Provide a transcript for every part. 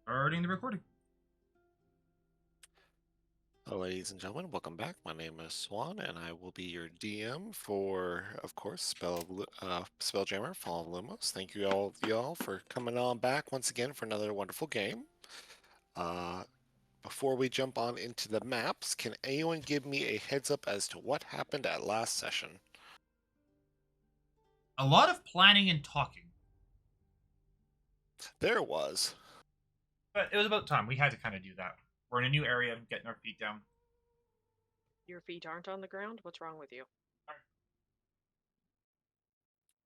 Starting the recording. Hello, ladies and gentlemen, welcome back. My name is Swan, and I will be your DM for, of course, Spelljammer, Fall of Lumos. Thank you all for coming on back once again for another wonderful game. Before we jump on into the maps, can anyone give me a heads up as to what happened at last session? A lot of planning and talking, There it was. but it was about time. We had to kind of do that. We're in a new area, getting our feet down. Your feet aren't on the ground? What's wrong with you?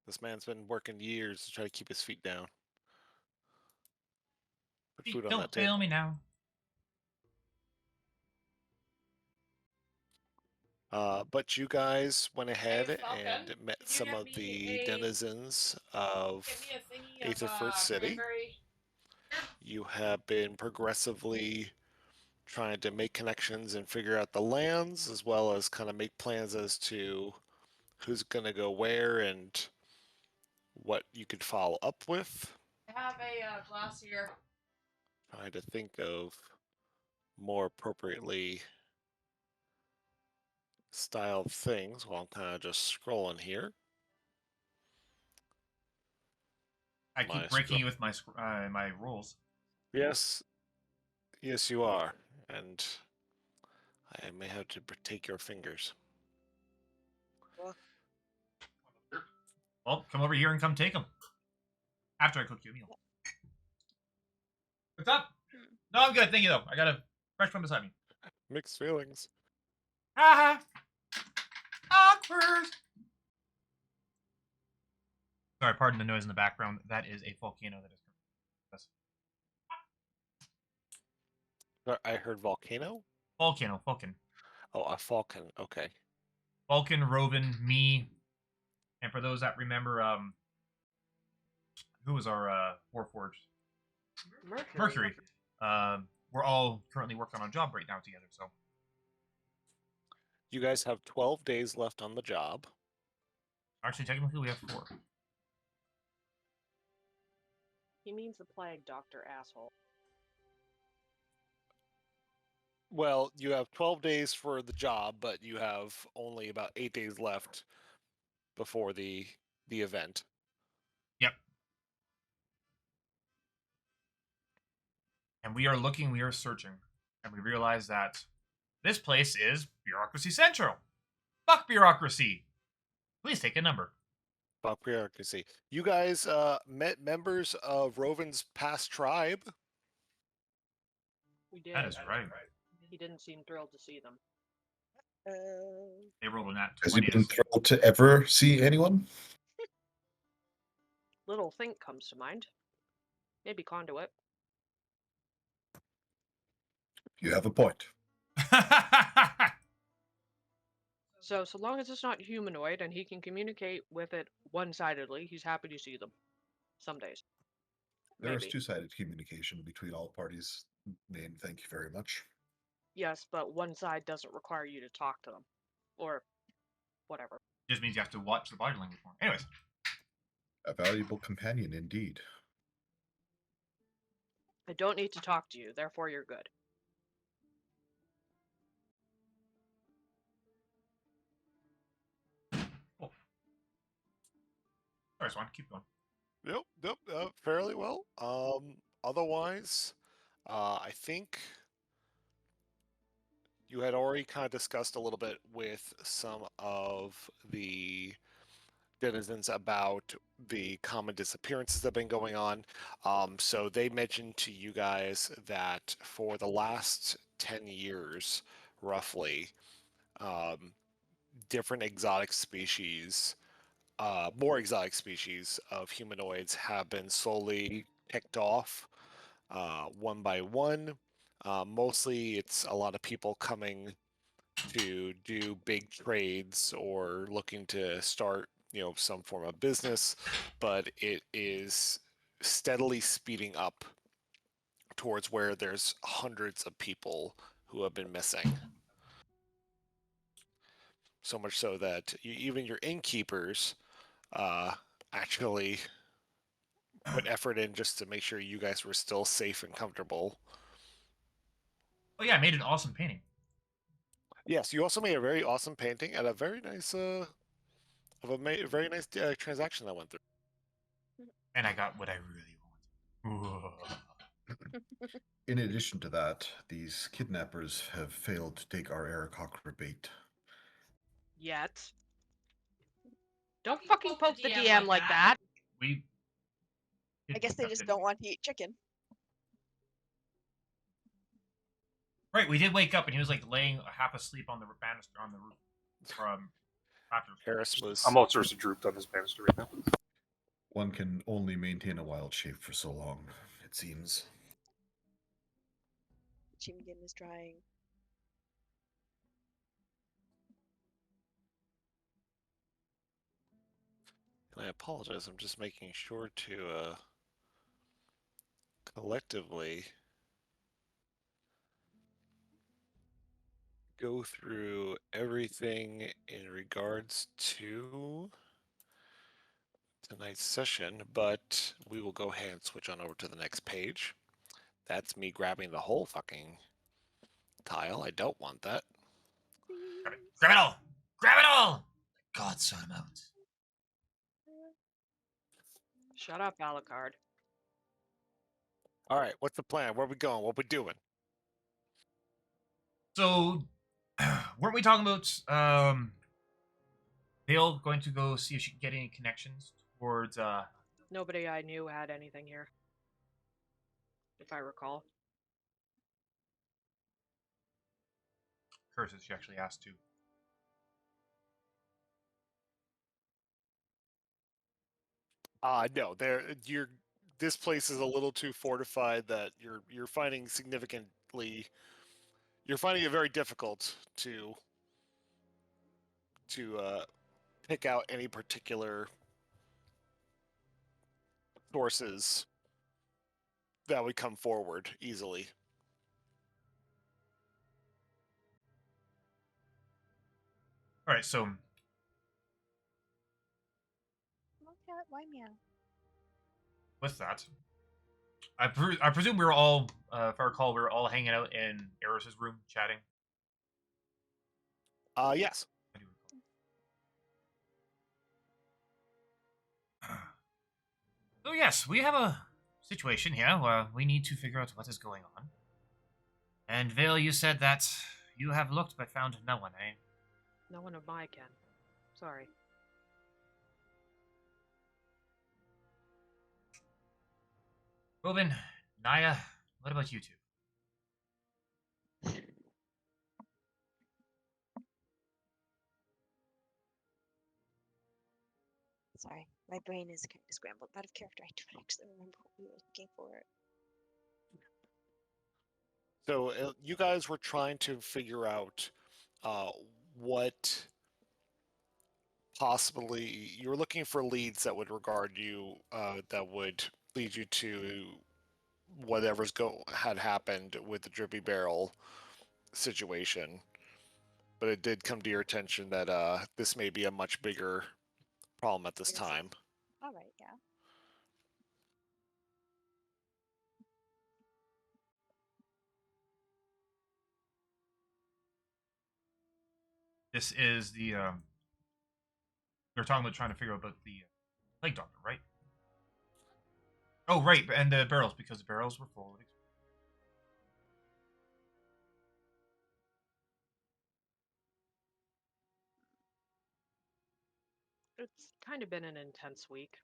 This man's been working years to try to keep his feet down. Put Feet food on don't that fail table. me now. But you guys went Hey, ahead Falcon, and met can you some get of me the a denizens of get me a thingy of Aetherfurt City. cranberry? You have been progressively trying to make connections and figure out the lands, as well as kind of make plans as to who's going to go where and what you could follow up with. I have a glass here. Trying to think of more appropriately styled things while I'm kind of just scrolling here. I keep breaking you with my my rolls. Yes, yes, you are, and I may have to take your fingers. Well, come over here and come take them after I cook you a meal. What's up? No, I'm good. Thank you though. I got a fresh one beside me. Mixed feelings. Haha. Awkward. Sorry, pardon the noise in the background. That is a volcano that is. I heard volcano. Volcano, Vulcan. Oh, a falcon. Okay. Vulcan, Roven, me, and for those that remember, who was our Warforged? Mercury. We're all currently working on a job right now together. So You guys have 12 days left on the job. actually, technically, we have 4. He means the plague doctor, asshole. Well, you have 12 days for the job, but you have only about 8 days left before the event. Yep. And we are looking, we are searching, and we realize that this place is Bureaucracy Central. Fuck bureaucracy. Please take a number. Fuck bureaucracy. You guys met members of Roven's past tribe. We did. That is right. He didn't seem thrilled to see them. They rolled a nat Has he 20. been thrilled to ever see anyone? Little Think comes to mind. Maybe Conduit. You have a point. So long as it's not humanoid and he can communicate with it one-sidedly, he's happy to see them. Some days. There is Maybe. two-sided communication between all parties. Name, thank you very much. Yes, but one side doesn't require you to talk to them. Or whatever. Just means you have to watch the body language more. Anyways. A valuable companion indeed. I don't need to talk to you, therefore you're good. Oh. Sorry, Swan, keep going. Yep, fairly well. Otherwise, I think you had already kind of discussed a little bit with some of the denizens about the common disappearances that have been going on. So they mentioned to you guys that for the last 10 years, roughly, different exotic species, more exotic species of humanoids have been slowly picked off one by one. Mostly it's a lot of people coming to do big trades or looking to start, some form of business, but it is steadily speeding up towards where there's hundreds of people who have been missing. So much so that even your innkeepers actually put effort in just to make sure you guys were still safe and comfortable. Oh yeah, I made an awesome painting. Yes, you also made a very awesome painting and a very nice very nice transaction that went through. And I got what I really want. In addition to that, these kidnappers have failed to take our Aarakocra bait. Yet. Don't Don't you fucking poke the DM like that. We. I guess they just don't want to eat chicken. Right, we did wake up and he was like laying half asleep on the banister on the roof from Raptors. Harris was. I'm all sorts of drooped on this banister right now. One can only maintain a wild shape for so long, it seems. Chimgin is drying. And I apologize. I'm just making sure to collectively go through everything in regards to tonight's session, but we will go ahead and switch on over to the next page. That's me grabbing the whole fucking tile. I don't want that. Grab it all! Grab it all! God, son of out. Shut up, Alucard. All right, what's the plan? Where are we going? What we doing? So, weren't we talking about Vale going to go see if she can get any connections towards Nobody I knew had anything here. If I recall. curses? She actually asked to. No, this place is a little too fortified that you're finding it very difficult to pick out any particular sources that would come forward easily. All right, so Cat, why meow? with that, I presume we were all, if I recall, we were all hanging out in Eris's room chatting. Yes. I do recall. So yes, we have a situation here where we need to figure out what is going on. And Vale, you said that you have looked but found no one, eh? No one of my kin. Sorry. Robin, Naya, what about you two? Sorry, my brain is kind of scrambled. Out of character, I don't actually remember what we were looking for. So you guys were trying to figure out what possibly you were looking for leads that would regard you, that would lead you to whatever's had happened with the Drippy Barrel situation. But it did come to your attention that this may be a much bigger problem at this Yes. time. All right, yeah. This is the you're talking about trying to figure out about the plague doctor, right? Oh, right, and the barrels, because the barrels were full of. It's kind of been an intense week.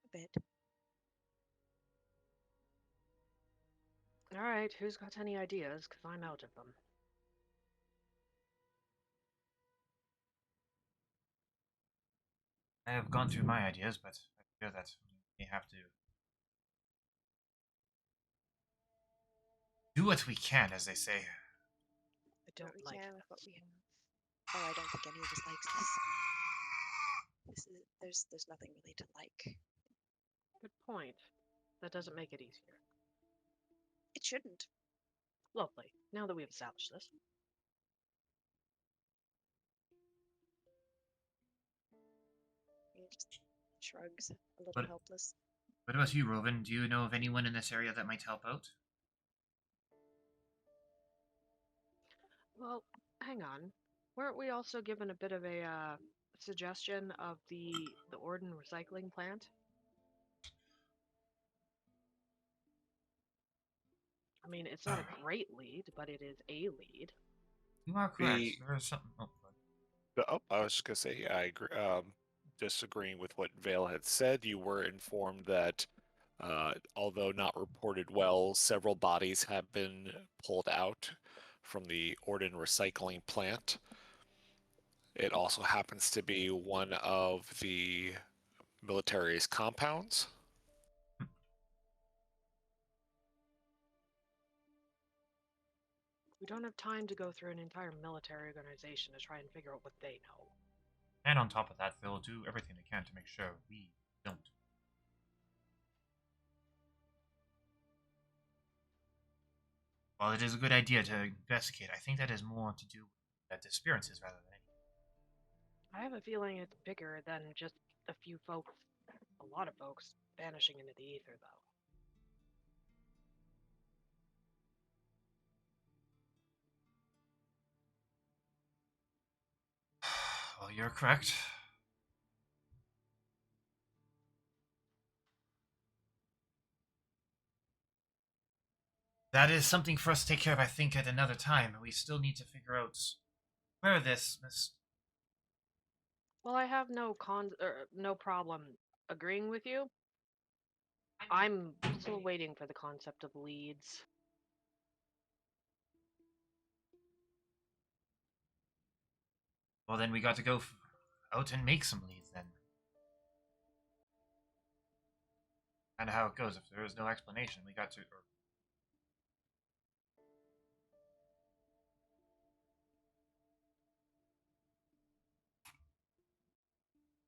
A bit. Alright, who's got any ideas? Because I'm out of them. I have gone through my ideas, but I feel that we have to do what we can, as they say. I don't What we like can this. with what we have. Oh, I don't think any of us likes this. There's nothing really to like. Good point. That doesn't make it easier. It shouldn't. Lovely. Now that we've established this. He just shrugs, a little But- helpless. What about you, Robin? Do you know of anyone in this area that might help out? Well, hang on. Weren't we also given a bit of a suggestion of the Orden recycling plant? I mean, it's not a great lead, but it is a lead. You are correct. The- There is something. Oh, good. Oh, I was just gonna say, I agree. Disagreeing with what Vale had said, you were informed that, although not reported well, several bodies have been pulled out from the Orden recycling plant. It also happens to be one of the military's compounds. We don't have time to go through an entire military organization to try and figure out what they know. And on top of that, they'll do everything they can to make sure we don't. While it is a good idea to investigate, I think that is more to do with disappearances rather than anything. I have a feeling it's bigger than just a few folks, a lot of folks, vanishing into the ether, though. Well, you're correct. That is something for us to take care of, I think, at another time. We still need to figure out where this Miss. Well, I have no problem agreeing with you. I'm still waiting for the concept of leads. Well, then we got to go out and make some leads then. Kind of how it goes. If there is no explanation, we got to.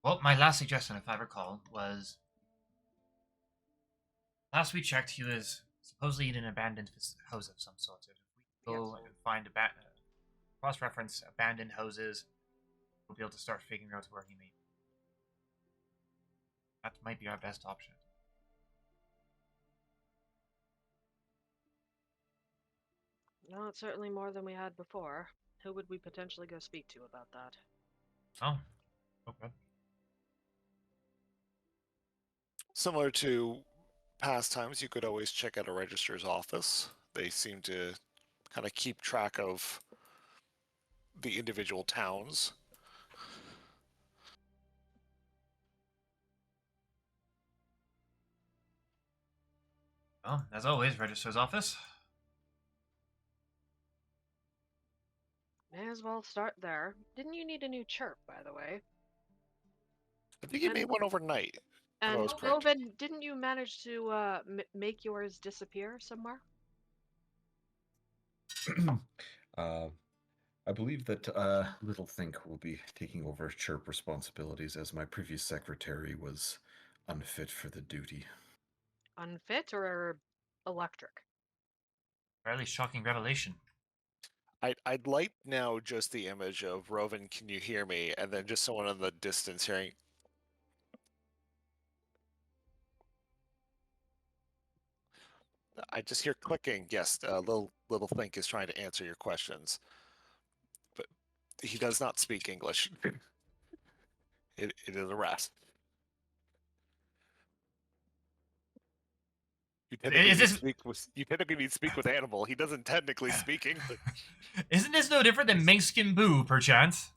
Well, my last suggestion, if I recall, was last we checked, he was supposedly in an abandoned house of some sort. If we go Yes. and find cross-reference abandoned houses, we'll be able to start figuring out where he may be. That might be our best option. No, it's certainly more than we had before. Who would we potentially go speak to about that? Oh, okay. Similar to past times, you could always check out a registrar's office. They seem to kind of keep track of the individual towns. Well, as always, Registrar's Office. May as well start there. Didn't you need a new chirp, by the way? I think he made one overnight. And was correct. Robin, didn't you manage to make yours disappear somewhere? I believe that Little Think will be taking over chirp responsibilities as my previous secretary was unfit for the duty. Unfit or electric? Fairly shocking revelation. I'd like now just the image of Rovan, can you hear me? And then just someone in the distance hearing. I just hear clicking. Yes, little Think is trying to answer your questions, but he does not speak English. It is a rat. You technically need to speak with animal. He doesn't technically speak English. Isn't this no different than Minkskin Boo, perchance?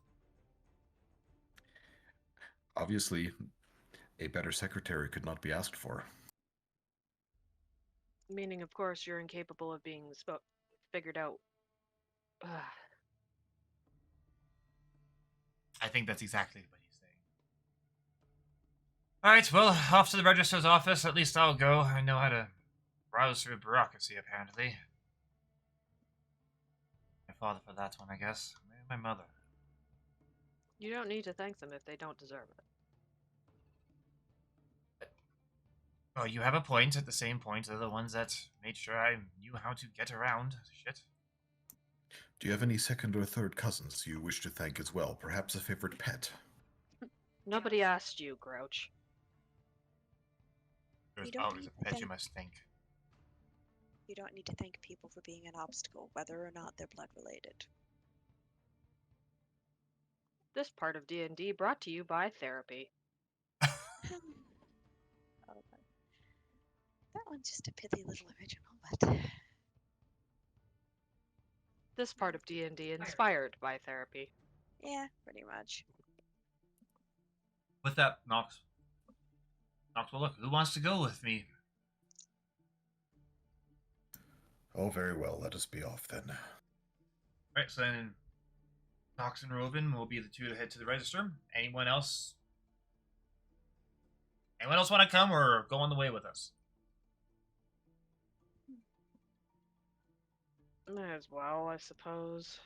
Obviously, a better secretary could not be asked for. Meaning, of course, you're incapable of being figured out. I think that's exactly what he's saying. Alright, well, off to the Registrar's Office. At least I'll go. I know how to browse through bureaucracy, apparently. My father for that one, I guess. Maybe my mother. You don't need to thank them if they don't deserve it. Oh, you have a point. At the same point, they're the ones that made sure I knew how to get around. Shit. Do you have any second or third cousins you wish to thank as well? Perhaps a favorite pet? Nobody asked you, Grouch. There's don't always need a to pet you thank must think. you don't need to thank people for being an obstacle, whether or not they're blood related. This part of D&D brought to you by therapy. Oh, that one's just a pithy little original, but This part of D&D inspired by therapy. yeah, pretty much. With that, Nox. Nox, well, look, who wants to go with me? Oh, very well. Let us be off then. Right, so then Nox and Rovin will be the two to head to the register. Anyone else? Anyone else want to come or go on the way with us? May as well, I suppose.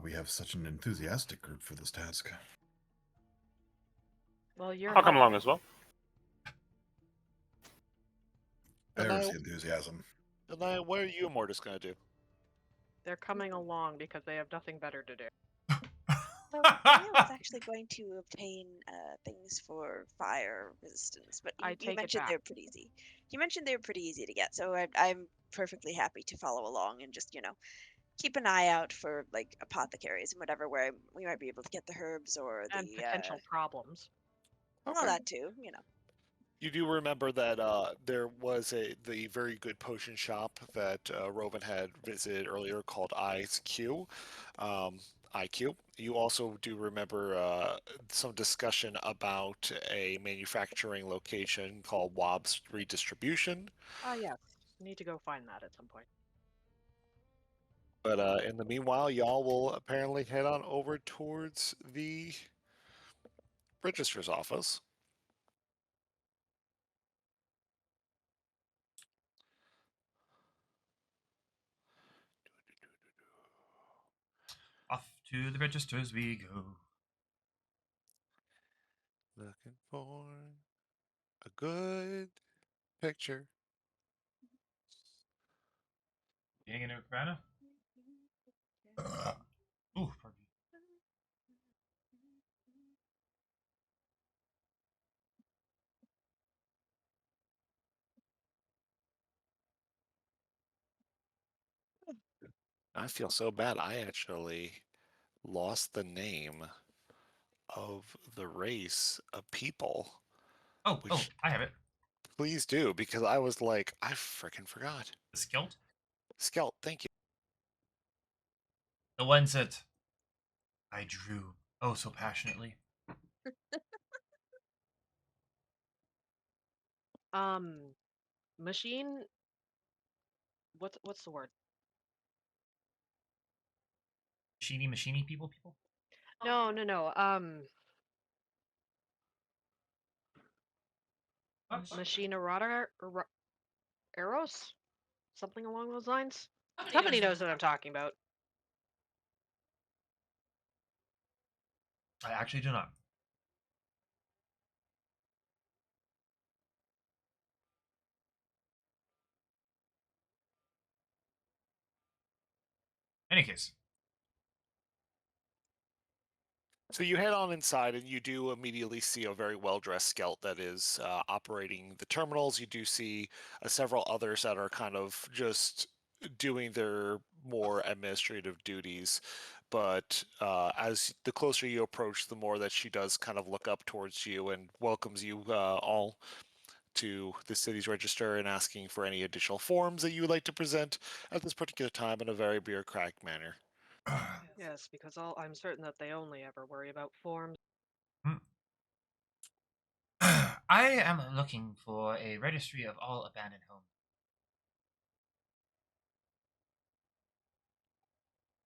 We have such an enthusiastic group for this task. Well, you're I'll come help- along as well. And There's I- the enthusiasm. And then what are you and Mortis going to do? They're coming along because they have nothing better to do. So Mia was actually going to obtain things for fire resistance, but I you take it mentioned back. they're pretty easy. You mentioned they were pretty easy to get, so I'm perfectly happy to follow along and just keep an eye out for like apothecaries and whatever where we might be able to get the herbs or And the potential problems. well that too. You do remember that there was the very good potion shop that Rovan had visited earlier called IQ. IQ. You also do remember some discussion about a manufacturing location called Wobb's Redistribution. Yes. Need to go find that at some point. But in the meanwhile, y'all will apparently head on over towards the registrar's office. Off to the registers we go. Looking for a good picture. Getting into Cabana? Ooh, pardon me. I feel so bad. I actually lost the name of the race of people. Oh, Which I have it. please do, because I was like, I freaking forgot. The Skelt? Skelt, thank you. The ones that I drew oh so passionately. Machine. What's the word? Machiny people? No. Machine errata Eros? Something along those lines? Somebody knows what I'm talking about. I actually do not. Any case. So you head on inside, and you do immediately see a very well-dressed Skelt that is operating the terminals. You do see several others that are kind of just doing their more administrative duties. But as the closer you approach, the more that she does kind of look up towards you and welcomes you all to the city's register and asking for any additional forms that you would like to present at this particular time in a very bureaucratic manner. Yes, because I'm certain that they only ever worry about forms. I am looking for a registry of all abandoned homes.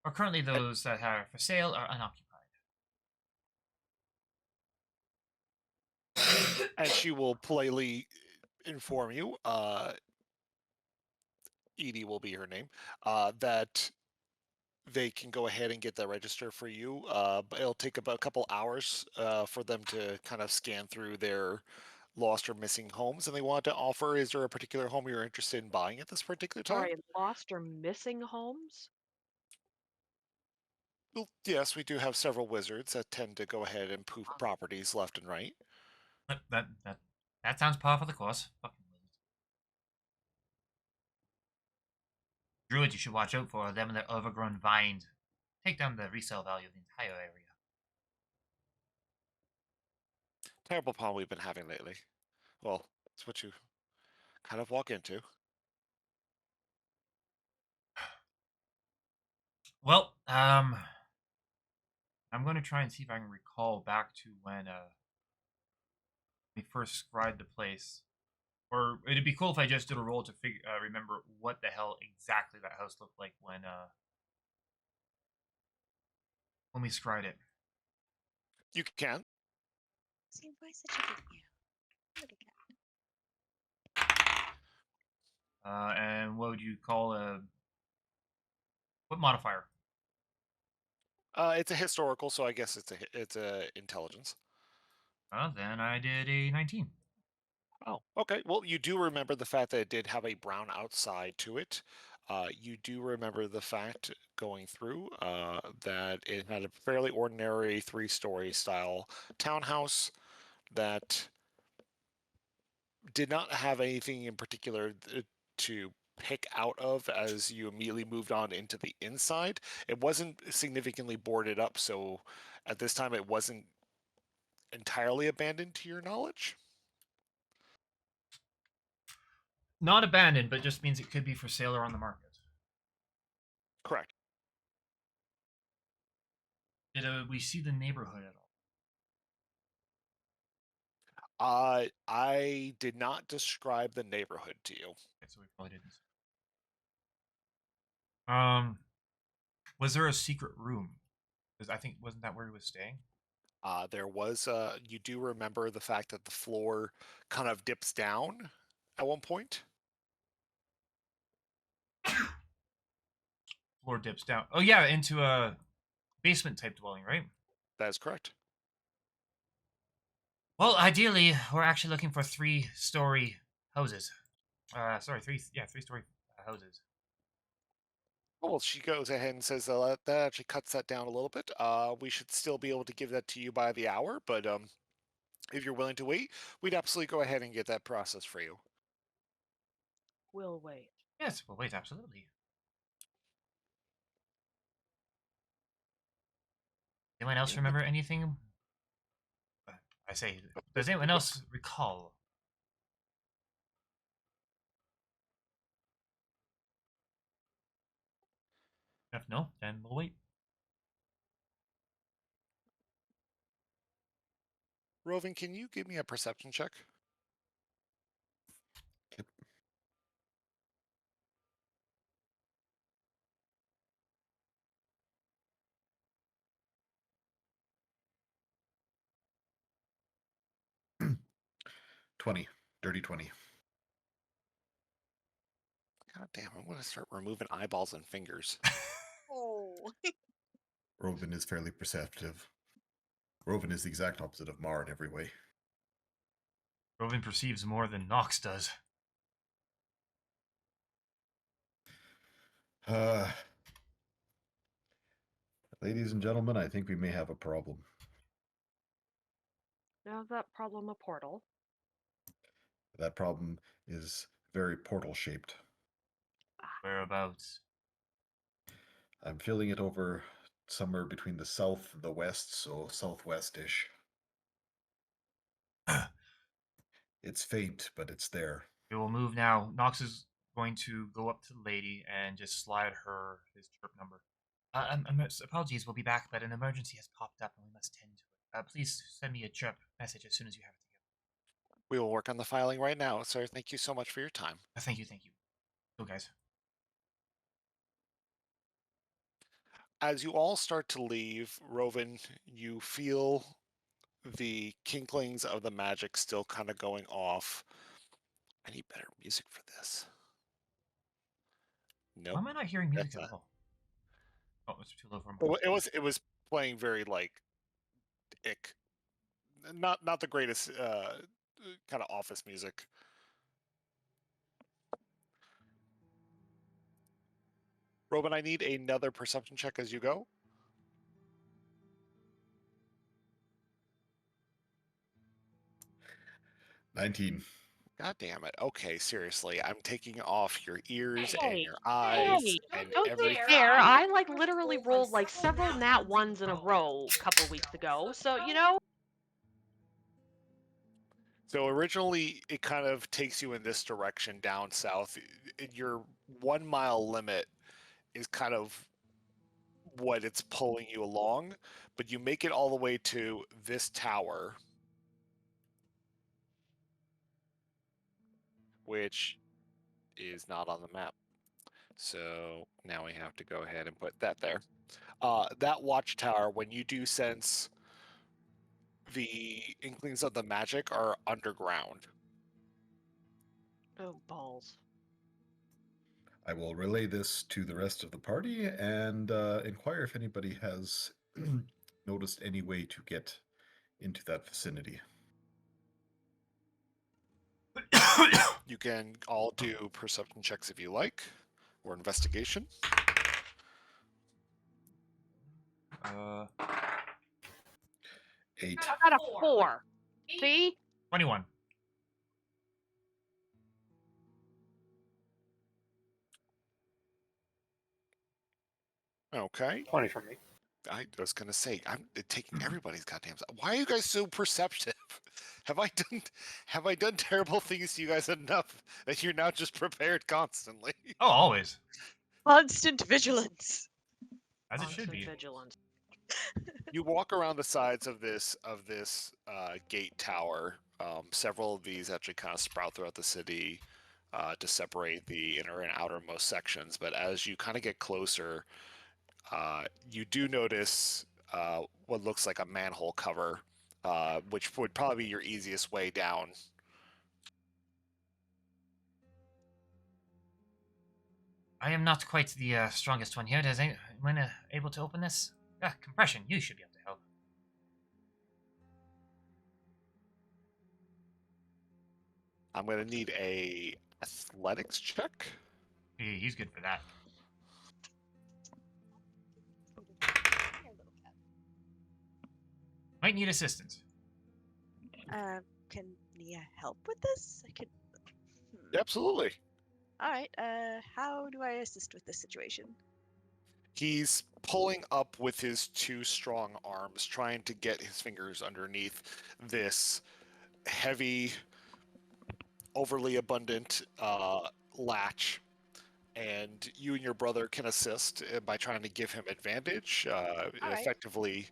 Or currently those that are for sale are unoccupied. And she will politely inform you, Edie will be her name, that they can go ahead and get that register for you. But it'll take about a couple hours for them to kind of scan through their lost or missing homes. And they want to offer, is there a particular home you're interested in buying at this particular time? Sorry, lost or missing homes? Well, yes, we do have several wizards that tend to go ahead and poof properties left and right. That sounds par for the course. Fucking lizards. Druids, you should watch out for them and their overgrown vines. Take down the resale value of the entire area. Terrible problem we've been having lately. Well, it's what you kind of walk into. Well, I'm going to try and see if I can recall back to when we first scried the place. Or it'd be cool if I just did a roll to remember what the hell exactly that house looked like when we scried it. You can. See, why such a big meow? Little cat. And what would you call what modifier? It's a historical, so I guess it's a intelligence. Then I did a 19. Oh, okay. Well, you do remember the fact that it did have a brown outside to it. You do remember the fact going through that it had a fairly ordinary 3-story style townhouse that did not have anything in particular to pick out of as you immediately moved on into the inside. It wasn't significantly boarded up, so at this time it wasn't entirely abandoned to your knowledge. Not abandoned, but just means it could be for sale or on the market. Correct. Did we see the neighborhood at all? I did not describe the neighborhood to you. Okay, so we probably didn't. Was there a secret room? Because I think wasn't that where he was staying? There was, you do remember the fact that the floor kind of dips down at one point? Floor dips down. Oh yeah, into a basement type dwelling, right? That is correct. Well, ideally, we're actually looking for 3-story houses. Sorry, 3-story houses. Well, she goes ahead and says that actually cuts that down a little bit. We should still be able to give that to you by the hour, but if you're willing to wait, we'd absolutely go ahead and get that process for you. We'll wait. Yes, well, wait, absolutely. Anyone else remember anything? I say, does anyone else recall? If no, then we'll wait. Rovin, can you give me a perception check? Yep. Dirty 20. God damn, I'm going to start removing eyeballs and fingers. Oh. Rovin is fairly perceptive. Rovin is the exact opposite of Mar in every way. Rovin perceives more than Nox does. Ladies and gentlemen, I think we may have a problem. Now is that problem a portal? That problem is very portal shaped. Whereabouts? I'm feeling it over somewhere between the south and the west, so southwest-ish. It's faint, but it's there. We will move now. Nox is going to go up to the lady and just slide her his chirp number. Apologies, we'll be back, but an emergency has popped up and we must tend to it. Please send me a chirp message as soon as you have it together. We will work on the filing right now, sir. Thank you so much for your time. Thank you. Go, guys. As you all start to leave, Rovin, you feel the kinklings of the magic still kind of going off. I need better music for this. Nope. Why am I not hearing music That's at all? Oh, it's too low for my. It was playing very like ick. Not the greatest kind of office music. Robin, I need another perception check as you go. 19. God damn it. Okay, seriously. I'm taking off your ears and Hey, your eyes hey, and don't everything. dare. fair. I I like literally rolled like several nat ones in a row a couple weeks ago. So So originally, it kind of takes you in this direction down south. Your 1 mile limit is kind of what it's pulling you along, but you make it all the way to this tower, which is not on the map. So now we have to go ahead and put that there. That watchtower, when you do sense the inklings of the magic, are underground. Oh, balls. I will relay this to the rest of the party and inquire if anybody has noticed any way to get into that vicinity. You can all do perception checks if you like, or investigation. 8. I got a 4. See? 21. Okay. 20 from me. I was gonna say, I'm taking everybody's goddamn. Why are you guys so perceptive? Have I done terrible things to you guys enough that you're now just prepared constantly? Oh, always. Constant vigilance. As it should Constant be. vigilance. You walk around the sides of this gate tower. Several of these actually kind of sprout throughout the city to separate the inner and outermost sections. But as you kind of get closer, you do notice what looks like a manhole cover, which would probably be your easiest way down. I am not quite the strongest one here. Does anyone able to open this? Compression. You should be able to help. I'm going to need a athletics check. He's good for that. Might need assistance. Can Nia help with this? I could. Absolutely. All right. How do I assist with this situation? He's pulling up with his two strong arms, trying to get his fingers underneath this heavy, overly abundant latch. And you and your brother can assist by trying to give him advantage, right. effectively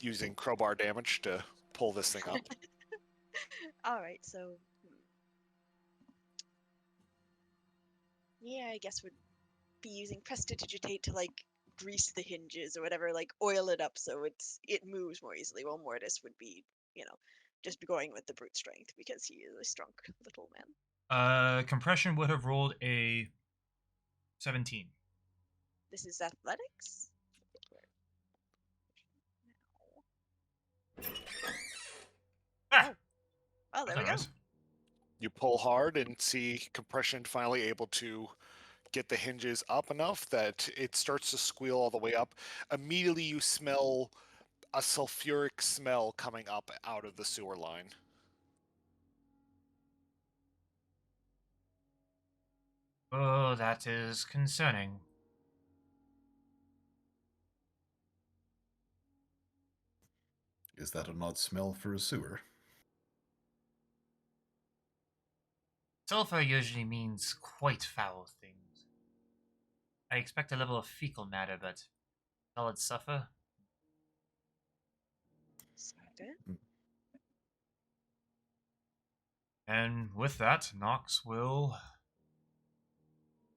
using crowbar damage to pull this thing up. All right. So. Yeah, I guess would be using prestidigitate to like grease the hinges or whatever, like oil it up so it moves more easily. While Mortis would be, just going with the brute strength because he is a strong little man. Compression would have rolled a 17. This is athletics. Ah! Oh, there we go. Nice. You pull hard and see compression finally able to get the hinges up enough that it starts to squeal all the way up. Immediately you smell a sulfuric smell coming up out of the sewer line. Oh, that is concerning. Is that an odd smell for a sewer? Sulfur usually means quite foul things. I expect a level of fecal matter, but solid sulfur? Okay. And with that, Nox will...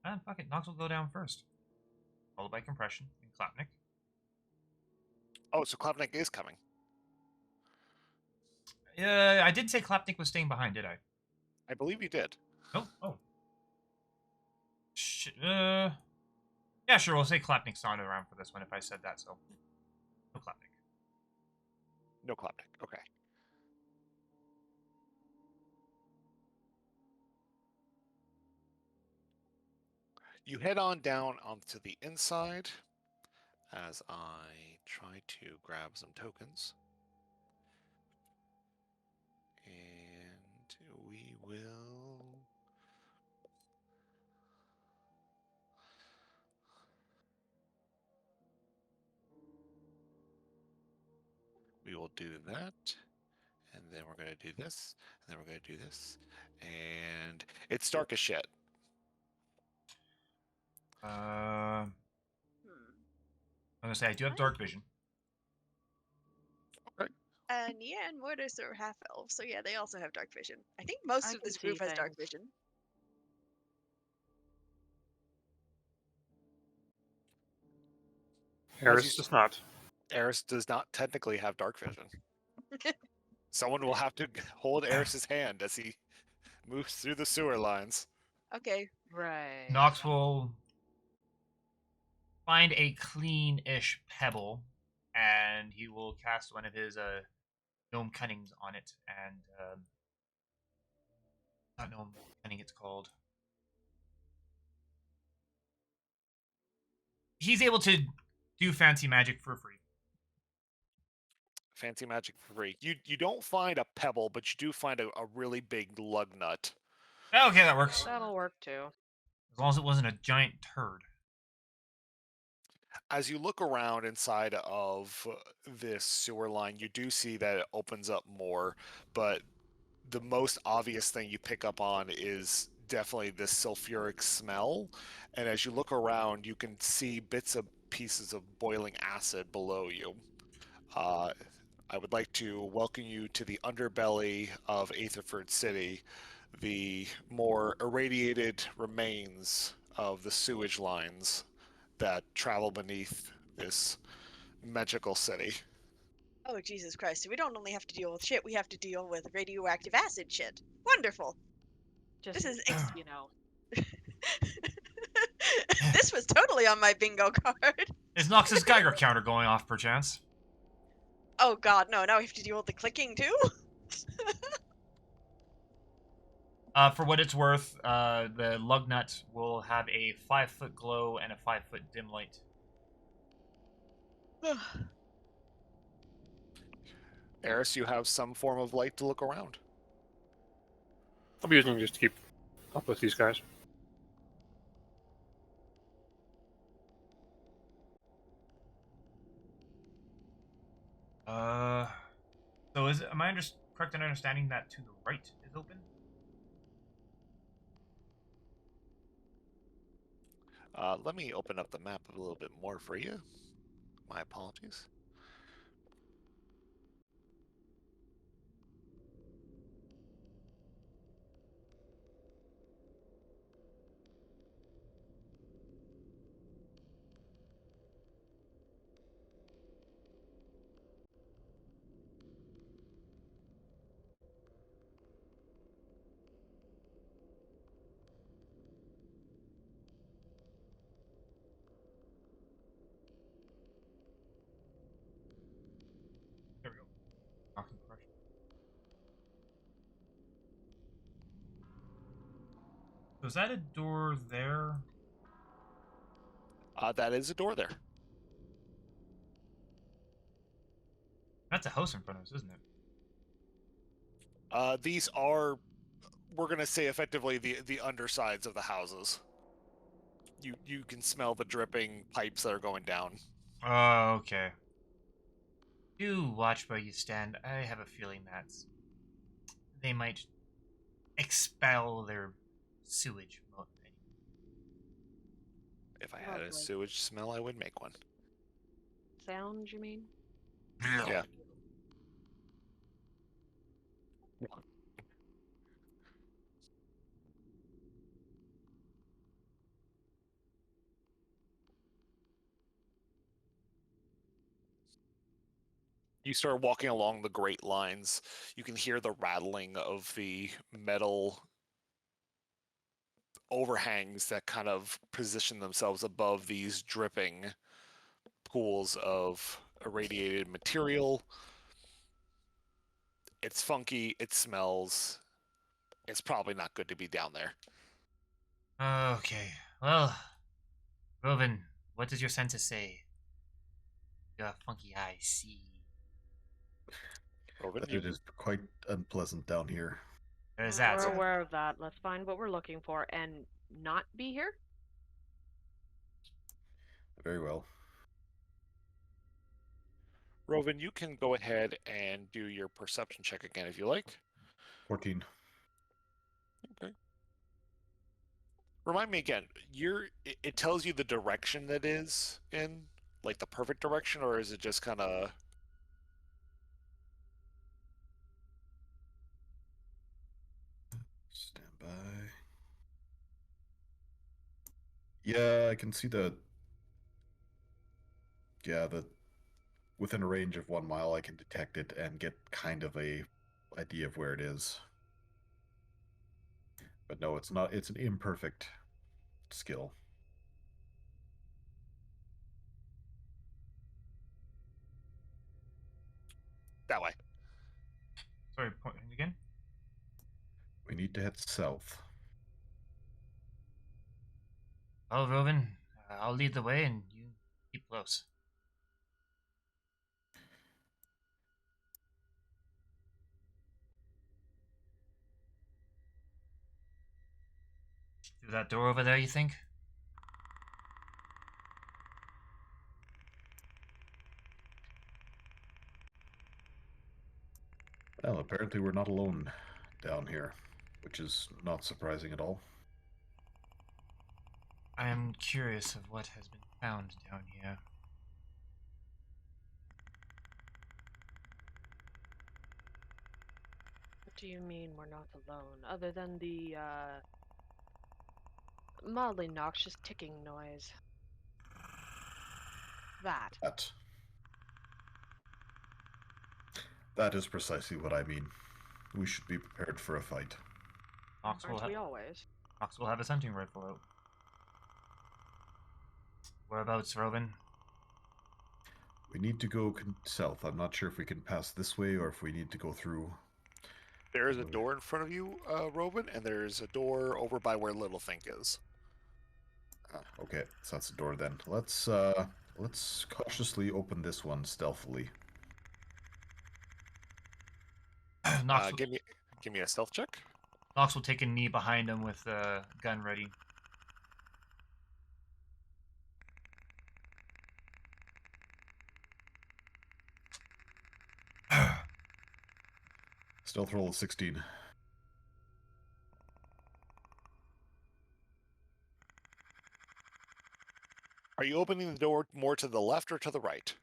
fuck it, Nox will go down first. Followed by Compression and Klapnik. Oh, so Klapnik is coming. I did say Klapnik was staying behind, did I? I believe you did. Oh. Yeah, sure, we'll say Klapnik's not around for this one if I said that, so... No Klapnik. No Klapnik. Okay. You head on down onto the inside as I try to grab some tokens. And will. We will do that. And then we're going to do this. And then we're going to do this. And it's dark as shit. I'm Hmm. gonna say I do have dark vision. And yeah, and Mortis are half elf, so yeah, they also have dark vision. I think most I of can this group see has dark things. vision. Harris does not. Eris does not technically have dark vision. Someone will have to hold Eris's hand as he moves through the sewer lines. Okay. Right. Nox will find a clean-ish pebble, and he will cast one of his gnome cunnings on it, and not gnome cunning, it's called. He's able to do fancy magic for free. Fancy magic for free. You don't find a pebble, but you do find a really big lug nut. Okay, that works. That'll work too. As long as it wasn't a giant turd. As you look around inside of this sewer line, you do see that it opens up more, but the most obvious thing you pick up on is definitely this sulfuric smell. And as you look around, you can see bits of pieces of boiling acid below you. I would like to welcome you to the underbelly of Aetherford City, the more irradiated remains of the sewage lines that travel beneath this magical city. Oh, Jesus Christ. So we don't only have to deal with shit, we have to deal with radioactive acid shit. Wonderful. Just This is you know. This was totally on my bingo card. Is Nox's Geiger counter going off, perchance? Oh god, no, now we have to deal with the clicking too? For what it's worth, the lug nut will have a 5-foot glow and a 5-foot dim light. Eris, you have some form of light to look around. I'll be using it just to keep up with these guys. So am I correct in understanding that to the right is open? Let me open up the map a little bit more for you. My apologies. There we go. Knocking correction. So is that a door there? That is a door there. That's a house in front of us, isn't it? These are, we're gonna say, effectively the undersides of the houses. You can smell the dripping pipes that are going down. Oh, okay. Do watch where you stand. I have a feeling that they might expel their sewage. If I had a Lovely. sewage smell, I would make one. Sound, you mean? Yeah. You start walking along the great lines. You can hear the rattling of the metal overhangs that kind of position themselves above these dripping pools of irradiated material. It's funky, it smells. It's probably not good to be down there. Okay. Well, Rovan, what does your senses say? Your funky eyes see. Over It is quite unpleasant down here. There's that. We're So aware of that. Let's find what we're looking for and not be here. Very well. Rovan, you can go ahead and do your perception check again if you like. 14. Okay. Remind me again. It tells you the direction that is in, like the perfect direction, or is it just kind of? Stand by. Yeah, I can see the within a range of 1 mile, I can detect it and get kind of a idea of where it is. But no, it's not. It's an imperfect skill. That way. sorry, pointing again. We need to head south. Well, Rovan, I'll lead the way and you keep close. Through that door over there, you think? Well, apparently we're not alone down here, which is not surprising at all. I am curious of what has been found down here. What do you mean we're not alone? Other than the mildly noxious ticking noise. That. That is precisely what I mean. We should be prepared for a fight. Knox will, Aren't we always? Knox will have his hunting rifle out. Whereabouts, Rovan? We need to go south. I'm not sure if we can pass this way or if we need to go through. There is a door in front of you, Rovan, and there's a door over by where Littlethink is. Okay, so that's the door then. Let's cautiously open this one stealthily. Knox, Give me a stealth check. Knox will take a knee behind him with a gun ready. Stealth roll of 16. Are you opening the door more to the left or to the right?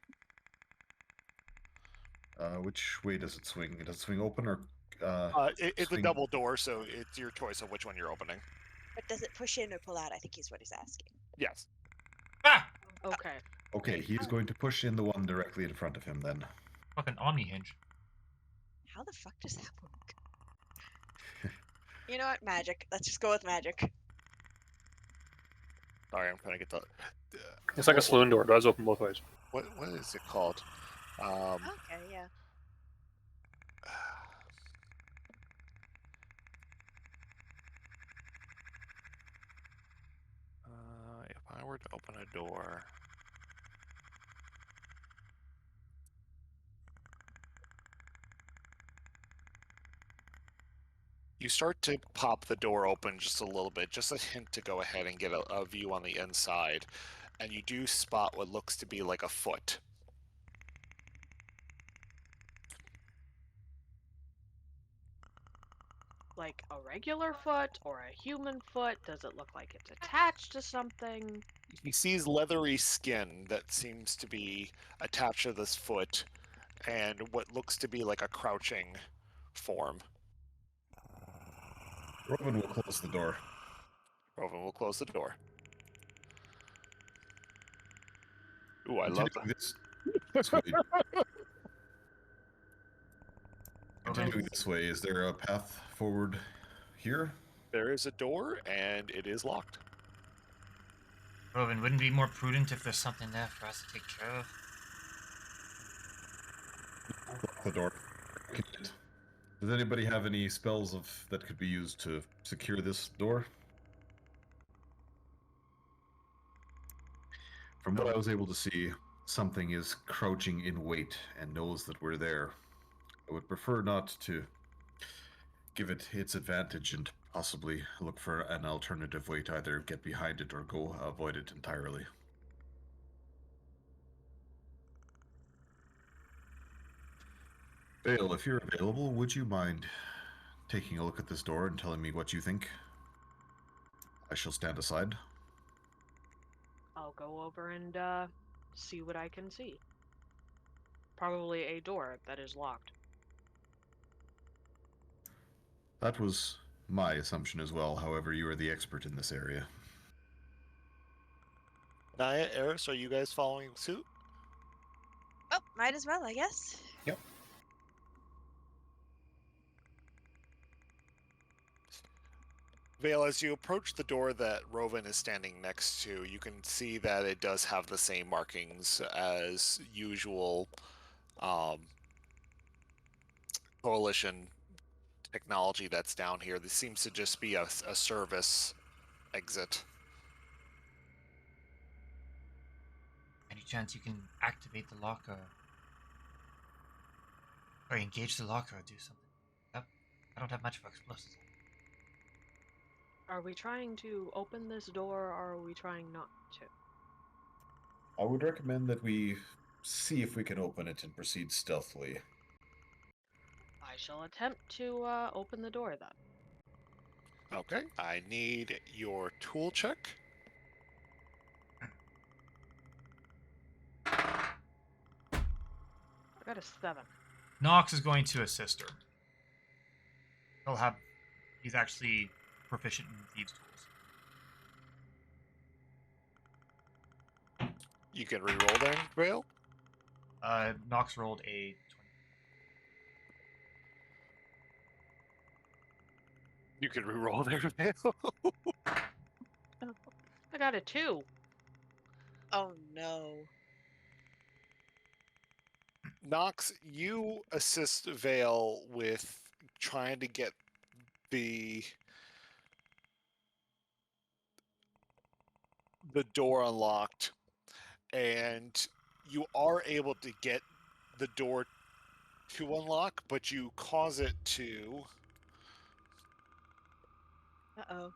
Which way does it swing? Does it swing open or? It's a swing- double door, so it's your choice of which one you're opening. But does it push in or pull out? I think is what he's asking. Yes. Ah! Okay. Okay, he's going to push in the one directly in front of him then. Fucking Omni hinge. How the fuck does that work? You know what? Magic. Let's just go with magic. Sorry, I'm trying to get the. It's like a saloon door. It does open both ways. What is it called? Okay, yeah. If I were to open a door. You start to pop the door open just a little bit, just a hint to go ahead and get a view on the inside. And you do spot what looks to be like a foot. Like a regular foot or a human foot? Does it look like it's attached to something? He sees leathery skin that seems to be attached to this foot and what looks to be like a crouching form. Robin will close the door. Rovan will close the door. Ooh, I love that. This way. Continuing this way, is there a path forward here? There is a door and it is locked. Rovan, wouldn't it be more prudent if there's something there for us to take care of? Lock the door. Does anybody have any spells that could be used to secure this door? From what I was able to see, something is crouching in wait and knows that we're there. I would prefer not to give it its advantage and possibly look for an alternative way to either get behind it or go avoid it entirely. Vale, if you're available, would you mind taking a look at this door and telling me what you think? I shall stand aside. I'll go over and see what I can see. Probably a door that is locked. That was my assumption as well. However, you are the expert in this area. Naya, Eris, are you guys following suit? Oh, might as well, I guess. Yep. Vale, as you approach the door that Rovan is standing next to, you can see that it does have the same markings as usual Coalition technology that's down here. This seems to just be a service exit. Any chance you can activate the lock or engage the lock or do something? Yep. I don't have much of explosives. Are we trying to open this door or are we trying not to? I would recommend that we see if we can open it and proceed stealthily. I shall attempt to open the door then. Okay, I need your tool check. I got a 7. Nox is going to assist her. He's actually proficient in thieves' tools. You can re-roll then, Vale. Nox rolled a 20. You can re-roll there, Vale. I got a 2. Oh no. Nox, you assist Vale with trying to get the door unlocked, and you are able to get the door to unlock, but you cause it to Uh-oh.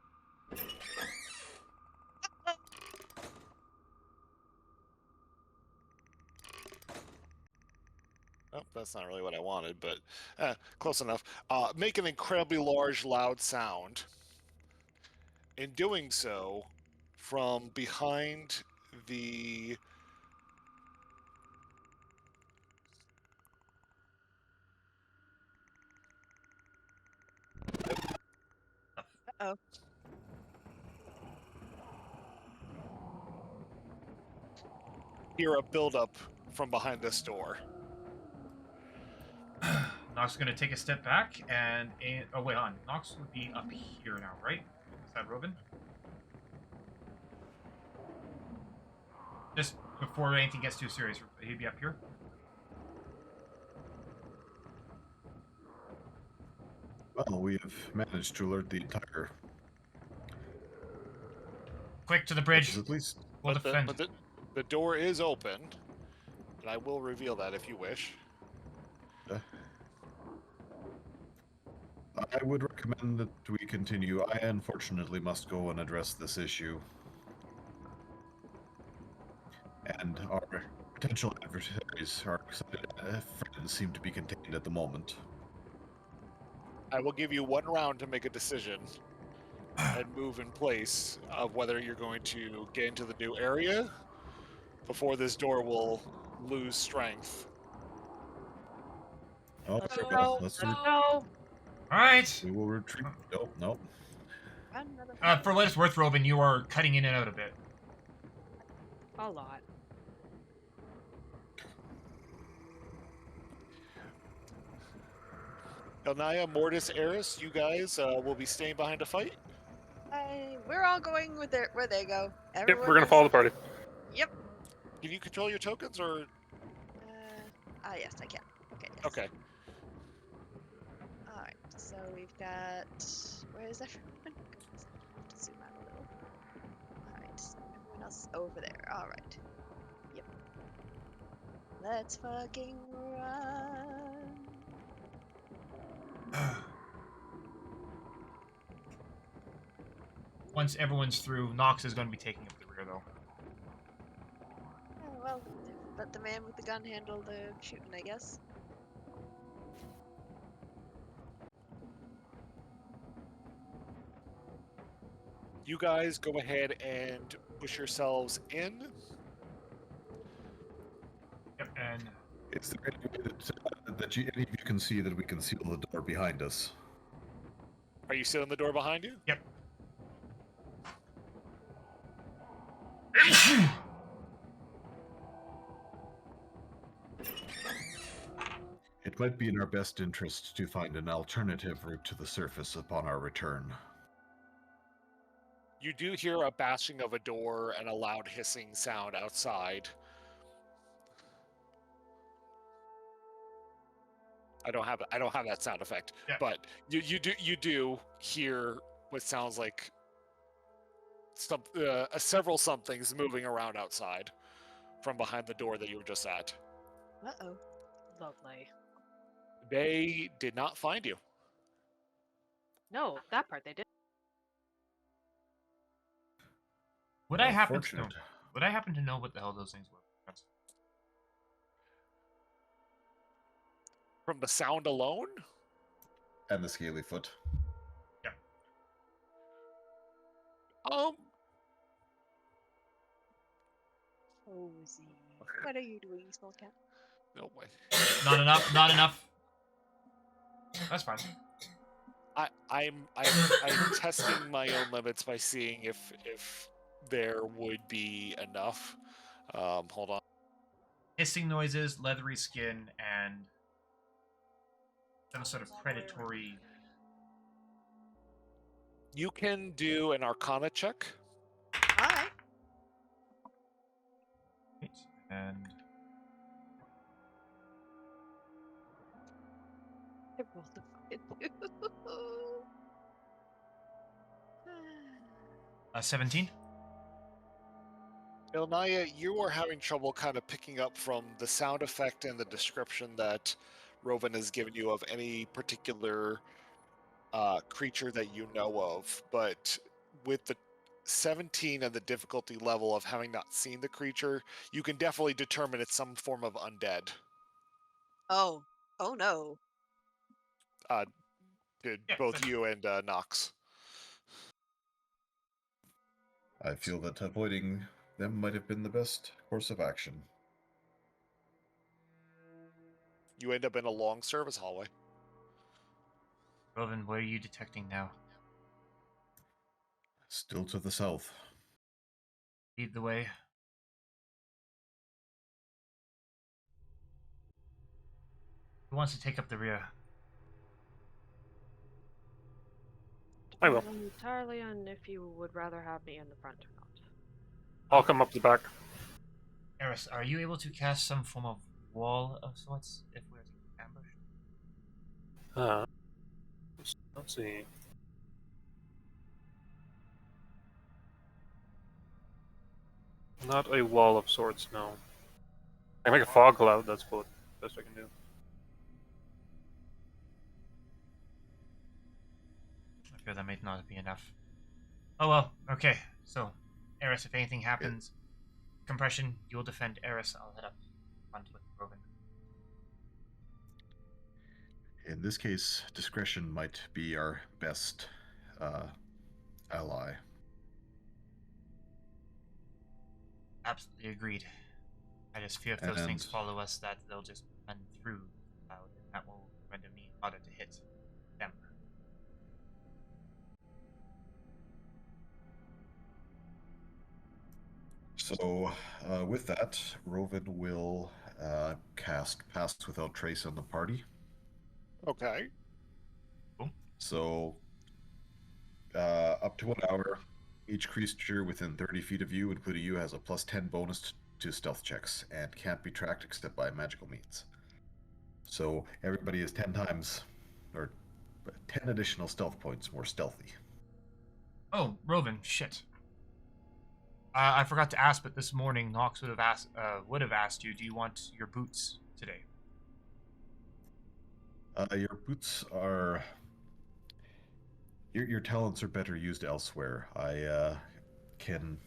oh, that's not really what I wanted, but close enough. Make an incredibly large, loud sound. In doing so, from behind the Uh-oh. hear a buildup from behind this door. Nox is going to take a step back and oh wait, on. Nox would be up here now, right? Is that Robin? Just before anything gets too serious, he'd be up here. Well, we have managed to alert the entire. Quick to the bridge. At least. We'll But defend. the door is open, and I will reveal that if you wish. I would recommend that we continue. I unfortunately must go and address this issue. And our potential adversaries, our friends, seem to be contained at the moment. I will give you 1 round to make a decision and move in place of whether you're going to get into the new area before this door will lose strength. Oh, Let's okay. go. Let's Let's go. All right. We will retreat. Nope, nope. For what it's worth, Robin, you are cutting in and out a bit. A lot. Elnaya, Mortis, Eris, you guys will be staying behind to fight? We're all going with where they go. Yep, Everyone we're gonna is- follow the party. Yep. Can you control your tokens, or...? Yes, I can. Okay, yes. Okay. Alright, so we've got... Where is everyone? Zoom out a little. Alright, so everyone else is over there. Alright. Yep. Let's fucking run. Once everyone's through, Nox is going to be taking up the rear, though. Yeah, well, let the man with the gun handle the shooting, I guess. You guys go ahead and push yourselves in. Yep, and Is there any way that any of you can see that we can seal the door behind us? Are you still in the door behind you? yep. It might be in our best interest to find an alternative route to the surface upon our return. You do hear a bashing of a door and a loud hissing sound outside. I don't have that sound effect, Yeah. but you do hear what sounds like several somethings moving around outside from behind the door that you were just at. Uh-oh. Lovely. They did not find you. No, that part they did. Would I happen to know? Unfortunate. Would I happen to know what the hell those things were? From the sound alone, And the scaly foot. Cozy. What are you doing, small cat? no way. Not enough. Not enough. That's fine. I'm testing my own limits by seeing if there would be enough. Hold on. Hissing noises, leathery skin, and some sort of predatory. You can do an Arcana check. Alright. And I rolled a fucking 17. Ilnaya, you are having trouble kind of picking up from the sound effect and the description that Rovan has given you of any particular creature that you know of, but with the 17 and the difficulty level of having not seen the creature, you can definitely determine it's some form of undead. Oh. Oh no. To Yeah, both but- you and Nox. I feel that avoiding them might have been the best course of action. You end up in a long service hallway. Rovan, what are you detecting now? Still to the south. Lead the way. Who wants to take up the rear? I will. Depends entirely on if you would rather have me in the front or not. I'll come up the back. Eris, are you able to cast some form of wall of sorts if we're to get ambushed? Let's see. Not a wall of sorts, no. I can make a fog cloud, that's what best I can do. I feel that may not be enough. Oh well, okay. So, Eris, if anything happens, compression, you'll defend Eris. I'll head up front with Rovan. In this case, discretion might be our best ally. Absolutely agreed. I just fear if those things And- follow us, that they'll just run through the cloud, and that will render me harder to hit them. So, with that, Rovan will cast Pass Without Trace on the party. Okay. So, up to 1 hour, each creature within 30 feet of you, including you, has a +10 bonus to stealth checks and can't be tracked except by magical means. So, everybody is 10 times, or 10 additional stealth points more stealthy. Oh, Rovan, shit. I forgot to ask, but this morning Nox would have asked you, do you want your boots today? Your boots are... Your talents are better used elsewhere. I can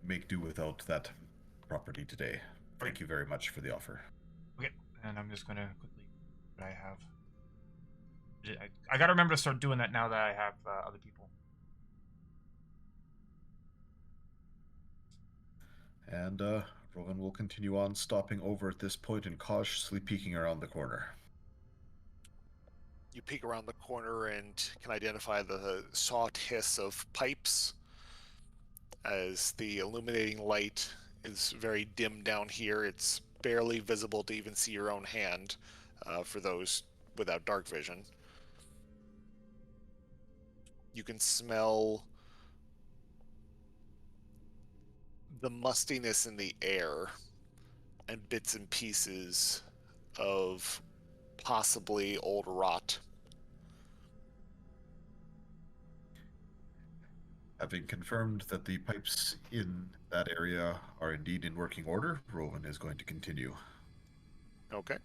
make do without that property today. Thank you very much for the offer. Okay, and I'm just gonna quickly. What I have. I gotta remember to start doing that now that I have other people. And Rowan will continue on, stopping over at this point and cautiously peeking around the corner. You peek around the corner and can identify the soft hiss of pipes as the illuminating light is very dim down here. It's barely visible to even see your own hand for those without dark vision. You can smell the mustiness in the air and bits and pieces of possibly old rot. Having confirmed that the pipes in that area are indeed in working order, Rowan is going to continue. Okay.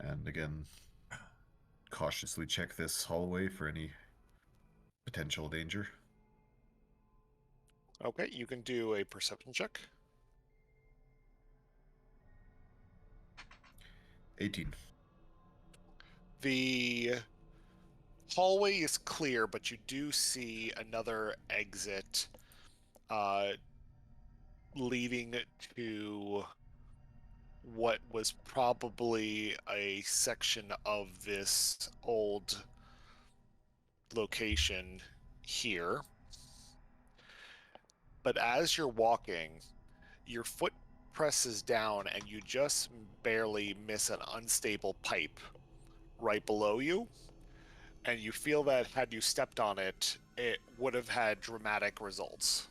And again, cautiously check this hallway for any potential danger. Okay, you can do a perception check. 18. The hallway is clear, but you do see another exit leading to what was probably a section of this old location here. But as you're walking, your foot presses down and you just barely miss an unstable pipe right below you. And you feel that had you stepped on it, it would have had dramatic results.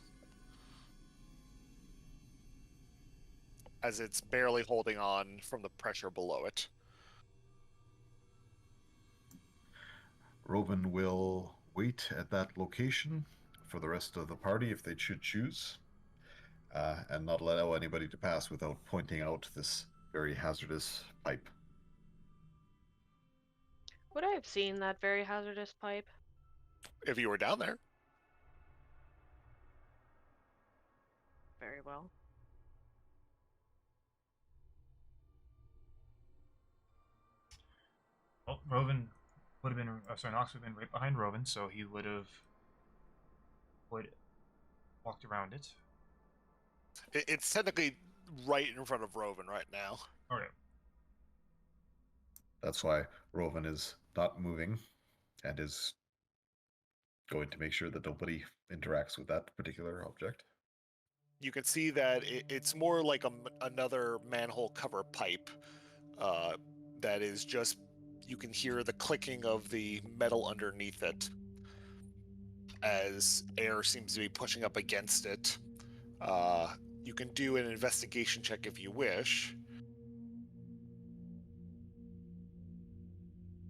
As it's barely holding on from the pressure below it. Rowan will wait at that location for the rest of the party if they should choose, and not allow anybody to pass without pointing out this very hazardous pipe. Would I have seen that very hazardous pipe? If you were down there. Very well. Well, Rowan would have been. Sorry, Nox would have been right behind Rowan, so he would have walked around it. It's technically right in front of Rowan right now. Okay. That's why Rowan is not moving and is going to make sure that nobody interacts with that particular object. You can see that it's more like another manhole cover pipe that is just, you can hear the clicking of the metal underneath it as air seems to be pushing up against it. You can do an investigation check if you wish.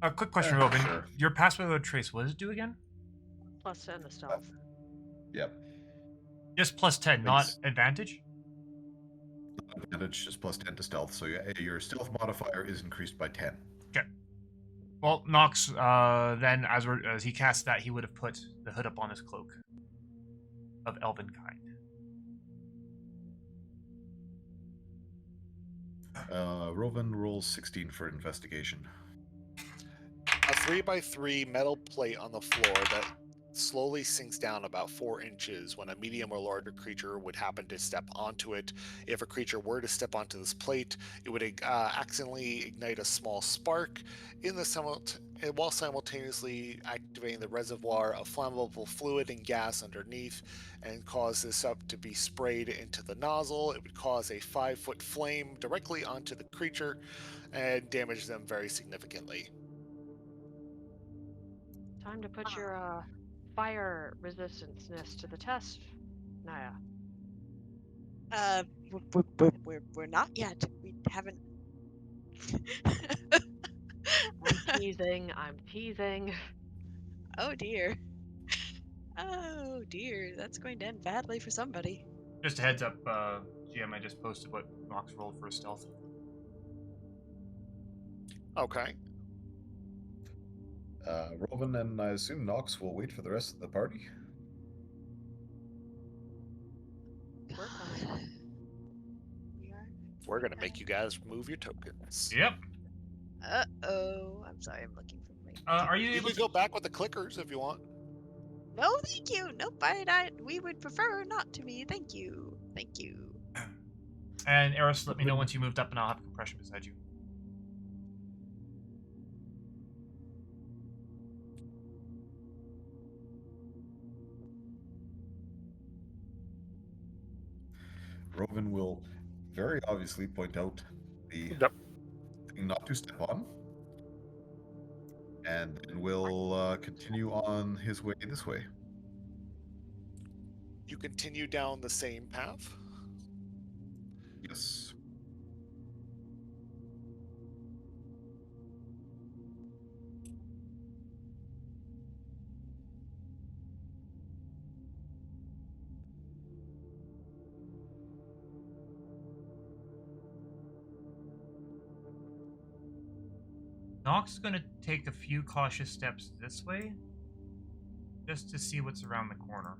A quick question, Rowan. Sure. Your pass without trace, what does it do again? Plus 10 to stealth. Yep. Just plus 10, not advantage? Advantage, just plus 10 to stealth, so your stealth modifier is increased by 10. Okay. Well, Nox, then as he cast that, he would have put the hood up on his cloak of elven kind. Rowan rolls 16 for investigation. A 3x3 metal plate on the floor that slowly sinks down about 4 inches when a medium or larger creature would happen to step onto it. If a creature were to step onto this plate, it would accidentally ignite a small spark while simultaneously activating the reservoir of flammable fluid and gas underneath and cause this up to be sprayed into the nozzle. It would cause a 5-foot flame directly onto the creature and damage them very significantly. Time to put your fire resistanceness to the test, Naya. We're not yet. We haven't. I'm teasing. I'm teasing. Oh dear. Oh dear. That's going to end badly for somebody. Just a heads up, GM, I just posted what Nox rolled for his stealth. Okay. Rovan and I assume Nox will wait for the rest of the party. We're God. fine. We are. We're gonna make you guys move your tokens. Yep. Uh-oh. I'm sorry, I'm looking for my... Are you You able could to? go back with the clickers if you want. No, thank you. Nope, we would prefer not to be. Thank you. Thank you. And Eris, let me know once you moved up, and I'll have compression beside you. Rovan will very obviously point out the Yep. thing not to step on, and then will continue on his way this way. You continue down the same path. Yes. Nox is going to take a few cautious steps this way, just to see what's around the corner.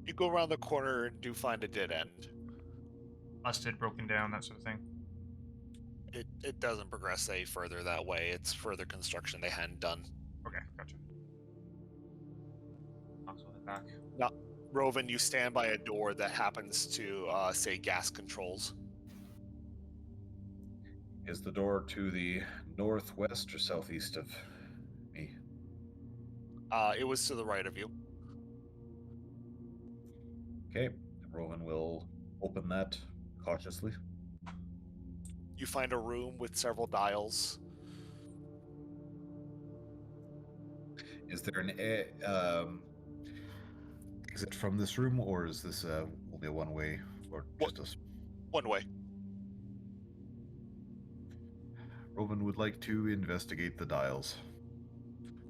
You go around the corner and do find a dead end. Busted, broken down, that sort of thing. It doesn't progress any further that way. It's further construction they hadn't done. Okay, gotcha. Nox will head back. Rovan, you stand by a door that happens to say gas controls. Is the door to the northwest or southeast of me? It was to the right of you. Okay. Rovan will open that cautiously. You find a room with several dials. Is there an exit from this room, or is this only a one-way, or just us? One way. Rovan would like to investigate the dials.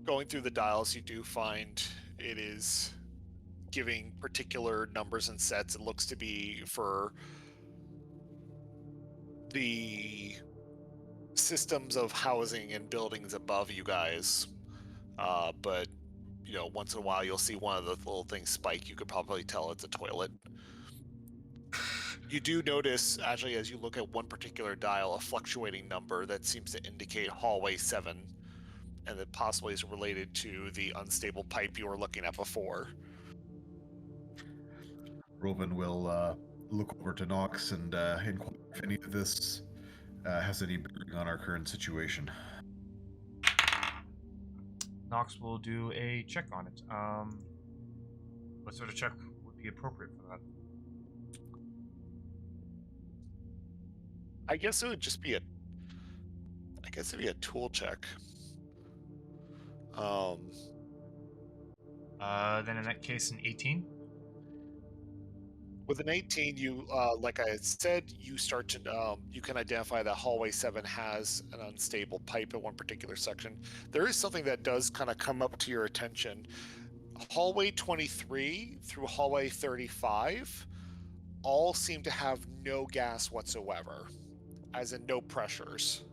Going through the dials, you do find it is giving particular numbers and sets. It looks to be for the systems of housing and buildings above you guys. But, you know, once in a while you'll see one of the little things spike. You could probably tell it's a toilet. You do notice, actually, as you look at one particular dial, a fluctuating number that seems to indicate hallway 7, and that possibly is related to the unstable pipe you were looking at before. Rovan will look over to Nox and inquire if any of this has any bearing on our current situation. Nox will do a check on it. What sort of check would be appropriate for that? I guess it would just be a tool check. Then in that case, an 18. With an 18, you, like I had said, you start to, you can identify that hallway 7 has an unstable pipe in one particular section. There is something that does kind of come up to your attention. Hallway 23 through hallway 35 all seem to have no gas whatsoever, as in no pressures.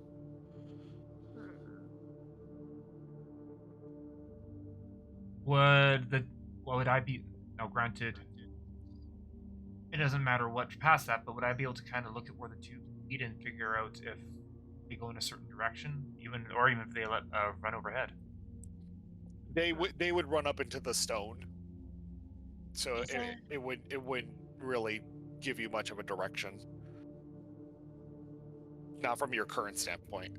What would I be? Now, granted, it doesn't matter what past that, but would I be able to kind of look at where the tubes lead and figure out if they go in a certain direction, even if they let run overhead? They would run up into the stone, so it wouldn't really give you much of a direction. Not from your current standpoint.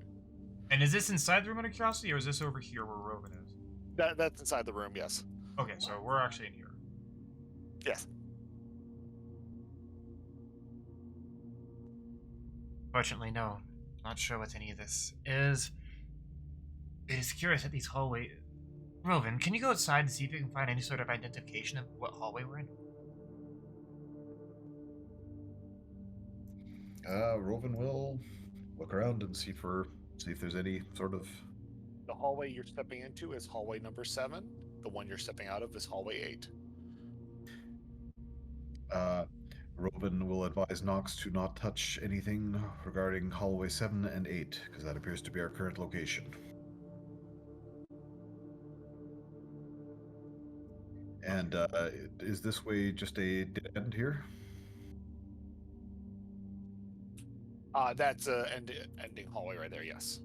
And is this inside the room out of curiosity, or is this over here where Rovan is? That's inside the room, yes. Okay, so we're actually in here. Yes. Fortunately, no. Not sure what any of this is. It is curious at these hallways. Rovan, can you go outside and see if you can find any sort of identification of what hallway we're in? Rovan will look around and see if there's any sort of... The hallway you're stepping into is hallway number 7. The one you're stepping out of is hallway 8. Rovan will advise Nox to not touch anything regarding hallway 7 and 8, because that appears to be our current location. And is this way just a dead end here? That's a ending hallway right there. Yes.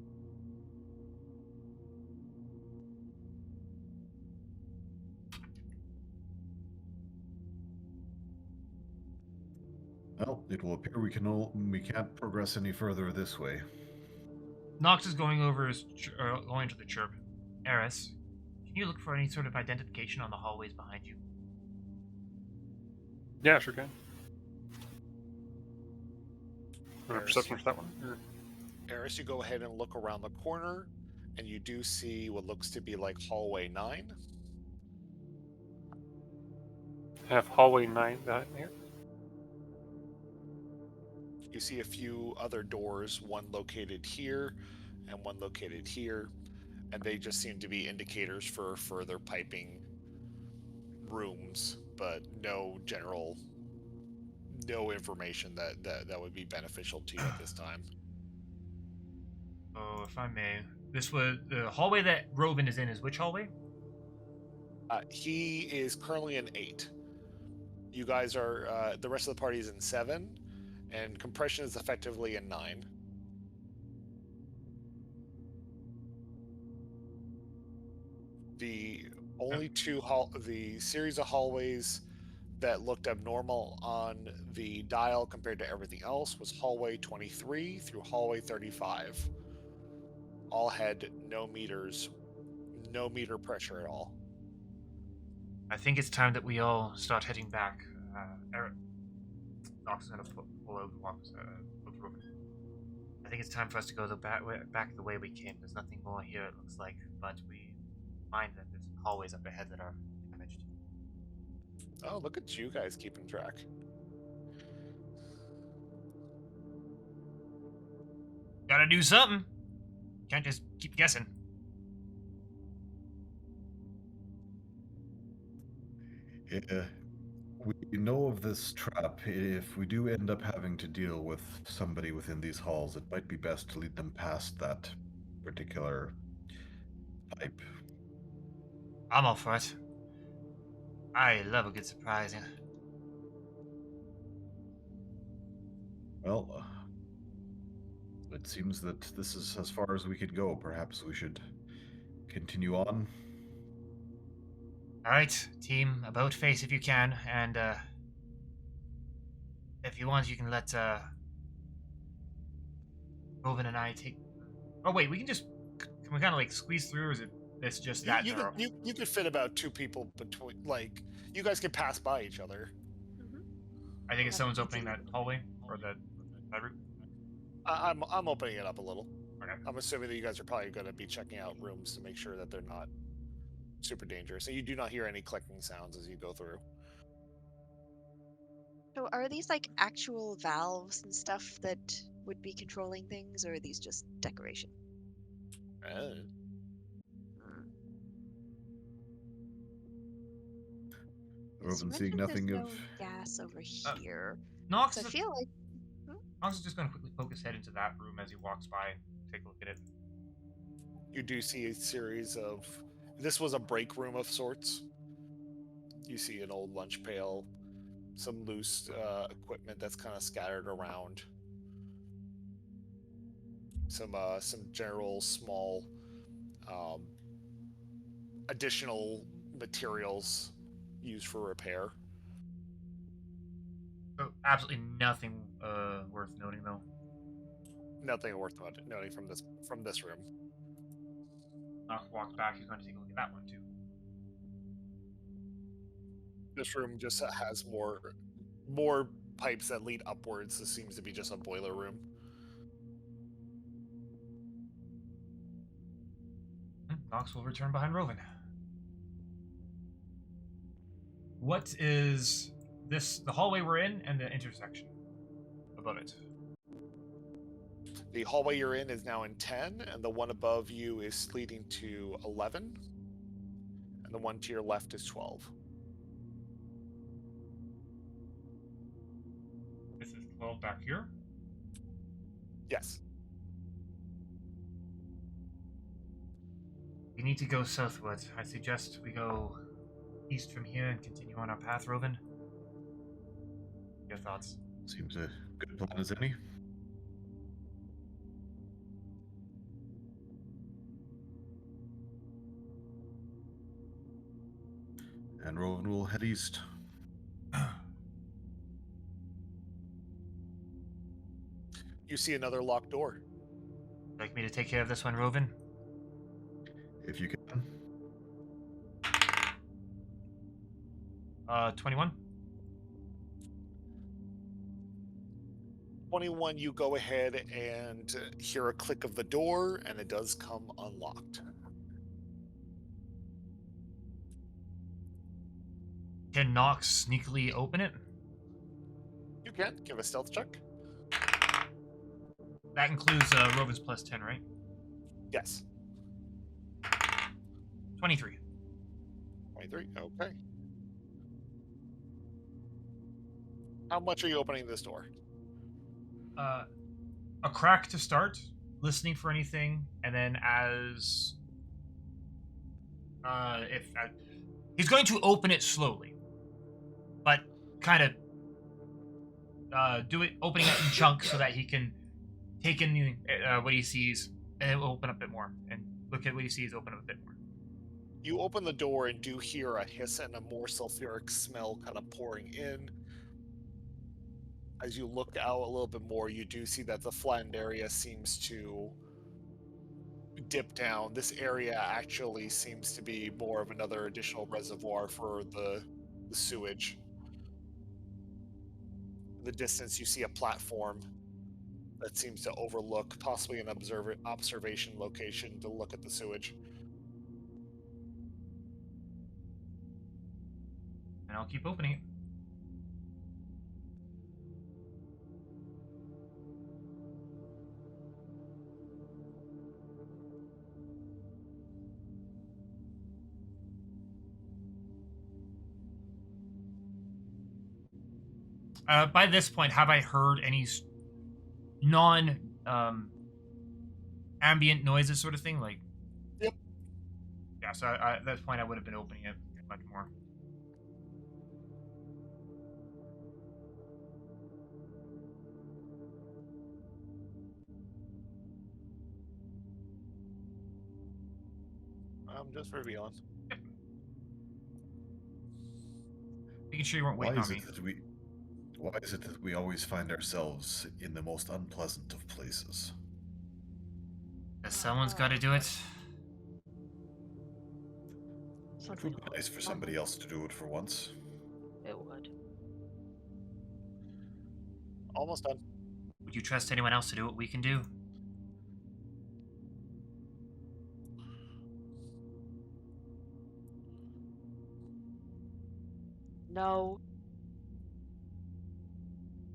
Well, it will appear we can't progress any further this way. Nox is going over going to the chirp. Eris, can you look for any sort of identification on the hallways behind you? Yeah, sure can. Eris, Perception for that one. Eris, you go ahead and look around the corner, and you do see what looks to be like hallway 9. Have hallway 9 behind here. You see a few other doors, one located here and one located here, and they just seem to be indicators for further piping rooms, but no information that would be beneficial to you at this time. Oh, if I may, this was the hallway that Roven is in. Is which hallway? He is currently in 8. You guys are the rest of the party is in 7, and compression is effectively in 9. The only the series of hallways that looked abnormal on the dial compared to everything else was hallway 23 through hallway 35. All had no meter pressure at all. I think it's time that we all start heading back. Nox is going to pull over Roven. I think it's time for us to go back the way we came. There's nothing more here, it looks like, but we find that there's hallways up ahead that are damaged. Oh, look at you guys keeping track. Gotta do something. Can't just keep guessing. We know of this trap. If we do end up having to deal with somebody within these halls, it might be best to lead them past that particular pipe. I'm all for it. I love a good surprise. Well, it seems that this is as far as we could go. Perhaps we should continue on. All right, team, about face if you can, and if you want, you can let Roven and I take. Oh wait, we can we kind of like squeeze through, or is it's just that narrow? You could fit about 2 people between. Like, you guys could pass by each other. I think if someone's opening that hallway or that route. I'm opening it up a little. Okay. I'm assuming that you guys are probably going to be checking out rooms to make sure that they're not super dangerous, and you do not hear any clicking sounds as you go through. So are these like actual valves and stuff that would be controlling things, or are these just decoration? Roven seeing nothing there's of. no gas over here. Nox, So I feel like Nox is just going to quickly poke his head into that room as he walks by and take a look at it. You do see a series of. This was a break room of sorts. You see an old lunch pail, some loose equipment that's kind of scattered around. Some general small additional materials used for repair. So absolutely nothing worth noting, though. Nothing worth noting from this room. Nox walks back. He's going to take a look at that one too. This room just has more pipes that lead upwards. This seems to be just a boiler room. Nox will return behind Roven. What is this? The hallway we're in and the intersection above it. The hallway you're in is now in 10, and the one above you is leading to 11, and the one to your left is 12. This is 12 back here. Yes. We need to go southward. I suggest we go east from here and continue on our path, Rovan? Your thoughts? Seems a good plan as any. And Rowan will head east. You see another locked door. Like me to take care of this one, Rovan? If you can. 21. 21, you go ahead and hear a click of the door, and it does come unlocked. Can Nox sneakily open it? You can give a stealth check. That includes Rovan's plus 10, right? Yes. 23. 23. Okay. How much are you opening this door? A crack to start, listening for anything, and then as he's going to open it slowly, but kind of opening it in chunks so that he can take in what he sees, and it will open up a bit more, and look at what he sees, open up a bit more. You open the door and do hear a hiss and a more sulfuric smell kind of pouring in. As you look out a little bit more, you do see that the flattened area seems to dip down. This area actually seems to be more of another additional reservoir for the sewage. In the distance, you see a platform that seems to overlook possibly an observation location to look at the sewage. And I'll keep opening it. By this point, have I heard any ambient noises, sort of thing? Like, yep. Yeah. So at this point, I would have been opening it much more. Just for beyond. Yep. Making sure you weren't waiting on me. Why is it that we always find ourselves in the most unpleasant of places? Someone's got to do it. It would be nice for somebody else to do it for once. It would. Almost done. Would you trust anyone else to do what we can do? No.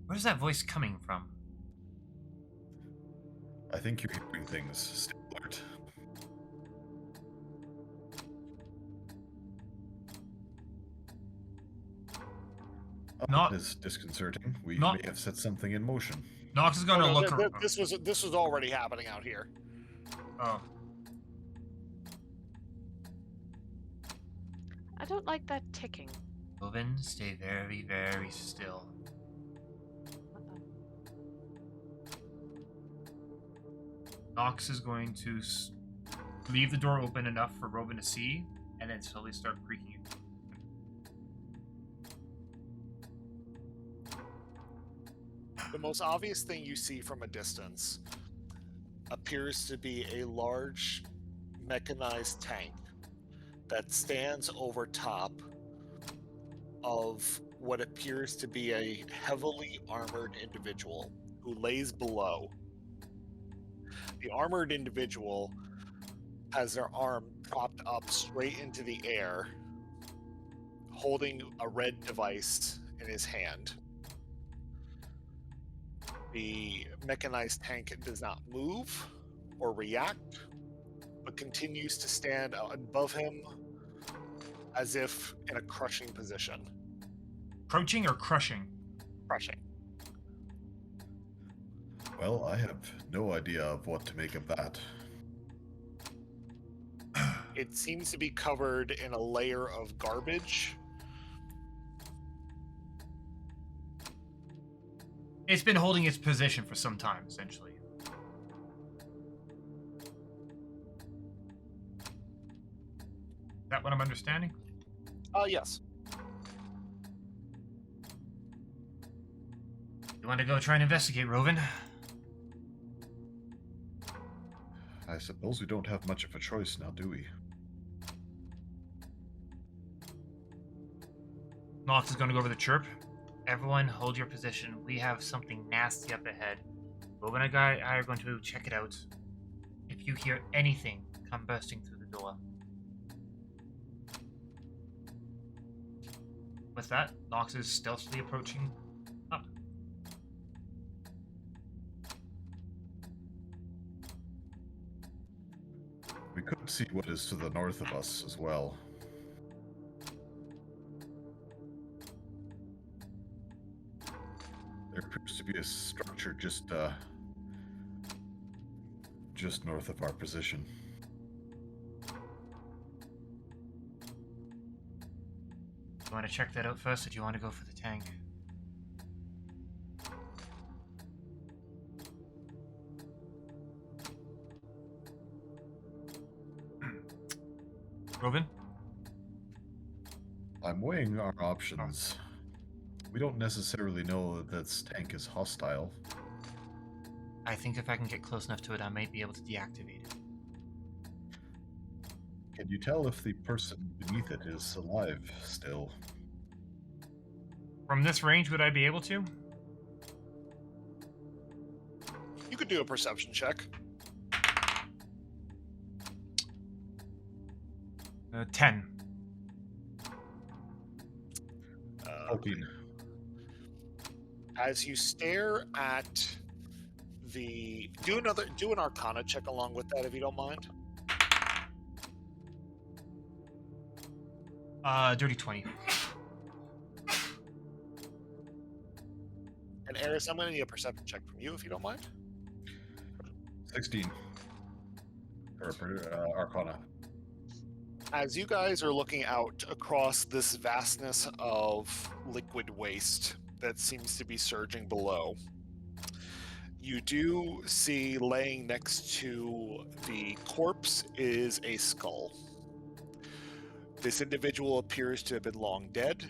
Where's that voice coming from? I think you're hearing things. Stay alert. Not That is disconcerting. We not- may have set something in motion. Nox is going to look around. This was already happening out here. Oh. I don't like that ticking. Rovan, stay very, very still. Nox is going to leave the door open enough for Rovan to see, and then slowly start creaking it. The most obvious thing you see from a distance appears to be a large mechanized tank that stands over top of what appears to be a heavily armored individual who lays below. The armored individual has their arm propped up straight into the air, holding a red device in his hand. The mechanized tank does not move or react, but continues to stand above him as if in a crushing position. Crouching or crushing? Crushing. Well, I have no idea of what to make of that. It seems to be covered in a layer of garbage. It's been holding its position for some time, essentially. Is that what I'm understanding? Yes. You want to go try and investigate, Rovin? I suppose we don't have much of a choice now, do we? Nox is going to go over the chirp. Everyone, hold your position. We have something nasty up ahead. Rovin and I are going to check it out. If you hear anything, come bursting through the door. With that, Nox is stealthily approaching up. We could see what is to the north of us as well. There appears to be a structure just north of our position. You want to check that out first, or do you want to go for the tank? Rovin? I'm weighing our options. We don't necessarily know that this tank is hostile. I think if I can get close enough to it, I might be able to deactivate it. Can you tell if the person beneath it is alive still? From this range, would I be able to? You could do a perception check. 10. 14. As you stare at the do an Arcana check along with that if you don't mind. Dirty 20. And Eris, I'm going to need a perception check from you if you don't mind. 16. Arcana. As you guys are looking out across this vastness of liquid waste that seems to be surging below, you do see laying next to the corpse is a skull. This individual appears to have been long dead,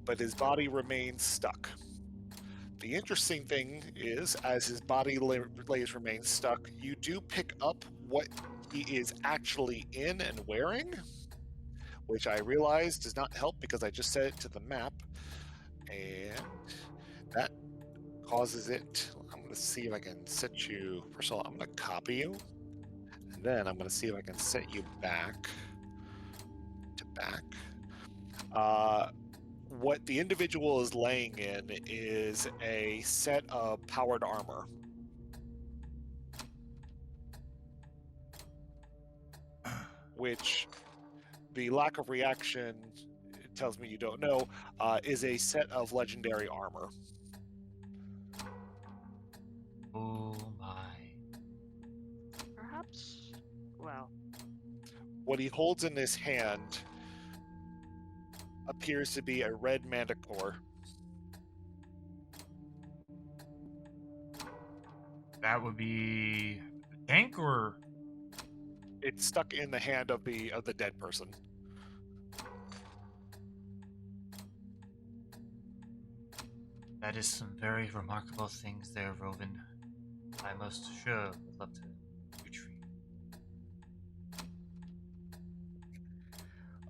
but his body remains stuck. The interesting thing is, as his body remains stuck, you do pick up what he is actually in and wearing, which I realize does not help because I just set it to the map, and that causes it. I'm going to see if I can set you. First of all, I'm going to copy you, and then I'm going to see if I can set you back to back. What the individual is laying in is a set of powered armor. Which the lack of reaction tells me you don't know, is a set of legendary armor. Oh my. Perhaps. Well, What he holds in his hand appears to be a red manticore. That would be a tank, or It's stuck in the hand of the dead person. that is some very remarkable things there, Rovin. I most sure would love to retreat.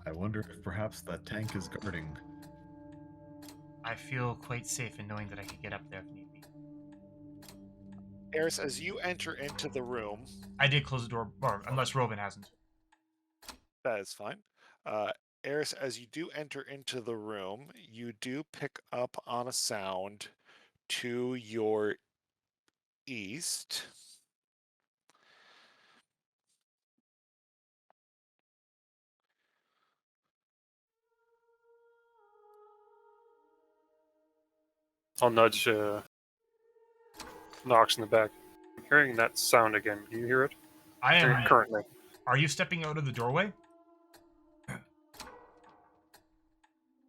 I wonder if perhaps that tank is guarding. I feel quite safe in knowing that I could get up there if need be. Eris, as you enter into the room, I did close the door, or unless Rovin hasn't. that is fine. Eris, as you do enter into the room, you do pick up on a sound to your east. I'll nudge Nox in the back. I'm hearing that sound again. Can you hear it? I am Currently. Are you stepping out of the doorway?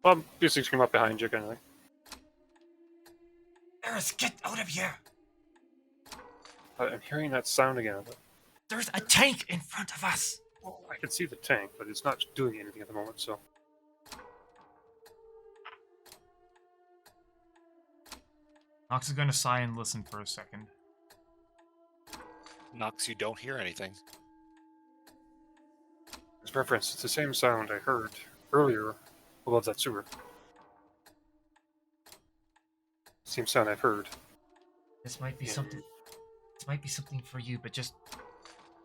Well, these things come up behind you, kind of thing. Eris, get out of here! I'm hearing that sound again. But There's a tank in front of us! I can see the tank, but it's not doing anything at the moment, so... Nox is going to sigh and listen for a second. Nox, you don't hear anything. As reference, it's the same sound I heard earlier above that sewer. Same sound I've heard. This might be something. This might be something for you, but just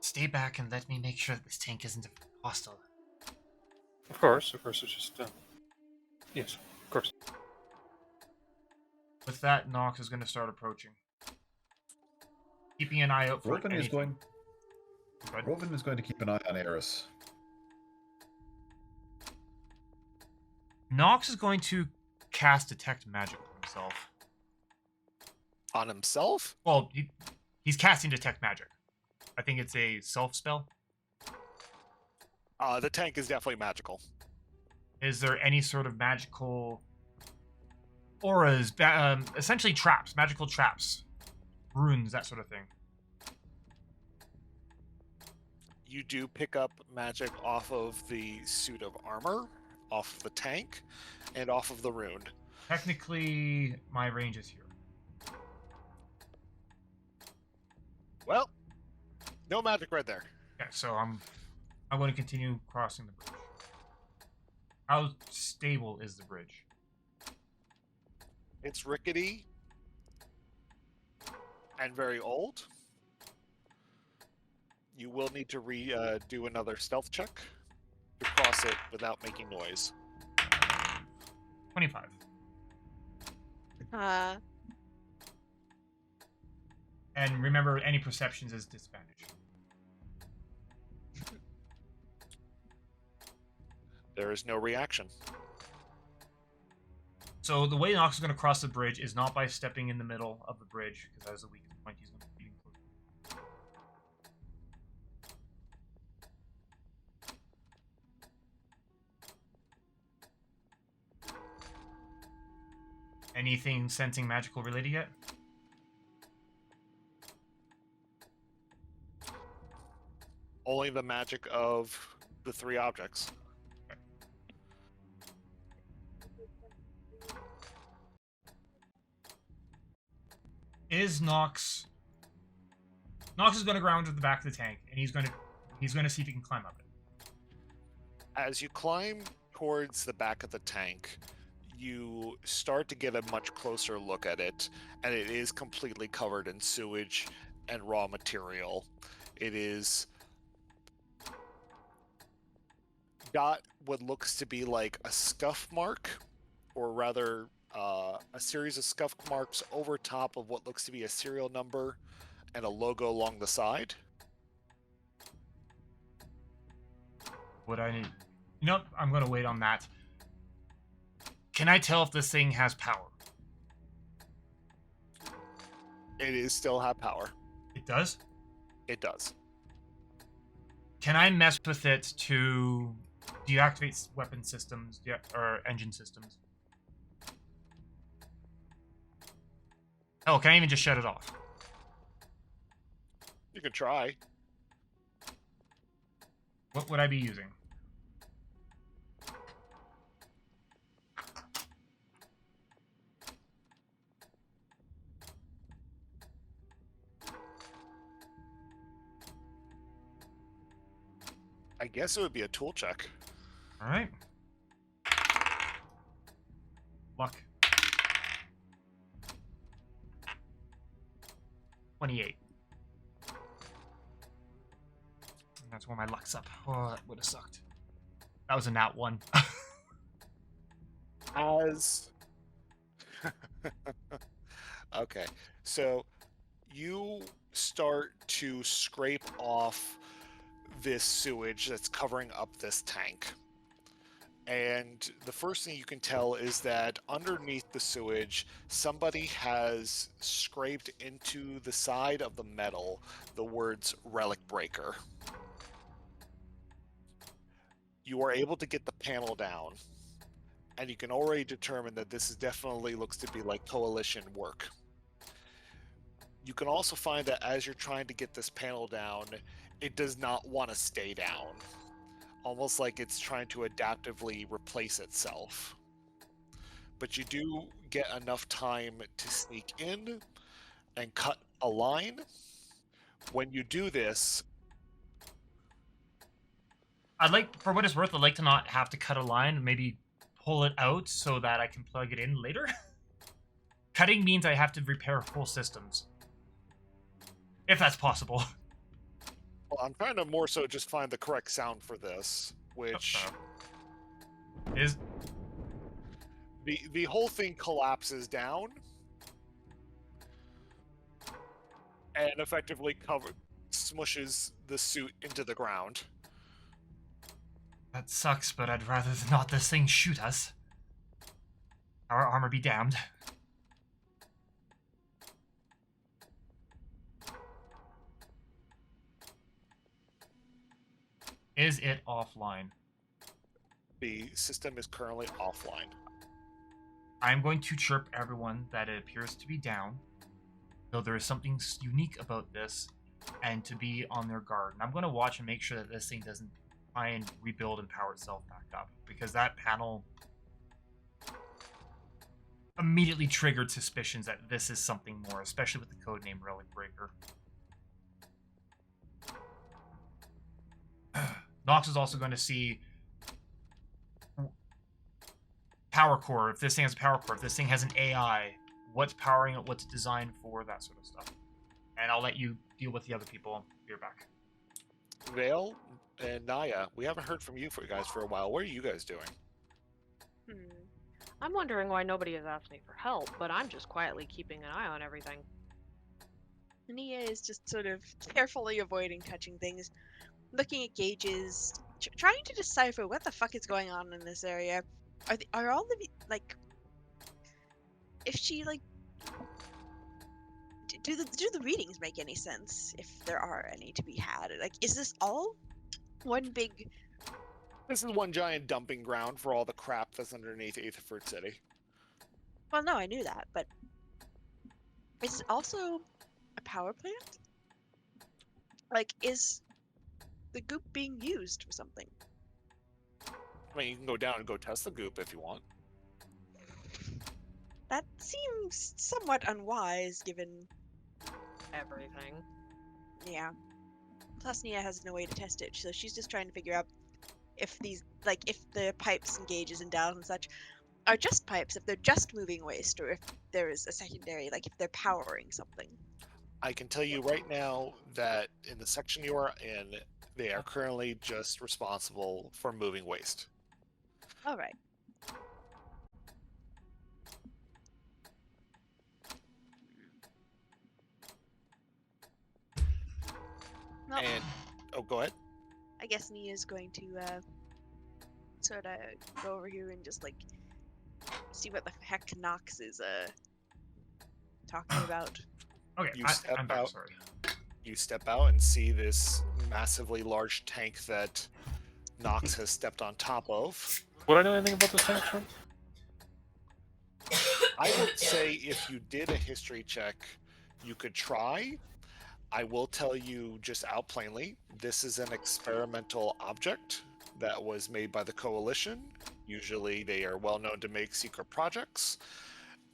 stay back and let me make sure that this tank isn't hostile. Of course, it's just... yes, of course. With that, Nox is going to start approaching. Keeping an eye out for Rovan is going. Rovan is going to keep an eye on Eris. Nox is going to cast Detect Magic on himself. On himself? Well, he's casting Detect Magic. I think it's a self spell. The tank is definitely magical. Is there any sort of magical auras, essentially traps, magical traps, runes, that sort of thing? You do pick up magic off of the suit of armor, off of the tank, and off of the rune. Technically, my range is here. Well, no magic right there. Yeah, so I'm going to continue crossing the bridge. How stable is the bridge? It's rickety and very old. You will need to do another stealth check to cross it without making noise. 25. And remember, any perceptions is disadvantage. There is no reaction. So the way Nox is going to cross the bridge is not by stepping in the middle of the bridge, because that is the weakest point. He's going to be close. Anything sensing magical related yet? Only the magic of the three objects. Is Nox is going to ground to the back of the tank, and he's going to see if he can climb up it. As you climb towards the back of the tank, you start to get a much closer look at it, and it is completely covered in sewage and raw material. It is got what looks to be like a scuff mark, or rather a series of scuff marks over top of what looks to be a serial number and a logo along the side. What I need... You know, I'm going to wait on that. Can I tell if this thing has power? It is still have power. It does? It does. Can I mess with it to deactivate weapon systems or engine systems? Oh, can I even just shut it off? You can try. What would I be using? I guess it would be a tool check. All right. Luck. 28. That's where my luck's up. Oh, that would have sucked. That was a nat 1. As okay, so you start to scrape off this sewage that's covering up this tank, and the first thing you can tell is that underneath the sewage somebody has scraped into the side of the metal the words relic breaker. you are able to get the panel down, and you can already determine that this is definitely looks to be like coalition work. You can also find that as you're trying to get this panel down, it does not want to stay down. Almost like it's trying to adaptively replace itself. But you do get enough time to sneak in and cut a line. When you do this, I'd like, for what it's worth, I'd like to not have to cut a line, maybe pull it out so that I can plug it in later. Cutting means I have to repair full systems. If that's possible. well, I'm trying to more so just find the correct sound for this, which Is the whole thing collapses down and effectively smushes the suit into the ground. that sucks, but I'd rather not this thing shoot us. Our armor be damned. Is it offline? The system is currently offline. I'm going to chirp everyone that it appears to be down, though there is something unique about this, and to be on their guard. And I'm going to watch and make sure that this thing doesn't try and rebuild and power itself back up, because that panel immediately triggered suspicions that this is something more, especially with the codename Relic Breaker. Nox is also going to see power core. If this thing has a power core, if this thing has an AI, what's powering it, what's designed for, that sort of stuff. And I'll let you deal with the other people. You're back. Vale and Naya, we haven't heard from you guys for a while. What are you guys doing? I'm wondering why nobody has asked me for help, but I'm just quietly keeping an eye on everything. Nia is just sort of carefully avoiding touching things, looking at gauges, trying to decipher what the fuck is going on in this area. Are all the like? If she like, do the readings make any sense? If there are any to be had, like, is this all one big? This is one giant dumping ground for all the crap that's underneath Aetherford City. Well, no, I knew that, but is it also a power plant? Like, is the goop being used for something? I mean, you can go down and go test the goop if you want. That seems somewhat unwise, given Everything. yeah. Plus, Nia has no way to test it, so she's just trying to figure out if these, like, if the pipes and gauges and dowels and such are just pipes, if they're just moving waste, or if there is a secondary, like, if they're powering something. I can tell you right now that in the section you are in, they are currently just responsible for moving waste. All right. Well, And go ahead. I guess Nia's going to sort of go over here and just like see what the heck Nox is talking about. Okay, You I'm step back, out. sorry. You step out and see this massively large tank that Nox has stepped on top of. Would I know anything about this tank, Trent? I would say if you did a history check, you could try. I will tell you just out plainly, this is an experimental object that was made by the Coalition. Usually they are well known to make secret projects.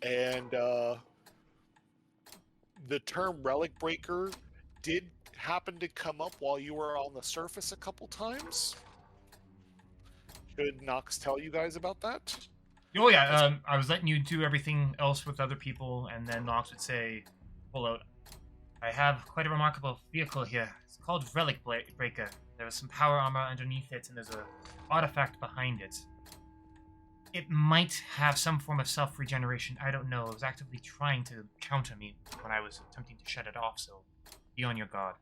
And the term Relic Breaker did happen to come up while you were on the surface a couple times. Should Nox tell you guys about that? Oh yeah, I was letting you do everything else with other people, and then Nox would say, pull out. I have quite a remarkable vehicle here. It's called Relic Breaker. There's some power armor underneath it, and there's a artifact behind it. It might have some form of self-regeneration. I don't know. It was actively trying to counter me when I was attempting to shut it off, so be on your guard.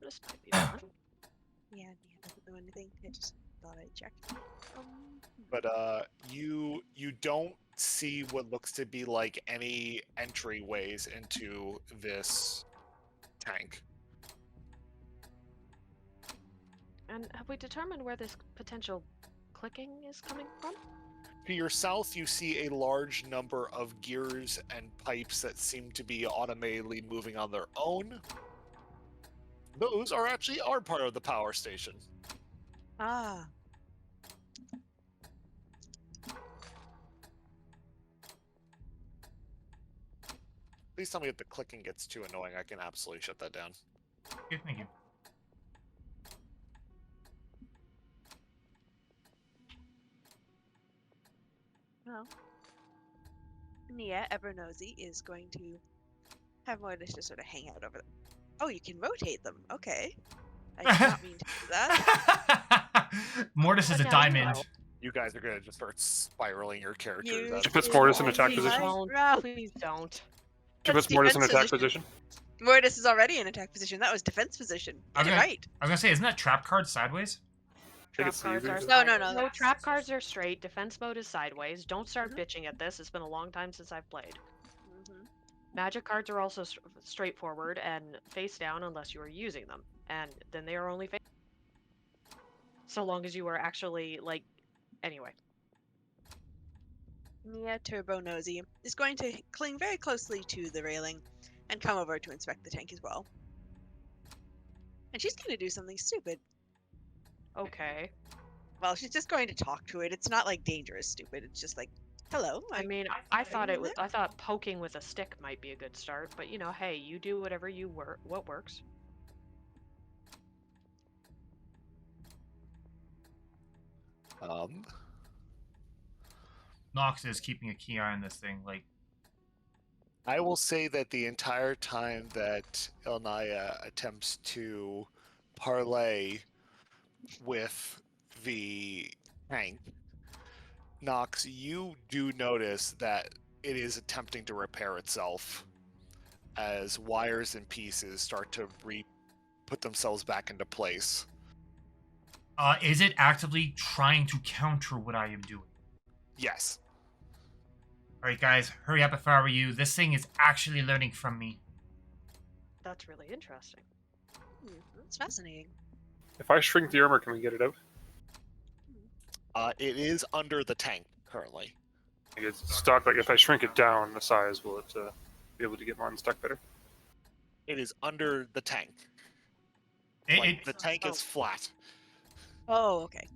This might be fun. Yeah, Nia doesn't know anything. I just thought I'd check. But you don't see what looks to be like any entryways into this tank. And have we determined where this potential clicking is coming from? To your south, you see a large number of gears and pipes that seem to be automatically moving on their own. Those are actually our part of the power station. Ah. Please tell me if the clicking gets too annoying. I can absolutely shut that down. Okay, thank you. Well, Nia, ever nosy, is going to have Mortis just sort of hang out over there. Oh, you can rotate them. Okay. I did not mean to do that. Mortis is a But now you diamond. know. You guys are gonna just start spiraling your characters. You out She of puts control. Mortis in attack Please position. don't. Right. Please don't. She That's puts Mortis in defense attack position. Mortis is already in attack position. That was defense position. Get it Okay. right. I was gonna say, isn't that trap card sideways? think Trap it's cards are easy. No, no, sideways. no, No, that's- trap cards are straight. Defense mode is sideways. Don't start Mhm. bitching at this. It's been a long time since I've played. Mm-hmm. Magic cards are also straightforward and face down unless you are using them, and then they are only face. So long as you are actually like, anyway. Nia Turbo Nosy is going to cling very closely to the railing and come over to inspect the tank as well. And she's going to do something stupid. Okay. Well, she's just going to talk to it. It's not like dangerous stupid. It's just like, hello. I mean, I thought it was. I thought poking with a stick might be a good start, but you know, hey, you do whatever what works. Nox is keeping a key eye on this thing. Like, I will say that the entire time that Elnaya attempts to parlay with the tank, Nox, you do notice that it is attempting to repair itself as wires and pieces start to put themselves back into place. is it actively trying to counter what I am doing? Yes. All right, guys, hurry up if I were you. This thing is actually learning from me. That's really interesting. That's fascinating. If I shrink the armor, can we get it out? It is under the tank currently. Like it's stuck. Like if I shrink it down the size, will it be able to get more unstuck better? It is under the tank. It, The tank is flat, Oh, okay.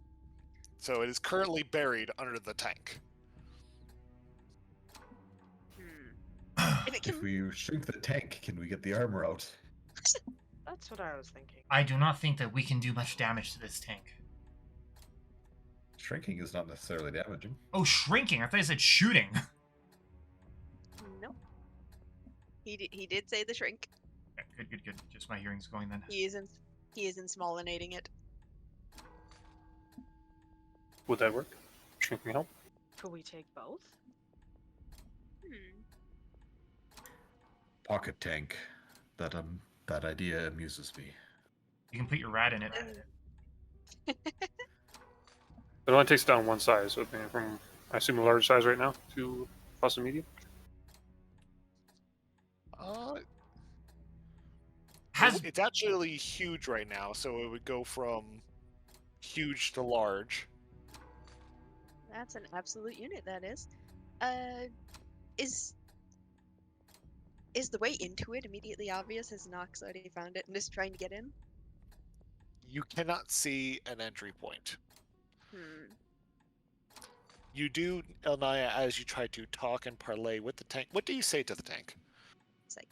so it is currently buried under the tank. If it can, If we shrink the tank, can we get the armor out? That's what I was thinking. I do not think that we can do much damage to this tank. Shrinking is not necessarily damaging. Oh, shrinking. I thought you said shooting. nope. He did say the shrink. Okay, good. Just my hearing's going then. He is in smallinating it. Would that work? Shrinking help? Could we take both? Pocket tank. That idea amuses me. You can put your rat in it. It only takes it down one size, so from I assume a large size right now to possibly medium. It's actually huge right now, so it would go from huge to large. That's an absolute unit. That is. Is the way into it immediately obvious? Has Nox already found it and is trying to get in? You cannot see an entry point. You do, Elnaya, as you try to talk and parlay with the tank. What do you say to the tank? It's like,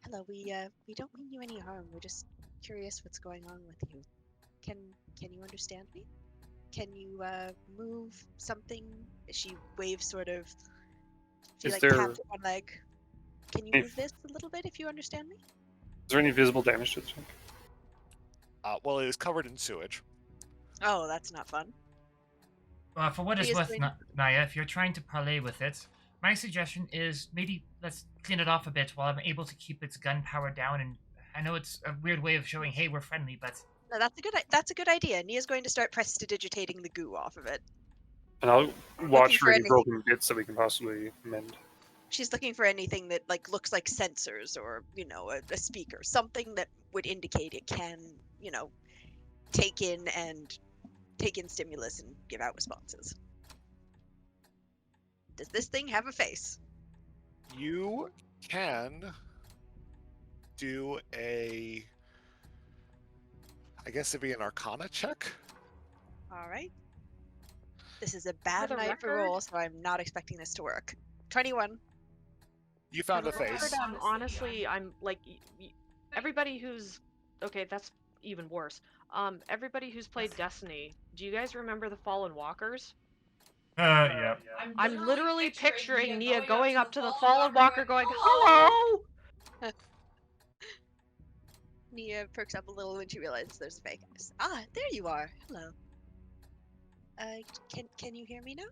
hello, we don't mean you any harm. We're just curious what's going on with you. Can you understand me? Can you move something? She waves sort of. She Is like there- taps one leg. Can you move this a little bit if you understand me? Is there any visible damage to the tank? Well, it is covered in sewage. Oh, that's not fun. For what He it's is worth, going to- Naya, if you're trying to parlay with it, my suggestion is maybe let's clean it off a bit while I'm able to keep its gunpowder down. And I know it's a weird way of showing, hey, we're friendly, but No, that's a good idea. Nia's going to start prestidigitating the goo off of it. And I'll watch for for any anything. broken bits that we can possibly mend. She's looking for anything that like looks like sensors or a speaker, something that would indicate it can take in stimulus and give out responses. Does this thing have a face? You can do a, I guess it'd be an Arcana check. All right. This is a bad the night for record- rolls, so I'm not expecting this to work. 21. You found For a the record, face. honestly, I'm like everybody who's okay. That's even worse. Everybody who's played Destiny, do you guys remember the Fallen Walkers? Yeah. I'm literally picturing Nia going up to the Fallen Walker, going, "Hello." Nia perks up a little when she realizes there's a fake eyes. Ah, there you are. Hello. Can you hear me now?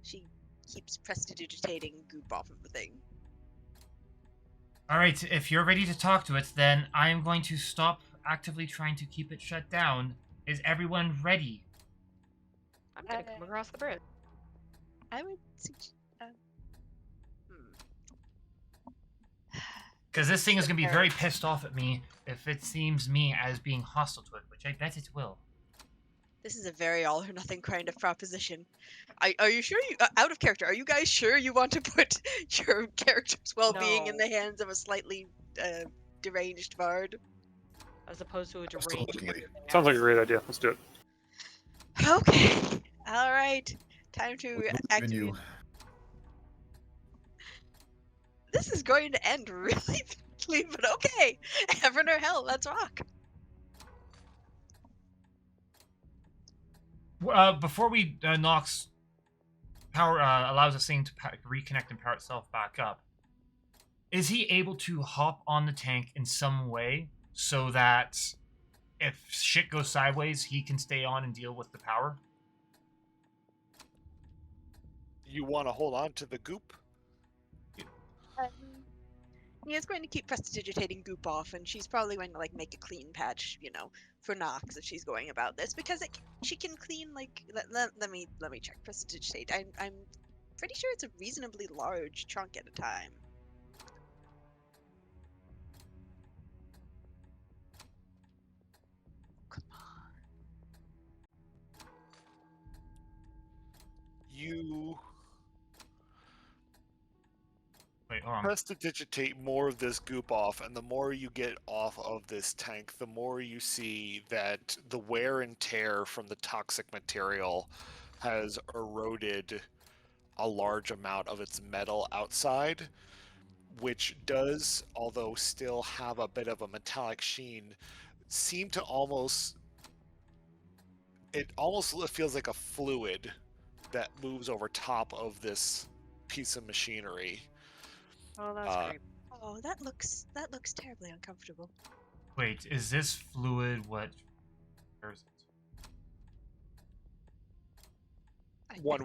She keeps prestidigitating goop off of the thing. All right, if you're ready to talk to it, then I am going to stop actively trying to keep it shut down. Is everyone ready? I'm gonna come across the bridge. I would Because this thing is going to be very pissed off at me if it seems me as being hostile to it, which I bet it will. This is a very all or nothing kind of proposition. Are you sure out of character? Are you guys sure you want to put your character's well-being in No. the hands of a slightly deranged bard? As opposed to a deranged. Absolutely. Sounds like a great idea. Let's do it. Okay. All right. Time to We believe in activate. you. This is going to end really badly, but okay. Heaven or hell, let's rock. Before we Nox power allows this thing to reconnect and power itself back up, is he able to hop on the tank in some way so that if shit goes sideways, he can stay on and deal with the power? You want to hold on to the goop? Nia's going to keep prestidigitating goop off, and she's probably going to like make a clean patch, you know, for Nox if she's going about this, because she can clean like. Let me check prestidigitate. I'm pretty sure it's a reasonably large chunk at a time. Come on. You Wait, hold on. prestidigitate more of this goop off, and the more you get off of this tank, the more you see that the wear and tear from the toxic material has eroded a large amount of its metal outside, which does, although still have a bit of a metallic sheen, seem to it almost feels like a fluid that moves over top of this piece of machinery. Oh, that's great. Oh, that looks terribly uncomfortable. Wait, is this fluid what? Where is it? One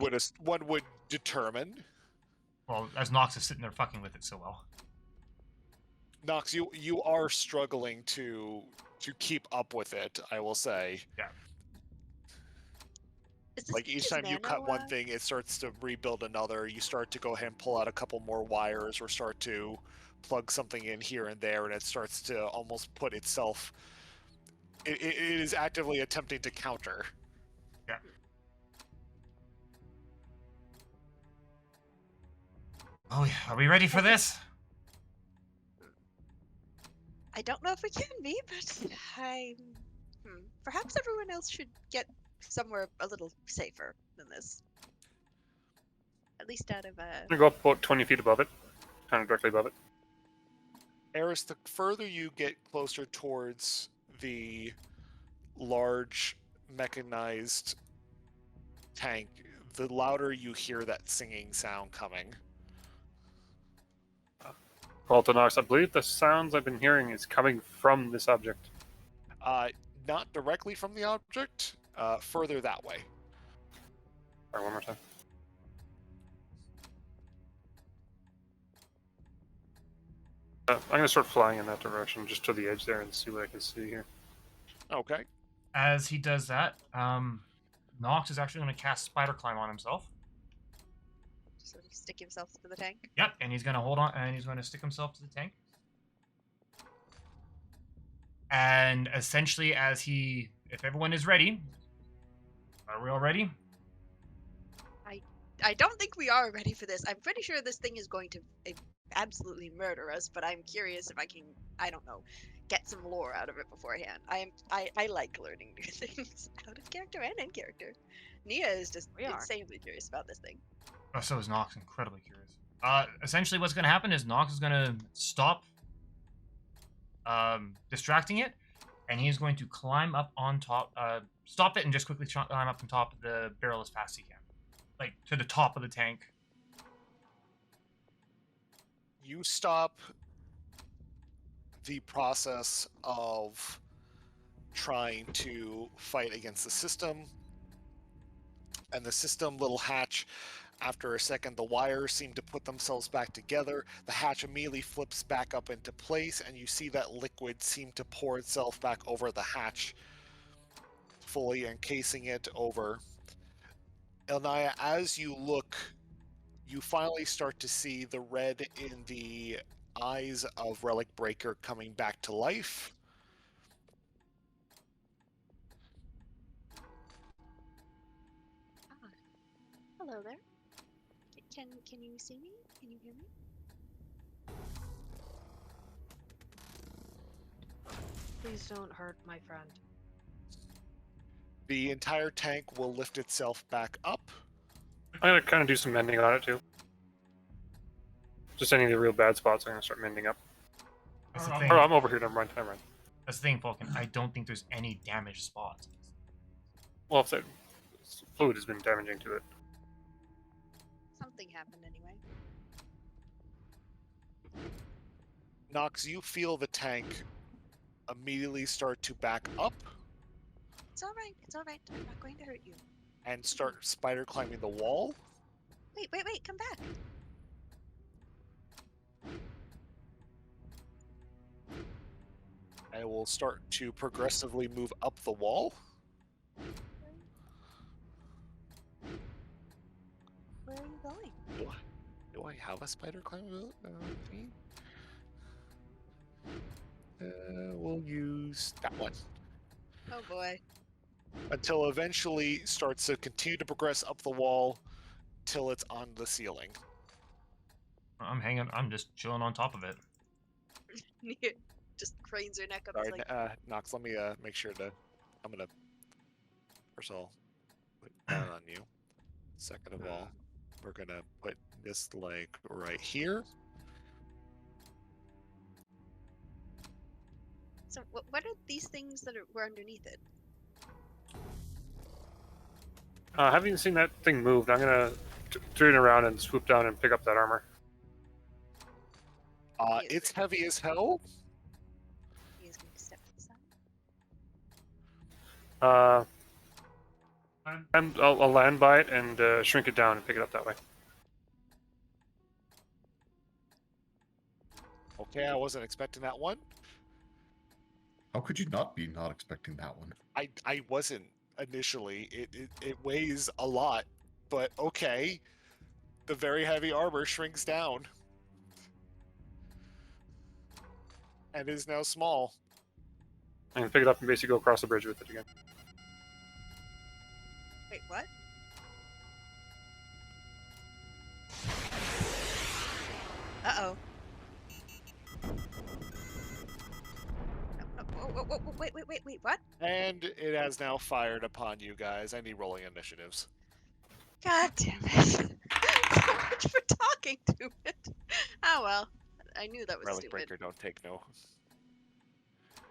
would determine. Well, as Nox is sitting there fucking with it so well. Nox, you are struggling to keep up with it, I will say. Yeah. Is this Like each just time you cut one nano, thing, it starts to rebuild another. You start to go ahead and pull out a couple more wires, or start to plug something in here and there, and it starts to almost put itself. It is actively attempting to counter. Yeah. Oh, yeah. Are we ready for this? I don't know if we can be, but perhaps everyone else should get somewhere a little safer than this. At least out of I'm gonna go up about 20 feet above it, kind of directly above it. Eris, the further you get closer towards the large mechanized tank, the louder you hear that singing sound coming. Nox, I believe the sounds I've been hearing is coming from this object. Not directly from the object, further that way. Alright, one more time. I'm gonna start flying in that direction, just to the edge there, and see what I can see here. Okay. As he does that, Nox is actually going to cast Spider Climb on himself. sort of stick himself to the tank. Yep, and he's going to hold on, and he's going to stick himself to the tank. And essentially, as he if everyone is ready, are we all ready? I don't think we are ready for this. I'm pretty sure this thing is going to absolutely murder us, but I'm curious if I can, I don't know, get some lore out of it beforehand. I like learning new things out of character and in character. Nia is just We are. insanely curious about this thing. Oh, so is Nox, incredibly curious. Essentially what's going to happen is Nox is going to stop distracting it, and he's going to climb up on top, stop it and just quickly climb up on top of the barrel as fast as he can. Like, to the top of the tank. You stop the process of trying to fight against the system, and the system little hatch, after a second the wires seem to put themselves back together. The hatch immediately flips back up into place, and you see that liquid seem to pour itself back over the hatch, fully encasing it over. Elnaya, as you look, you finally start to see the red in the eyes of Relic Breaker coming back to life. Ah, hello there. Can you see me? Can you hear me? Please don't hurt my friend. The entire tank will lift itself back up. I'm gonna kind of do some mending on it too. Just any of the real bad spots, I'm gonna start mending up. That's the thing. Oh, I'm over here. Never mind. That's the thing, Falcon. I don't think there's any damaged spots. Well, if the fluid has been damaging to it. Something happened anyway. Nox, you feel the tank immediately start to back up It's all right. It's all right. I'm not going to hurt you. and start spider climbing the wall. Wait. Come back. And it will start to progressively move up the wall. Where are you going? Do I have a spider climbing thing? We'll use that one. Oh boy. Until eventually starts to continue to progress up the wall till it's on the ceiling. I'm just chilling on top of it. Nia just cranes her neck up. Sorry, Like, Nox, let me make sure to. I'm gonna. First of all, put that on you. Second of all, we're gonna put this leg right here. so what are these things that were underneath it? Having seen that thing moved, I'm gonna turn around and swoop down and pick up that armor. It's heavy as hell. Nia's going to step to the side. I'll land by it and shrink it down and pick it up that way. Okay, I wasn't expecting that one. How could you not expecting that one? I wasn't initially. It weighs a lot, but okay. The very heavy armor shrinks down. And is now small. I'm gonna pick it up and basically go across the bridge with it again. Wait, what? Uh-oh. Wait, what? And it has now fired upon you guys. I need rolling initiatives. God damn it. So much for talking to it. Oh well. I knew that was Relic stupid. Breaker, don't take no.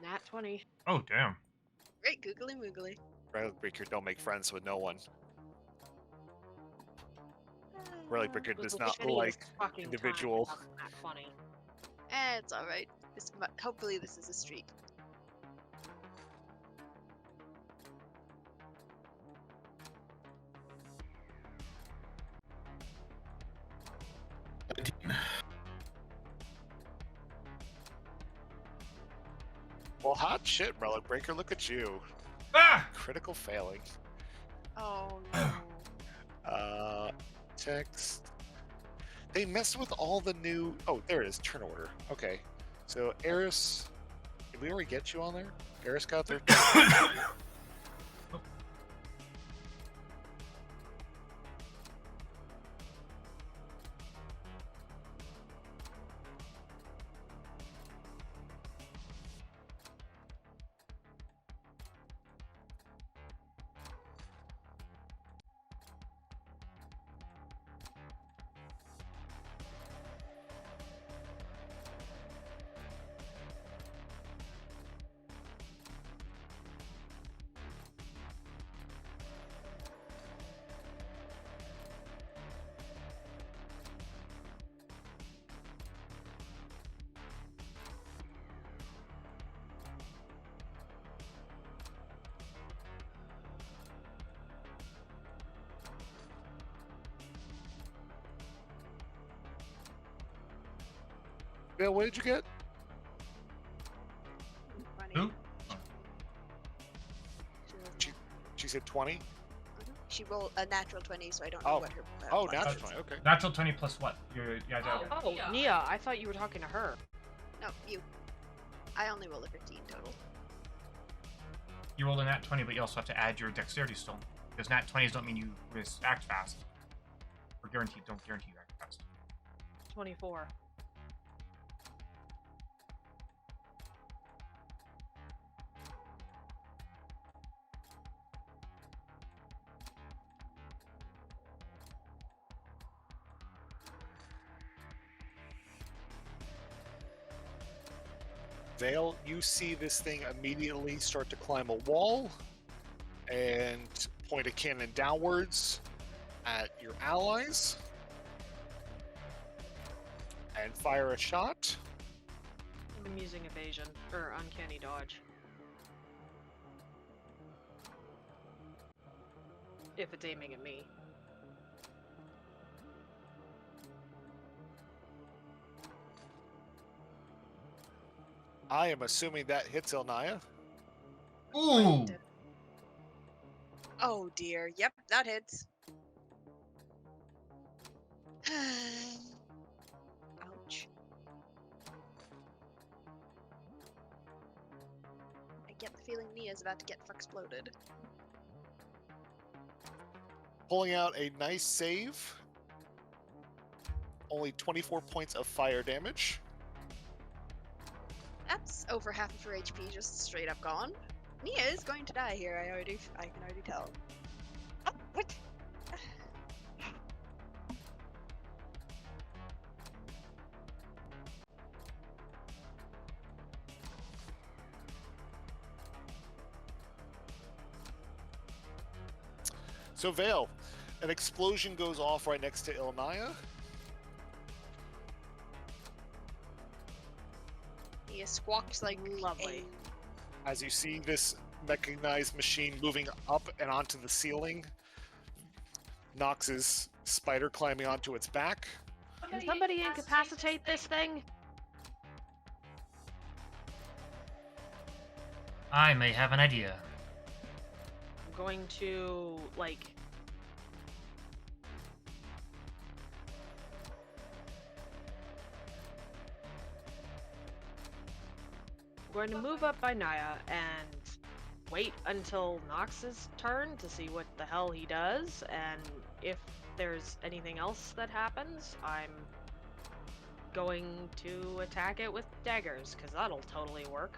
Nat 20. Oh, damn. Great googly moogly. Relic Breaker, don't make friends with no one. Relic Breaker does not like individual. Nat 20. It's alright. Hopefully this is a streak. Well, hot shit, Relic Breaker, look at you. Ah! Critical failing. Oh no. Text. They messed with all the new. Oh, there it is. Turn order. Okay. So, Eris. Did we already get you on there? Eris got there. Bill, what did you get? Funny. Who? She said 20. She rolled a natural 20, so I don't know Oh. what her. Oh, plus natural is. 20. Okay. Natural 20 plus what? Yeah, Oh, Nia. Nia, I thought you were talking to her. No, you. I only rolled a 15 total. you rolled a nat 20, but you also have to add your dexterity still. Because nat 20s don't mean you act fast. Or don't guarantee you act fast. 24. Vale, you see this thing immediately start to climb a wall and point a cannon downwards at your allies and fire a shot. I'm using evasion, or uncanny dodge. If it's aiming at me. I am assuming that hits Elnaya. Ooh! Oh dear. Yep, that hits. Ouch. I get the feeling Nia's about to get exploded. Pulling out a nice save. Only 24 points of fire damage. That's over half of her HP just straight up gone. Nia is going to die here. I can already tell. Oh, what? So Vale, an explosion goes off right next to Elnaya. Nia squawks like Lovely. As you see this mechanized machine moving up and onto the ceiling, Nox's spider climbing onto its back. Can somebody incapacitate this thing? I may have an idea. I'm going to, like... I'm going to move up by Naya and wait until Nox's turn to see what the hell he does, and if there's anything else that happens, I'm going to attack it with daggers, because that'll totally work.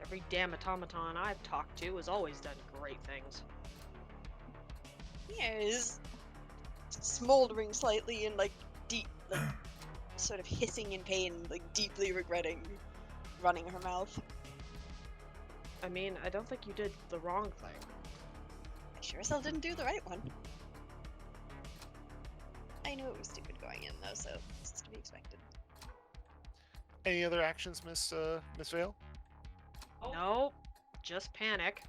Every damn automaton I've talked to has always done great things. Nia is smoldering slightly and like deep, like sort of hissing in pain, like deeply regretting running her mouth. I mean, I don't think you did the wrong thing. I sure as hell didn't do the right one. I knew it was stupid going in though, so it's to be expected. Any other actions, Miss Vale? Nope, just panic.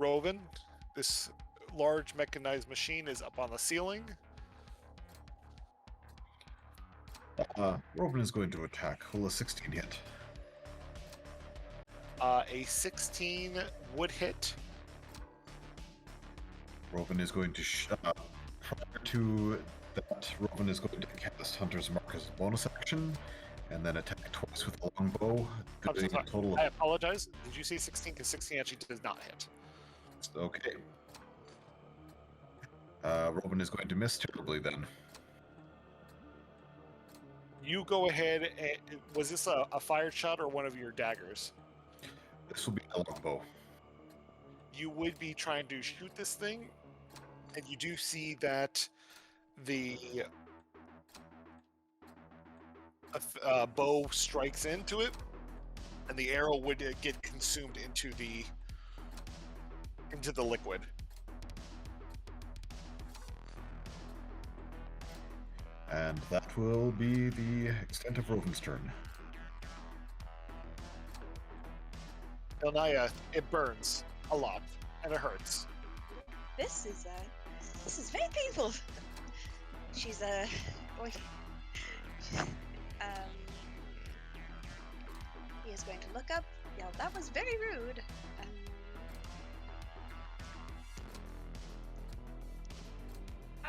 Rovan, this large mechanized machine is up on the ceiling. Robin is going to attack. Will a 16 hit? A 16 would hit. Robin is going to prior to that, Robin is going to cast Hunter's Mark as a bonus action, and then attack twice with a longbow, I'm so doing a sorry. total I of... apologize. Did you say 16? Because 16 actually does not hit. Okay. Robin is going to miss terribly then. You go ahead and... Was this a fired shot or one of your daggers? This will be a longbow. You would be trying to shoot this thing, and you do see that the bow strikes into it, and the arrow would get consumed into the liquid. And that will be the extent of Robin's turn. Elnaya, it burns a lot, and it hurts. This is very painful. She's going. He is going to look up. Yeah, that was very rude.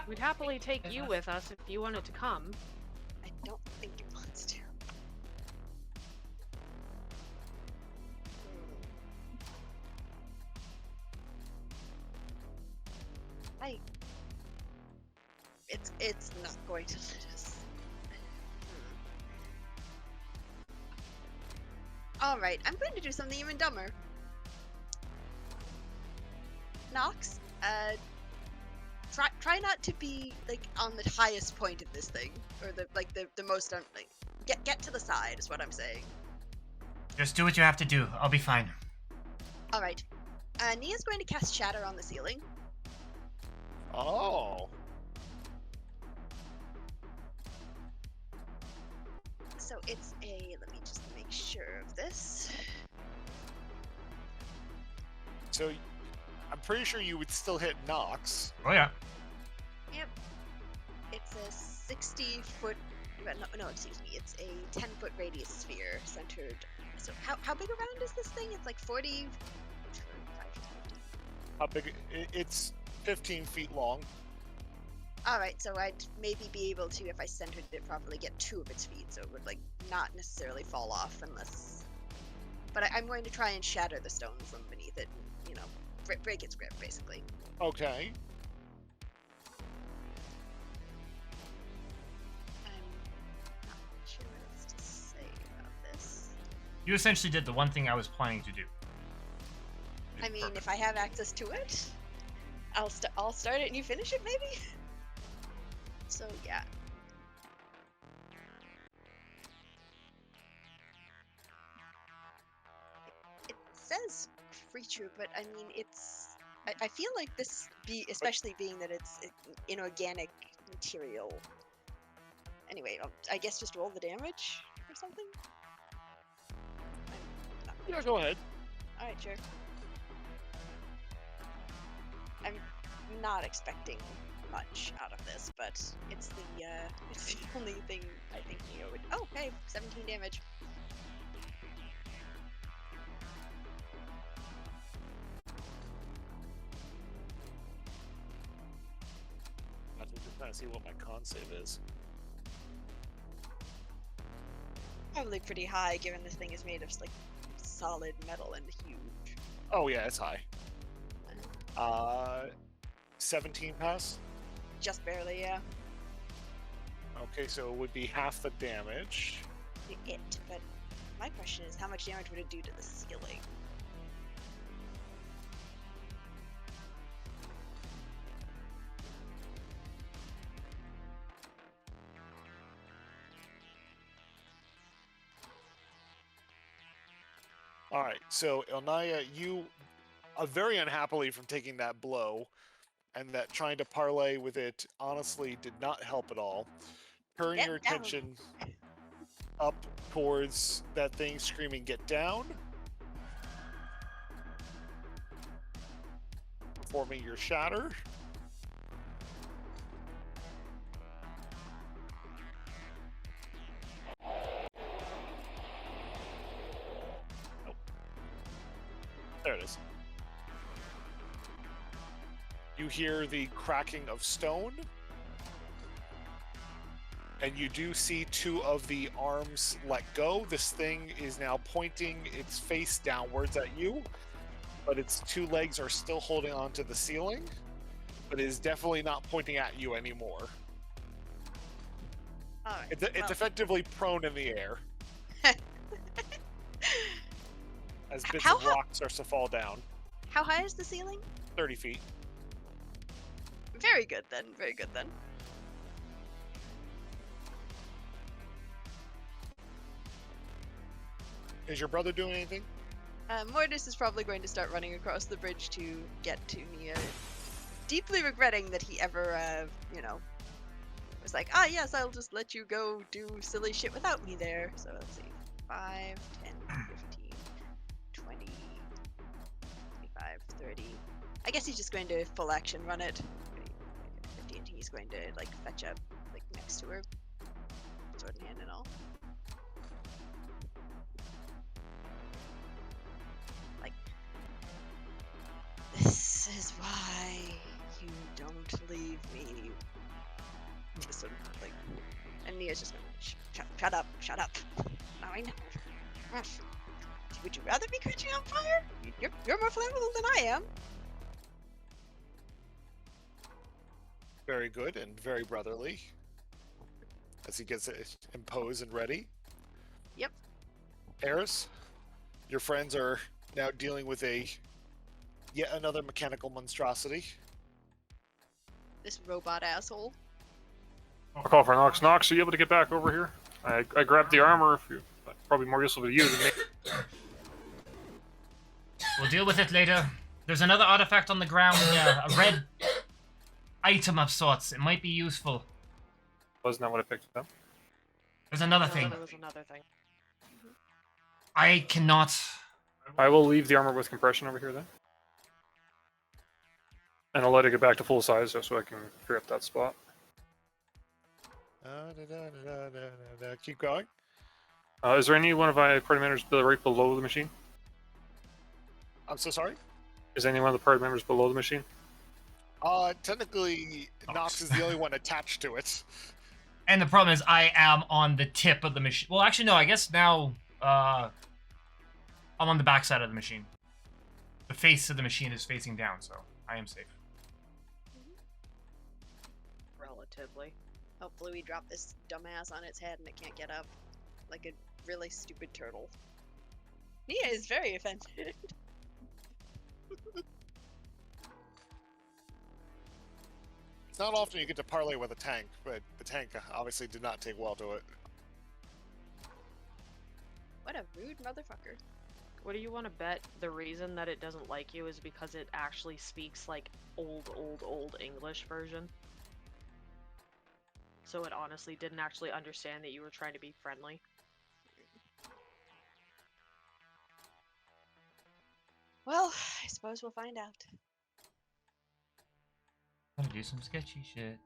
We'd happily take you with us if you wanted to come. I don't think he wants to. It's not going to let us. Alright, I'm going to do something even dumber. Nox, try not to be like on the highest point of this thing. Or the most like get to the side is what I'm saying. Just do what you have to do. I'll be fine. Alright. Nia's going to cast Shatter on the ceiling. Oh. So it's a, let me just make sure of this. So I'm pretty sure you would still hit Nox. Oh yeah. Yep. It's a 60-foot, no, excuse me, it's a 10-foot radius sphere centered. So how big around is this thing? It's like 40, 45, 50. How big? It's 15 feet long. Alright, so I'd maybe be able to, if I centered it properly, get 2 of its feet, so it would, like, not necessarily fall off unless... But I'm going to try and shatter the stone from beneath it, and, you know, break its grip, basically. Okay. I'm not sure what else to say about this. You essentially did the one thing I was planning to do. I mean, if I have access to it, I'll start it and you finish it, maybe? So, yeah. It says creature, but I mean, it's... I feel like this, especially being that it's inorganic material. Anyway, I guess just roll the damage or something? Yeah, go ahead. Alright, sure. I'm not expecting much out of this, but it's the only thing I think Neo would. Oh, hey, 17 damage. I think we're trying to see what my con save is. Probably pretty high, given this thing is made of like solid metal and huge. Oh yeah, it's high. 17 pass. Just barely, yeah. Okay, so it would be half the damage. But my question is, how much damage would it do to the ceiling? Alright, so Elnaya, you are very unhappily from taking that blow, and that trying to parlay with it honestly did not help at all. Turn Get your down. attention up towards that thing screaming, "Get down!" Performing your shatter. Nope. There it is. You hear the cracking of stone, and you do see 2 of the arms let go. This thing is now pointing its face downwards at you, but its 2 legs are still holding onto the ceiling, but it is definitely not pointing at you anymore. Alright. It's effectively prone in the air as bits How of rocks starts to fall down. How high is the ceiling? 30 feet. Very good then. Very good then. Is your brother doing anything? Mortis is probably going to start running across the bridge to get to Nia, deeply regretting that he ever, was like, ah, yes, I'll just let you go do silly shit without me there. So let's see, 5, 10, 15, 20, 25, 30. I guess he's just going to full action run it. 50, and he's going to, like, fetch up, like, next to her, sword in hand and all. Like, this is why you don't leave me. Just sort of like, and Nia's just going, shut up. Now I know. Would you rather be catching on fire? You're more flammable than I am. Very good and very brotherly. As he gets it imposed and ready. Yep. Eris, your friends are now dealing with yet another mechanical monstrosity. This robot asshole. I'll call for Nox. Nox, are you able to get back over here? I grabbed the armor. If you, probably more useful to you than me. We'll deal with it later. There's another artifact on the ground, a red item of sorts. It might be useful. Wasn't that what I picked up? There's another No, thing. there was another thing. I cannot... I will leave the armor with compression over here then. And I'll let it get back to full size just so I can free up that spot. Keep going. Is there any one of my party members right below the machine? I'm so sorry. Is any one of the party members below the machine? Technically, Nox is the only one attached to it. And the problem is I am on the tip of the machine. Well, actually, no. I guess now I'm on the back side of the machine. The face of the machine is facing down, so I am safe. Relatively. Hopefully we drop this dumbass on its head and it can't get up. Like a really stupid turtle. Nia is very offended. It's not often you get to parlay with a tank, but the tank obviously did not take well to it. What a rude motherfucker. What do you want to bet the reason that it doesn't like you is because it actually speaks like old English version? So it honestly didn't actually understand that you were trying to be friendly? Well, I suppose we'll find out. Gonna do some sketchy shit.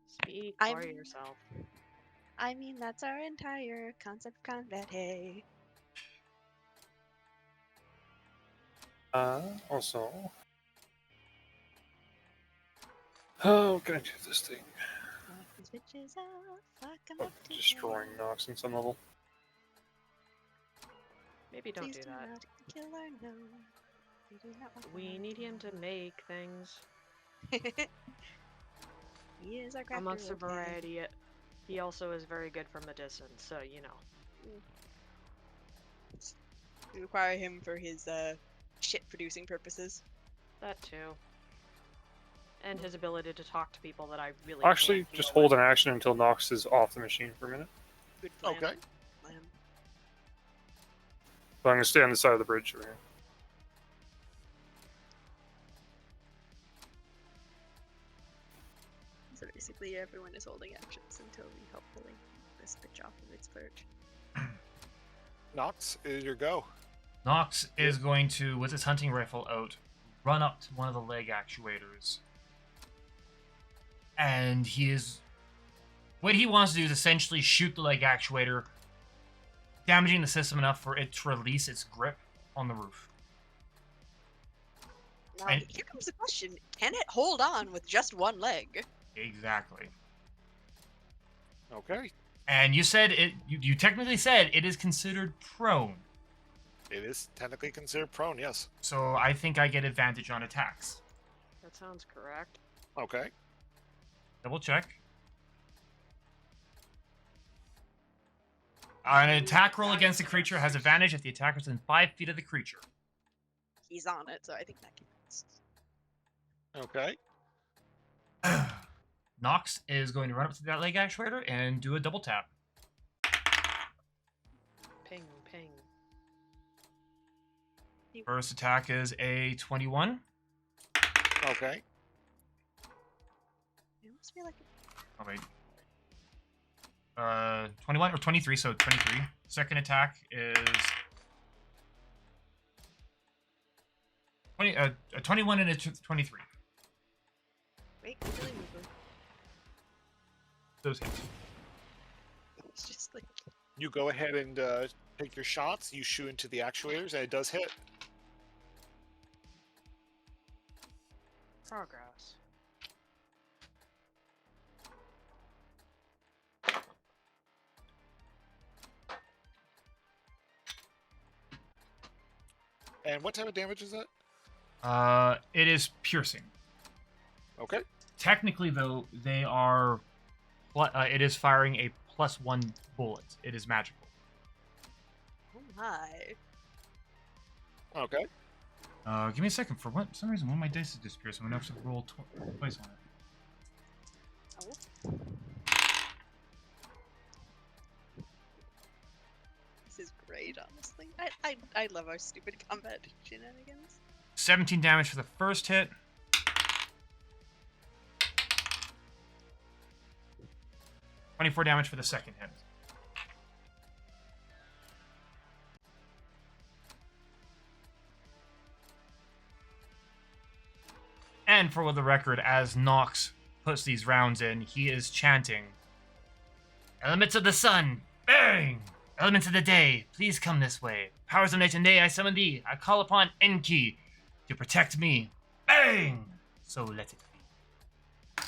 Speak for I'm- yourself. I mean, that's our entire concept of combat, hey. Also... How can I do this thing? Knock these bitches out, fuck 'em up to Destroying death. Nox in some level. Maybe don't Please do that. not kill our gnome. We do not want We that. need him to make things. He is our crafter. Amongst a okay. variety, he also is very good from a distance, so you know. We require him for his shit-producing purposes. That too. And his ability to talk to people that I really Actually, can't just deal hold with. an action until Nox is off the machine for a minute. Good plan. Okay. Plan. So I'm going to stay on the side of the bridge over here. So basically, everyone is holding actions until we hopefully this bitch off of its perch. Nox, is your go. Nox is going to, with his hunting rifle out, run up to one of the leg actuators. And what he wants to do is essentially shoot the leg actuator, damaging the system enough for it to release its grip on the roof. Now, And- here comes the question: can it hold on with just one leg? Exactly. Okay. And you said it. You technically said it is considered prone. It is technically considered prone, yes. So I think I get advantage on attacks. That sounds correct. Okay. Double check. An attack roll against the creature has advantage if the attacker is within 5 feet of the creature. He's on it, so I think that counts. Okay. Nox is going to run up to that leg actuator and do a double tap. Ping, ping. First attack is a 21. Okay. It must be like Oh wait. 21 or 23, so 23. Second attack is 20, a 21 and a 23. wait, really moving. those hits. It's just like You go ahead and take your shots. You shoot into the actuators, and it does hit. Progress. And what type of damage is that? It is piercing. Okay. Technically, though, they are. It is firing a +1 bullet. It is magical. oh my. Okay. Give me a second. For some reason, one of my dice is disappeared, so I'm gonna have to roll twice on it. Oh. This is great, honestly. I love our stupid combat shenanigans. 17 damage for the first hit. 24 damage for the second hit. And for the record, as Nox puts these rounds in, he is chanting, "Elements of the sun, bang! Elements of the day, please come this way. Powers of night and day, I summon thee. I call upon Enki to protect me. Bang! So let it be."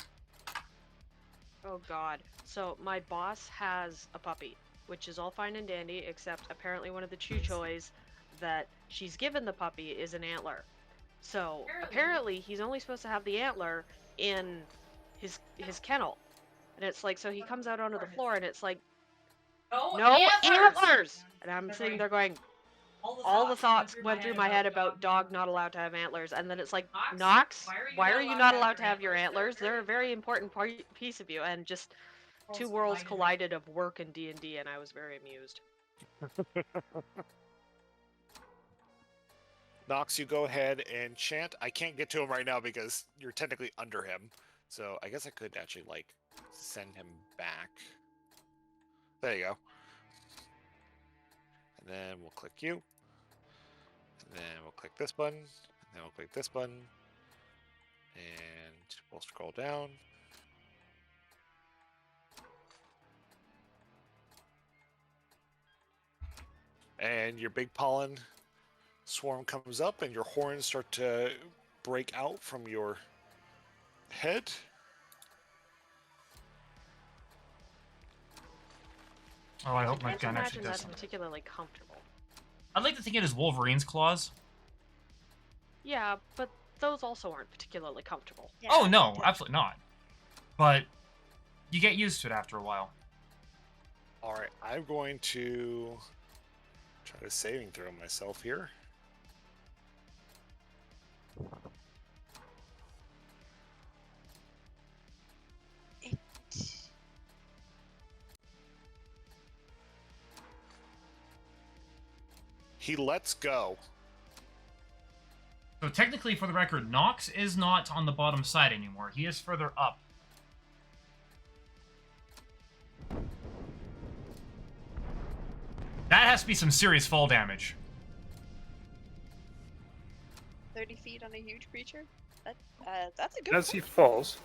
Oh god. So my boss has a puppy, which is all fine and dandy, except apparently one of the Chuchoys that she's given the puppy is an antler. So apparently he's only supposed to have the antler in his kennel. And it's like, so he comes out onto the floor and it's like, no antlers! And I'm sitting there going, all the thoughts went through my head about dog not allowed to have antlers, and then it's like, Nox, why are you not allowed to have your antlers? They're a very important piece of you, and just two worlds collided of work and D&D, and I was very amused. Nox, you go ahead and chant. I can't get to him right now because you're technically under him. So I guess I could actually, like, send him back. There you go. And then we'll click you. And then we'll click this button. And then we'll click this button. And we'll scroll down. And your big pollen swarm comes up and your horns start to break out from your head. Oh, I hope my Can't gun actually imagine does that's something. particularly comfortable. I'd like to think it is Wolverine's claws. Yeah, but those also aren't particularly comfortable. Yeah, Oh, no, yeah. absolutely not. But you get used to it after a while. Alright, I'm going to try to saving throw myself here. He lets go. So technically, for the record, Nox is not on the bottom side anymore. He is further up. That has to be some serious fall damage. 30 feet on a huge creature? That's a good As one. he falls,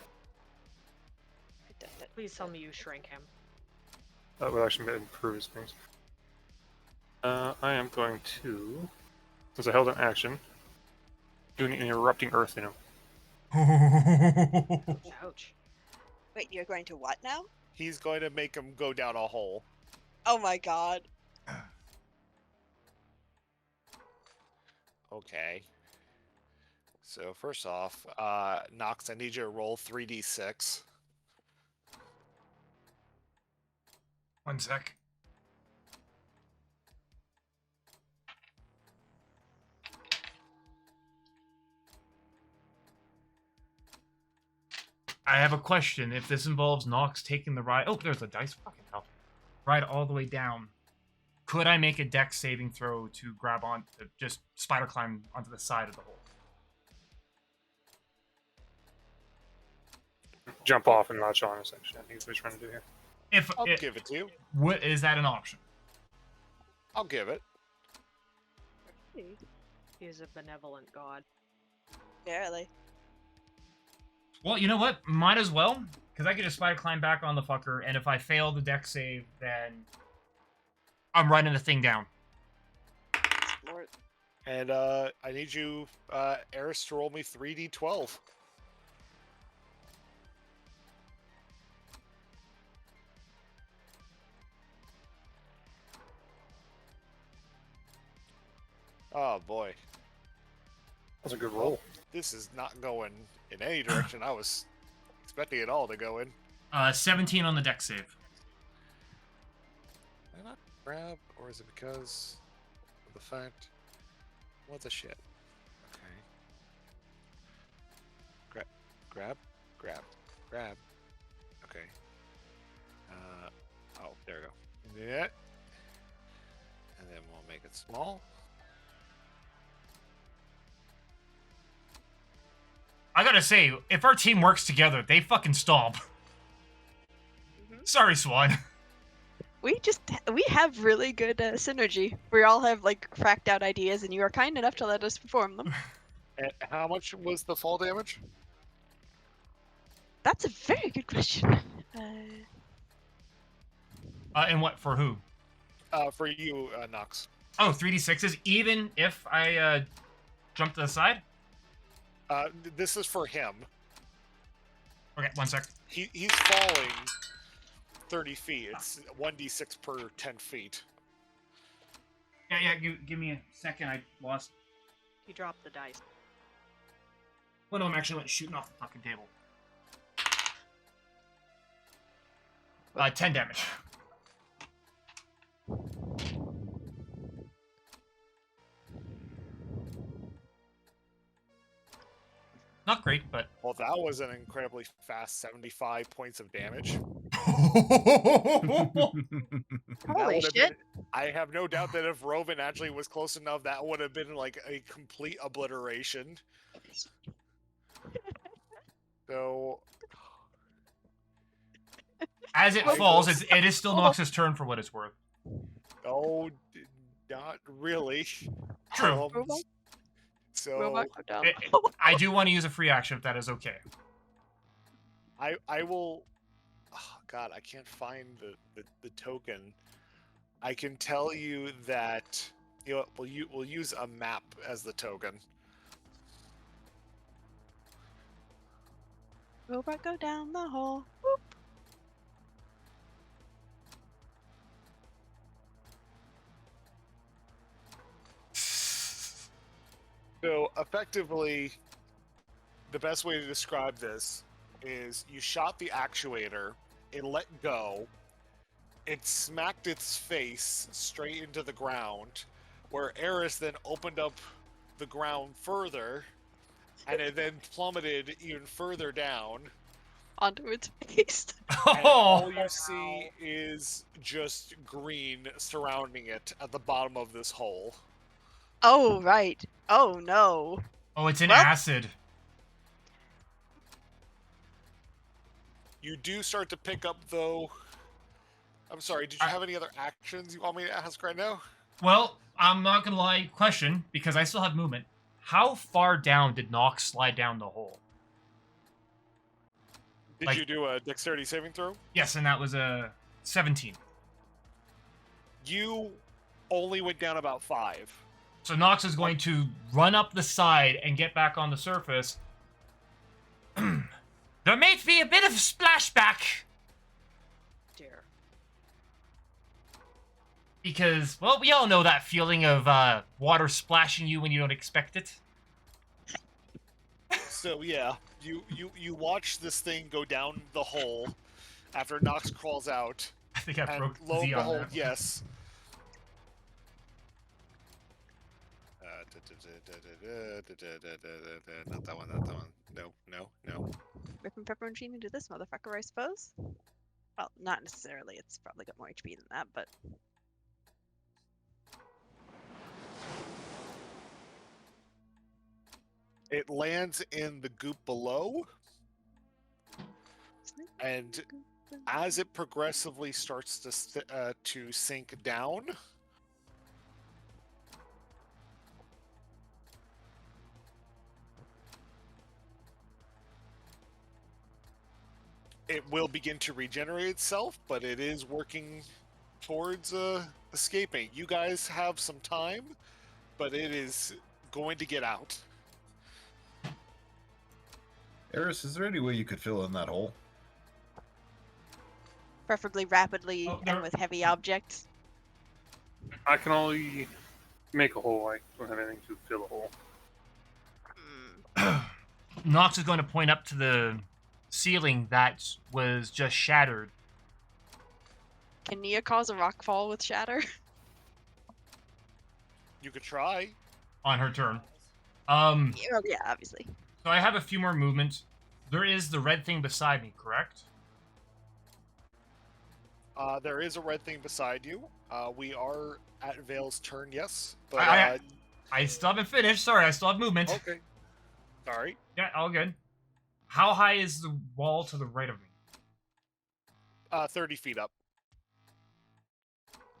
Please tell me you shrink him. that would actually improve his things. I am going to, since I held an action, do an erupting earth in him. Ouch. Wait, you're going to what now? He's going to make him go down a hole. Oh my god. Okay. So first off, Nox, I need you to roll 3d6. One sec. I have a question. If this involves Nox taking the ride... Oh, there's the dice. Fucking hell. Ride all the way down. Could I make a dex saving throw to grab on... to just spider climb onto the side of the hole? Jump off and latch on, essentially. I think that's what he's trying to do here. If I'll it, give it to you. what is that an option? I'll give it. He is a benevolent god. Barely. Well, you know what? Might as well. Because I could just spider climb back on the fucker, and if I fail the deck save, then I'm running the thing down. Lord. And I need you, Eris, to roll me 3d12. Oh boy, That's a good roll. this is not going in any direction I was expecting it all to go in. 17 on the deck save. Did I not grab, or is it because of the fact? What the shit? Okay. Grab. Okay. Oh, there we go. Yeah. And then we'll make it small. I gotta say, if our team works together, they fucking stomp. Sorry, Swan. We have really good synergy. We all have like cracked out ideas, and you are kind enough to let us perform them. And how much was the fall damage? That's a very good question. And what, for who? For you, Nox. Oh, 3d6s, even if I jump to the side? This is for him. Okay, 1 sec. He's falling 30 feet. It's 1d6 per 10 feet. Yeah, give me a second. I lost. You dropped the dice. One of them actually went shooting off the fucking table. 10 damage. Not great, but... Well, that was an incredibly fast 75 points of damage. Holy would've shit! I have no doubt that if Rovan actually was close enough, that would have been like a complete obliteration. So, As it I falls, will- it is still Nox's turn for what it's worth. oh, not really. True. Robot? So Robot go down. I do want to use a free action if that is okay. I will. Oh, God, I can't find the token. I can tell you that we'll use a map as the token. Robot go down the hole. Whoop. So effectively, the best way to describe this is you shot the actuator, it let go, it smacked its face straight into the ground, where Eris then opened up the ground further, and it then plummeted even further down. Onto its face. And all you see is just green surrounding it at the bottom of this hole. Oh right. Oh no. Oh, it's an Well- acid. You do start to pick up, though. I'm sorry, did you have any other actions you want me to ask right now? Well, I'm not gonna lie. Question, because I still have movement. How far down did Nox slide down the hole? Did Like- you do a dexterity saving throw? Yes, and that was a 17. You only went down about 5. So Nox is going to run up the side and get back on the surface. There may be a bit of a splashback. Dear. Because, well, we all know that feeling of water splashing you when you don't expect it. So yeah, you watch this thing go down the hole after Nox crawls out, I think I and broke lo Z and on behold, that. yes. Not that one, not that one. No. Rip and pepperoncini to this motherfucker, I suppose. Well, not necessarily. It's probably got more HP than that, but It lands in the goop below, and as it progressively starts to sink down, it will begin to regenerate itself, but it is working towards escaping. You guys have some time, but it is going to get out. Eris, is there any way you could fill in that hole? Preferably rapidly Oh, and there- with heavy objects. I can only make a hole. I don't have anything to fill a hole. Hmm. Nox is going to point up to the ceiling that was just shattered. Can Nia cause a rock fall with shatter? You could try. On her turn. Yeah, obviously. So I have a few more movements. There is the red thing beside me, correct? There is a red thing beside you. We are at Vale's turn, yes. But I still haven't finished. Sorry, I still have movement. okay. Sorry. Yeah, all good. How high is the wall to the right of me? 30 feet up.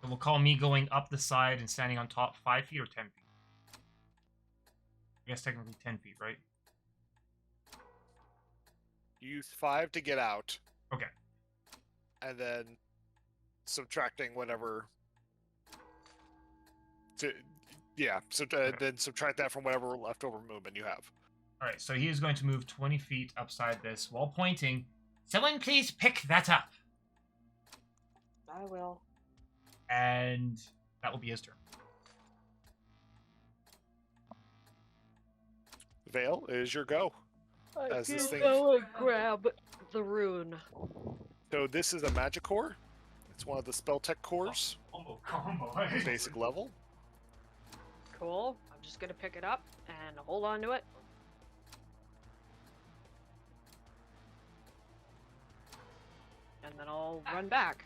So we'll call me going up the side and standing on top 5 feet or 10 feet? I guess technically 10 feet, right? Use 5 to get out. Okay. And then subtracting whatever. Then subtract that from whatever leftover movement you have. Alright, so he is going to move 20 feet upside this while pointing. Someone please pick that up. I will. And that will be his turn. Vale, it is your go. I As this can thing- go and grab the rune. So this is a magic core. It's one of the spell tech cores, Combo. basic level. Cool. I'm just gonna pick it up and hold on to it. And then I'll run back.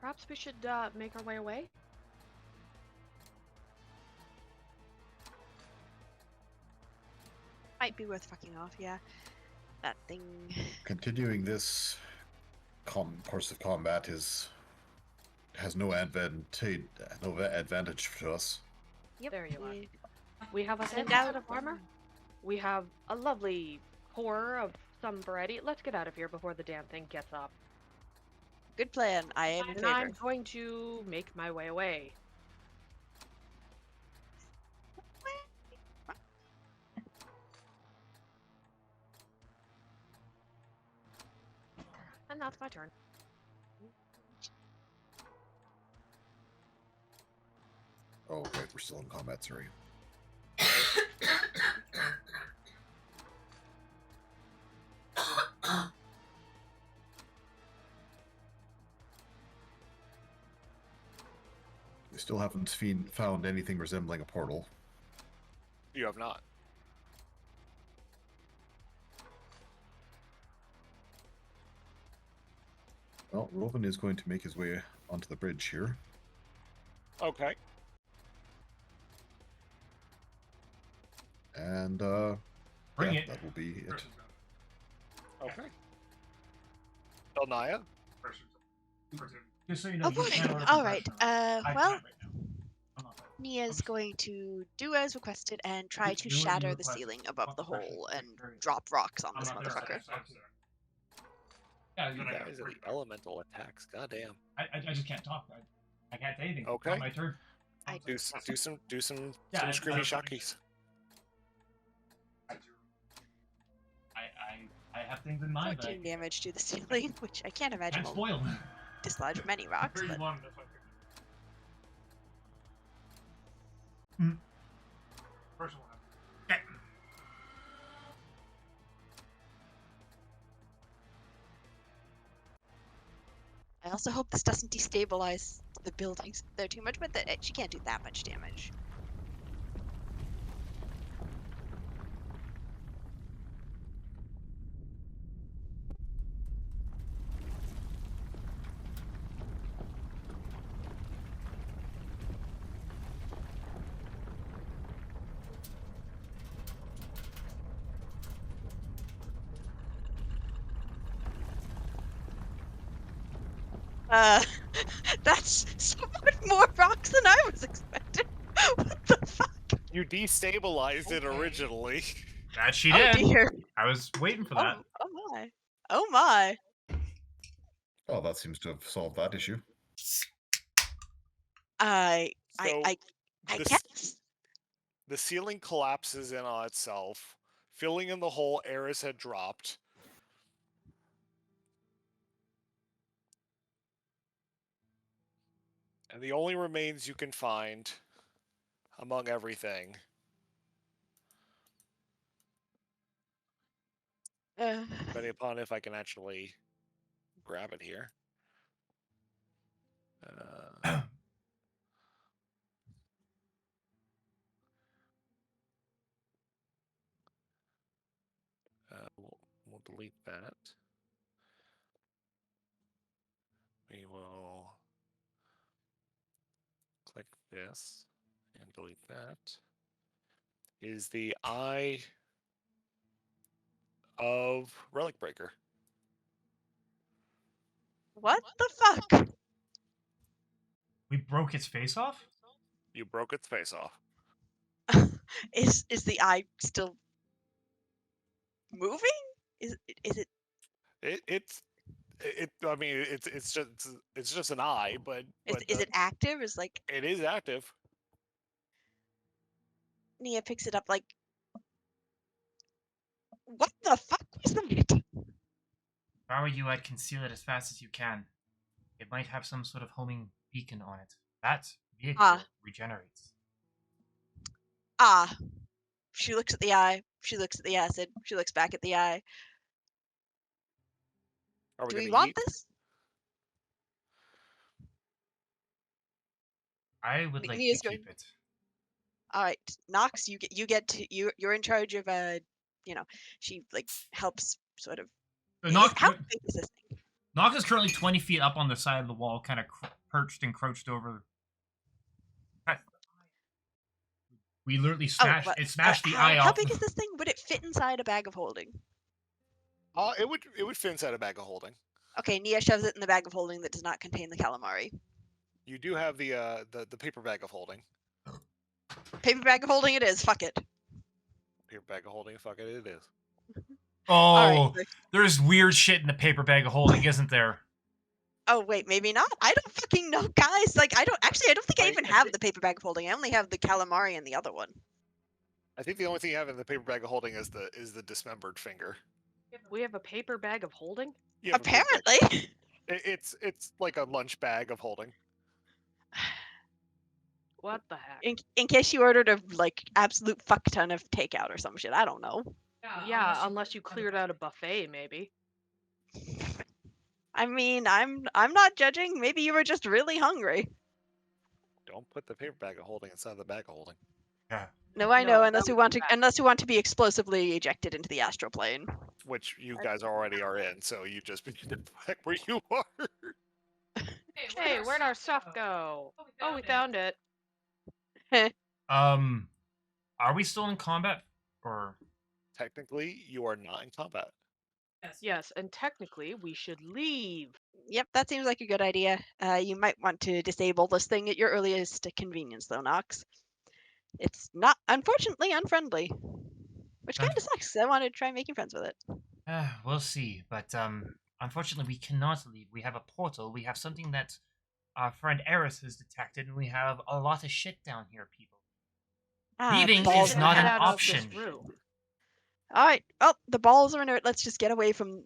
Perhaps we should make our way away? Might be worth fucking off, yeah. That thing. Continuing this course of combat has no advantage to us. Yep. There you are. yeah. We have a Send thin out set of a armor. We have a lovely core of some variety. Let's get out of here before the damn thing gets up. Good plan. I am in And favor. I'm going to make my way away. And that's my turn. Oh, right, we're still in combat, sorry. We still haven't found anything resembling a portal. You have not. Well, Rovan is going to make his way onto the bridge here. Okay. And, Bring yeah, it. that will be it. Okay. Belnaya? Just so you know, Oh you boy. can't order All from right. restaurants. I Well, can't right now. I'm not there. Nia's going to do as requested and try to Do what you shatter the request. ceiling above Fuck the the pressure. hole and Very good. drop rocks on I'm this not there, motherfucker. so I'm there. Yeah, You you guys are the elemental attacks. Goddamn. I just can't talk. I can't say anything. It's Okay. not my turn. I- Do some Yeah, I- screamy I- shockies. I have things in mind, but 14 damage to the ceiling, which I can't I imagine can't will spoil them. dislodge many rocks, but First one. Okay. I also hope this doesn't destabilize the buildings there too much, but she can't do that much damage. That's somewhat more rocks than I was expecting. What the fuck? You destabilized it originally. That she Oh did. dear. I was waiting for that. Oh my. Oh my. Well, that seems to have solved that issue. I So I this- guess. The ceiling collapses in on itself, filling in the hole Eris had dropped. And the only remains you can find among everything depending upon if I can actually grab it here. We'll delete that. We will click this and delete that. Is the eye of Relic Breaker. What the fuck? We broke its face off? You broke its face off. Is the eye still moving? Is it? I mean, it's just an eye, but Is it active? Is like it is active. Nia picks it up like, what the fuck was that? If I were you, I'd conceal it as fast as you can. It might have some sort of homing beacon on it. That vehicle regenerates. Ah. She looks at the eye. She looks at the acid. She looks back at the eye. Are Do we gonna want eat? this? I would like to Nia's keep going, it. all right, Nox, you're in charge of she like helps sort of. So Nox, How big is this thing? Nox is currently 20 feet up on the side of the wall, kind of perched and crouched over. We literally smashed it. Smashed the eye How off. big is this thing? Would it fit inside a bag of holding? It would fit inside a bag of holding. Okay, Nia shoves it in the bag of holding that does not contain the calamari. You do have the paper bag of holding. Paper bag of holding it is. Fuck it. Paper bag of holding. Fuck it, it is. Oh, right. there's weird shit in the paper bag of holding, isn't there? Oh wait, maybe not. I don't fucking know, guys. Like I don't think I even have think- the paper bag of holding. I only have the calamari and the other one. I think the only thing you have in the paper bag of holding is the dismembered finger. We have a paper bag of holding? You have a paper bag- Apparently. It's like a lunch bag of holding. What the heck? In case you ordered a like absolute fuck ton of takeout or some shit. I don't know. Yeah, unless you cleared out a buffet, maybe. I mean, I'm not judging. Maybe you were just really hungry. Don't put the paper bag of holding inside the bag of holding. Yeah. No, I know. No, Unless that you would want be to, bad. unless you want to be explosively ejected into the astral plane. Which you guys already are in, so you just begin to back where you are. Hey, where'd our stuff go? Oh, we found it. Are we still in combat? Or Technically, you are not in combat. Yes, and technically we should leave. Yep, that seems like a good idea. You might want to disable this thing at your earliest convenience, though, Nox. It's not, unfortunately, unfriendly, which kind of sucks. I wanted to try making friends with it. we'll see. But unfortunately, we cannot leave. We have a portal. We have something that our friend Eris has detected, and we have a lot of shit down here, people. Leaving balls is are not inert. an Get out of this option. room. All right. Well, the balls are inert. Let's just get away from.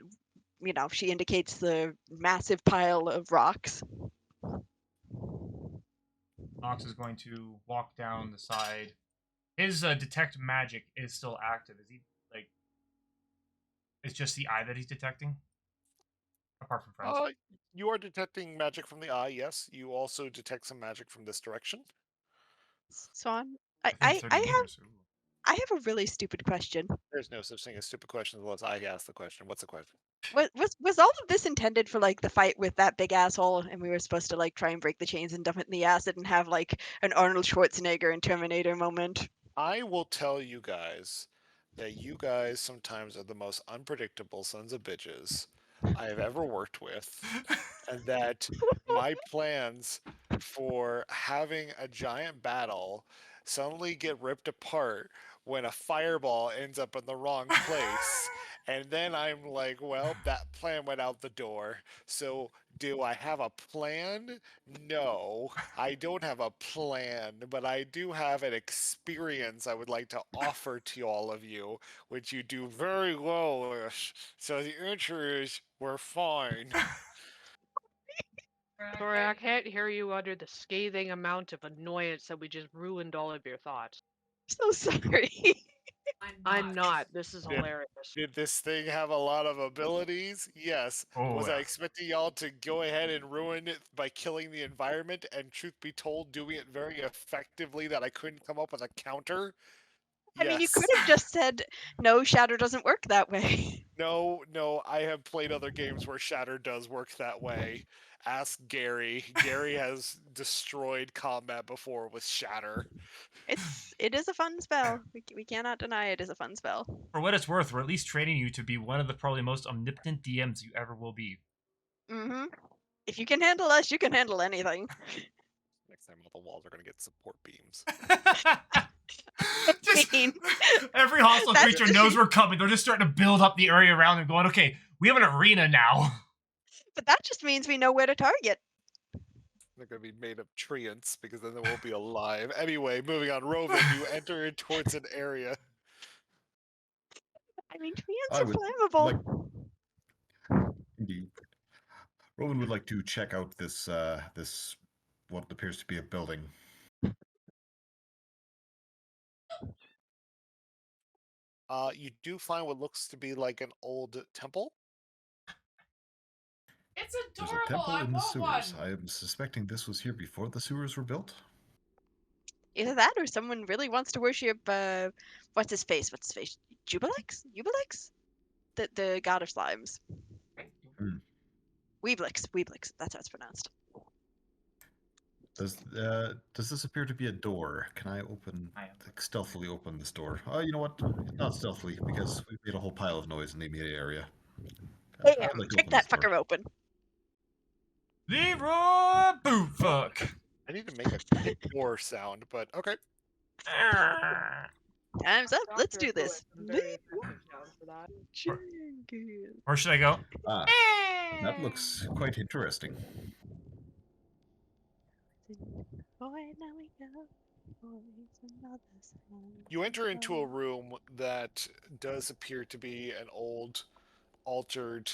She indicates the massive pile of rocks. Nox is going to walk down the side. His detect magic is still active. Is he like? It's just the eye that he's detecting. Apart from friends. You are detecting magic from the eye, yes. You also detect some magic from this direction. Swan, Within I 30 have meters. Ooh. I have a really stupid question. There's no such thing as stupid questions unless I ask the question. What's the question? Was all of this intended for like the fight with that big asshole, and we were supposed to like try and break the chains and dump it in the acid and have like an Arnold Schwarzenegger and Terminator moment? I will tell you guys that you guys sometimes are the most unpredictable sons of bitches I have ever worked with, and that my plans for having a giant battle suddenly get ripped apart when a fireball ends up in the wrong place, And then I'm like, well, that plan went out the door. So do I have a plan? No, I don't have a plan, but I do have an experience I would like to offer to all of you, which you do very well with. So the answer is we're fine. Sorry, I can't hear you under the scathing amount of annoyance that we just ruined all of your thoughts. So sorry. I'm not. This is Yeah. hilarious. Did this thing have a lot of abilities? Yes. Oh, Was yeah. I expecting y'all to go ahead and ruin it by killing the environment and, truth be told, doing it very effectively that I couldn't come up with a counter? I mean, you Yes. could have just said, no, Shatter doesn't work that way. No, I have played other games where Shatter does work that way. Ask Gary. Gary has destroyed combat before with Shatter. It is a fun spell. We cannot deny it is a fun spell. For what it's worth, we're at least training you to be one of the probably most omnipotent DMs you ever will be. Mm-hmm. If you can handle us, you can handle anything. Next time all the walls are going to get support beams. Just mean, every hostile that's creature knows we're coming. They're just starting to build up the area around them, going, okay, we have an arena now. But that just means we know where to target. They're going to be made of treants because then they won't be alive. Anyway, moving on. Rovan, you enter in towards an area. I mean, treants I are would flammable. Indeed. Rowan would like to check out this this what appears to be a building. You do find what looks to be like an old temple. It's There's adorable. a temple I in the want sewers. one. I am suspecting this was here before the sewers were built. Either that or someone really wants to worship, what's his face? Jubilex? Jubilex? The god of slimes. Hmm. Weeblix. That's how it's pronounced. Does this appear to be a door? Can I stealthily open this door? Oh, you know what? Not stealthily, because we made a whole pile of noise in the immediate area. I'd Damn, like to kick open that this door. fucker open. Leroy Bootfuck. I need to make a quick door sound, but okay. Time's up. Let's Dr. do this. Lewis, I'm very effective down for that. Jenkins. Where should I go? Ah, that looks quite interesting. Boy, now we go. Boys, another song. You enter into a room that does appear to be an old, altered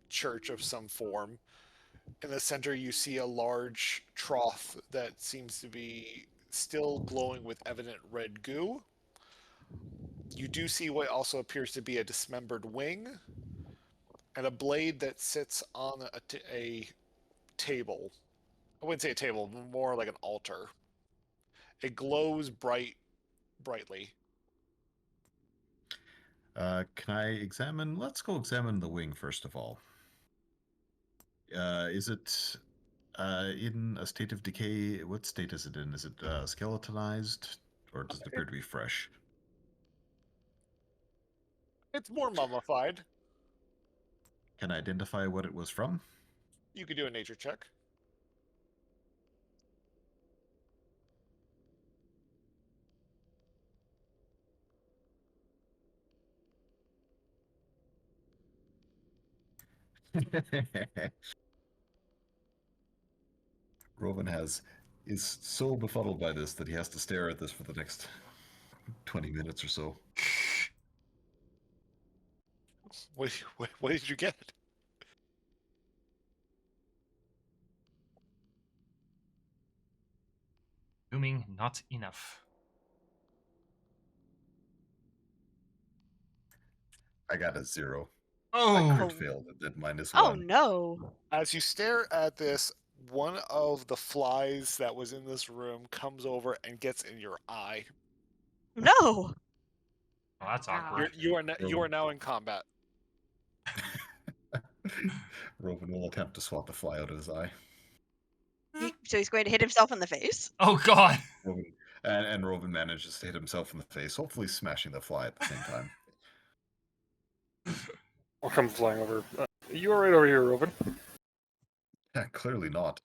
church of some form. In the center, you see a large trough that seems to be still glowing with evident red goo. You do see what also appears to be a dismembered wing and a blade that sits on a table. I wouldn't say a table, more like an altar. It glows brightly. Can I examine? Let's go examine the wing first of all. Is it in a state of decay? What state is it in? Is it skeletonized, or does it appear to be fresh? It's more mummified. Can I identify what it was from? You could do a nature check. Rovan is so befuddled by this that he has to stare at this for the next 20 minutes or so. What did you get? Dooming not enough. I got a 0. Oh, I crit failed at -1. Oh no. As you stare at this, one of the flies that was in this room comes over and gets in your eye. No. well, that's awkward. You are now in combat. Rovan will attempt to swat the fly out of his eye. So he's going to hit himself in the face. Oh God. Rovan, and Rovan manages to hit himself in the face, hopefully smashing the fly at the same time. I'll come flying over. You are right over here, Robin. Clearly not.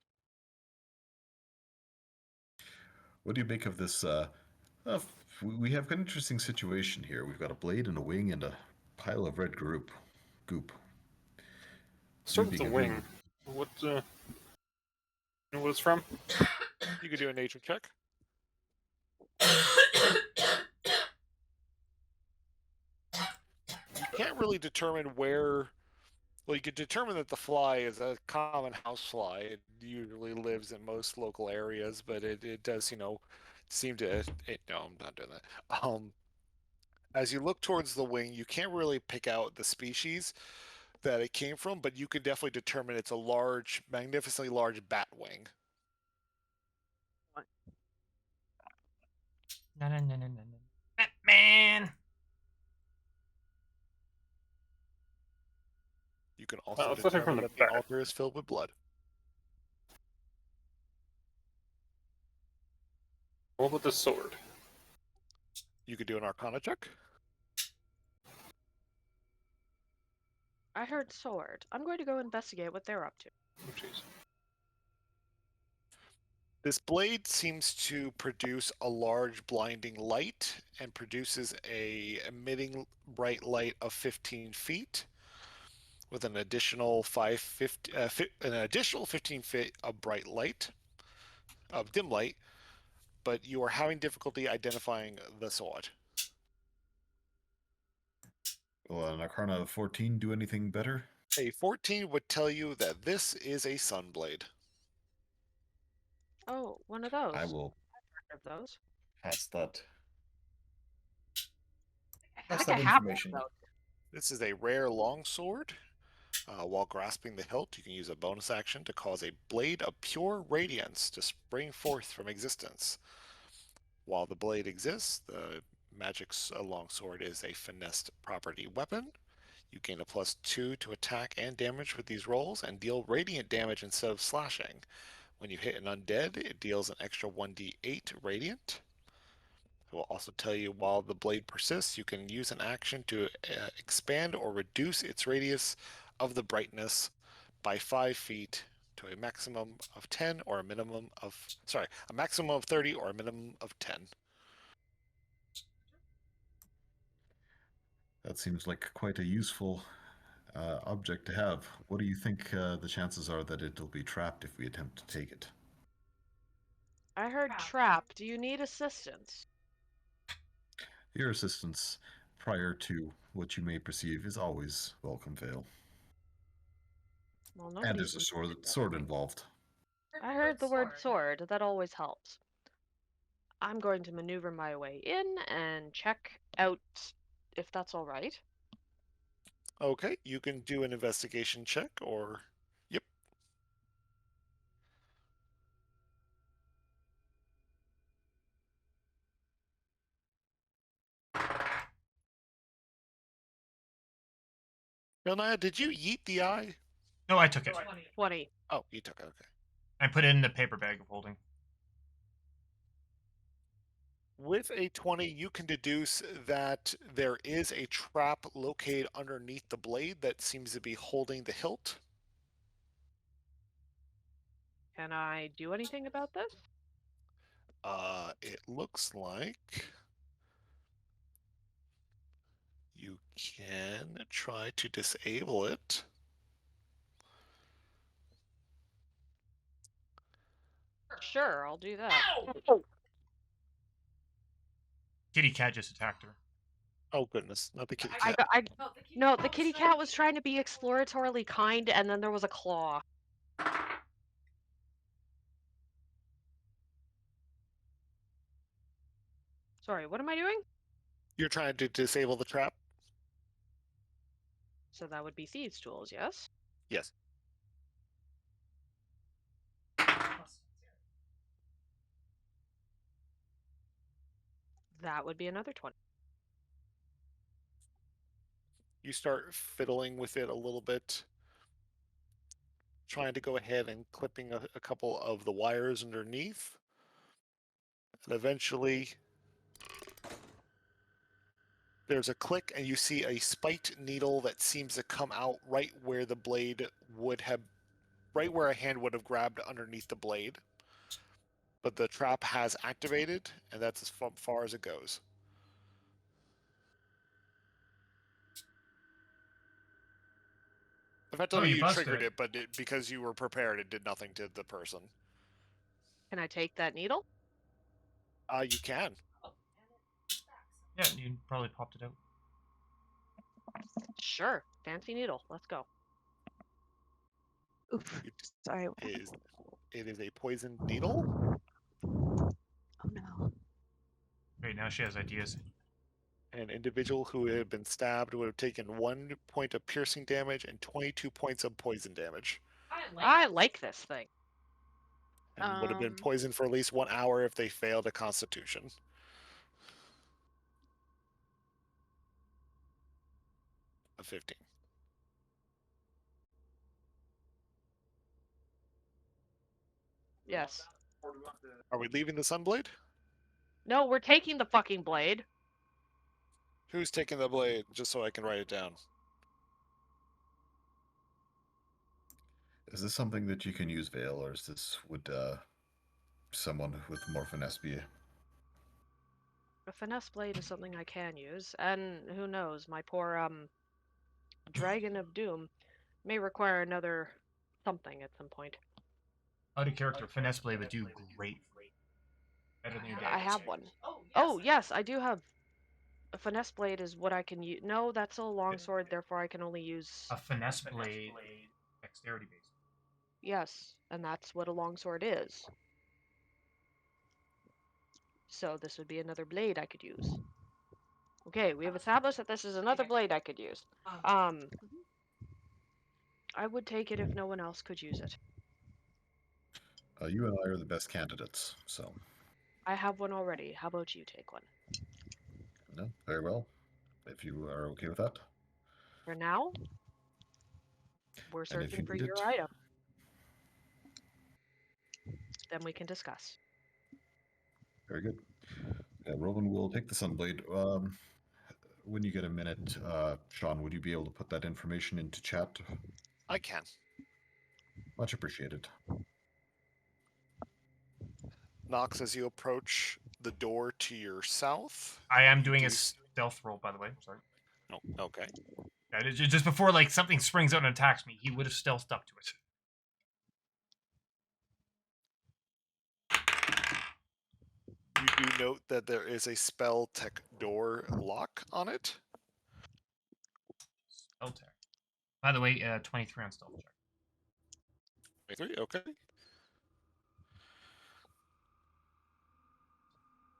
What do you make of this we have an interesting situation here. We've got a blade and a wing and a pile of red goop. Start with being the a wing. What it's from? You could do a nature check. You can't really determine where. Well, you could determine that the fly is a common housefly. It usually lives in most local areas, but it does, seem to. No, I'm not doing that. As you look towards the wing, you can't really pick out the species that it came from, but you can definitely determine it's a large, magnificently large bat wing. No, no, no, no, no, no. Batman. You can also it's looking from determine the that the back. altar is filled with blood. What about the sword? You could do an Arcana check. I heard sword. I'm going to go investigate what they're up to. Oh, jeez. This blade seems to produce a large blinding light and produces a emitting bright light of 15 feet with an additional 15 feet of bright light, of dim light, but you are having difficulty identifying the sword. Will an Arcana of 14 do anything better? A 14 would tell you that this is a sunblade. Oh, one of those. I will Of those. pass that. I Pass think I that have one of information. those. This is a rare longsword. While grasping the hilt, you can use a bonus action to cause a blade of pure radiance to spring forth from existence. While the blade exists, the magic's longsword is a finessed property weapon. You gain a +2 to attack and damage with these rolls and deal radiant damage instead of slashing. When you hit an undead, it deals an extra 1d8 radiant. It will also tell you while the blade persists, you can use an action to expand or reduce its radius of the brightness by 5 feet to a maximum of 10 or a minimum of, a maximum of 30 or a minimum of 10. That seems like quite a useful object to have. What do you think the chances are that it'll be trapped if we attempt to take it? I heard trap. Do you need assistance? Your assistance prior to what you may perceive is always welcome, Vale. Well, And nobody's there's a sword involved. I heard the word sword. That always helps. I'm going to maneuver my way in and check out if that's all right. Okay, you can do an investigation check or. Yep. Naya, did you yeet the eye? No, I took it. 20. Oh, you took it, okay. I put it in the paper bag of holding. With a 20, you can deduce that there is a trap located underneath the blade that seems to be holding the hilt. Can I do anything about this? It looks like you can try to disable it. Sure, I'll do that. Kitty cat just attacked her. Oh goodness, not the kitty I cat. got, no, the kitty cat was trying to be exploratorily kind, and then there was a claw. Sorry, what am I doing? You're trying to disable the trap? So that would be thieves' tools, yes? Yes. That would be another 20. You start fiddling with it a little bit, trying to go ahead and clipping a couple of the wires underneath. And eventually there's a click and you see a spiked needle that seems to come out right where the blade would have, right where a hand would have grabbed underneath the blade. but the trap has activated, and that's as far as it goes. Effectively, you you busted triggered it. it, but because you were prepared, it did nothing to the person. Can I take that needle? You can. Yeah, you probably popped it out. Sure. Fancy needle. Let's go. Oof. You- Sorry. It is a poisoned needle. Oh no. Wait, now she has ideas. An individual who had been stabbed would have taken 1 point of piercing damage and 22 points of poison damage, I like this thing. and would have been Um, poisoned for at least 1 hour if they failed a Constitution. Of 15. Yes. Are we leaving the Sunblade? No, we're taking the fucking blade. Who's taking the blade? Just so I can write it down. Is this something that you can use Veil, or is this would someone with more finesse be? A finesse blade is something I can use, and who knows, my poor Dragon of Doom may require another something at some point. Out of character, finesse blade would do great. Better than your I dagger. have one. Oh yes, I do have. A finesse blade is what I can use. No, that's a longsword, therefore I can only use. A finesse blade, dexterity based. Yes, and that's what a longsword is. So this would be another blade I could use. Okay, we have established that this is another blade I could use. I would take it if no one else could use it. You and I are the best candidates, so. I have one already. How about you take one? No, very well. If you are okay with that. For now, we're And if searching you for need your it. item. Then we can discuss. Very good. Rowan will take the Sunblade. When you get a minute, Sean, would you be able to put that information into chat? I can. Much appreciated. Nox, as you approach the door to your south. I am doing do a stealth roll, by the way. Sorry. Oh, okay. Yeah, just before like something springs out and attacks me, he would have stealthed up to it. You do note that there is a spell tech door lock on it. Spell tech. By the way, 23 on stealth check. 23, okay.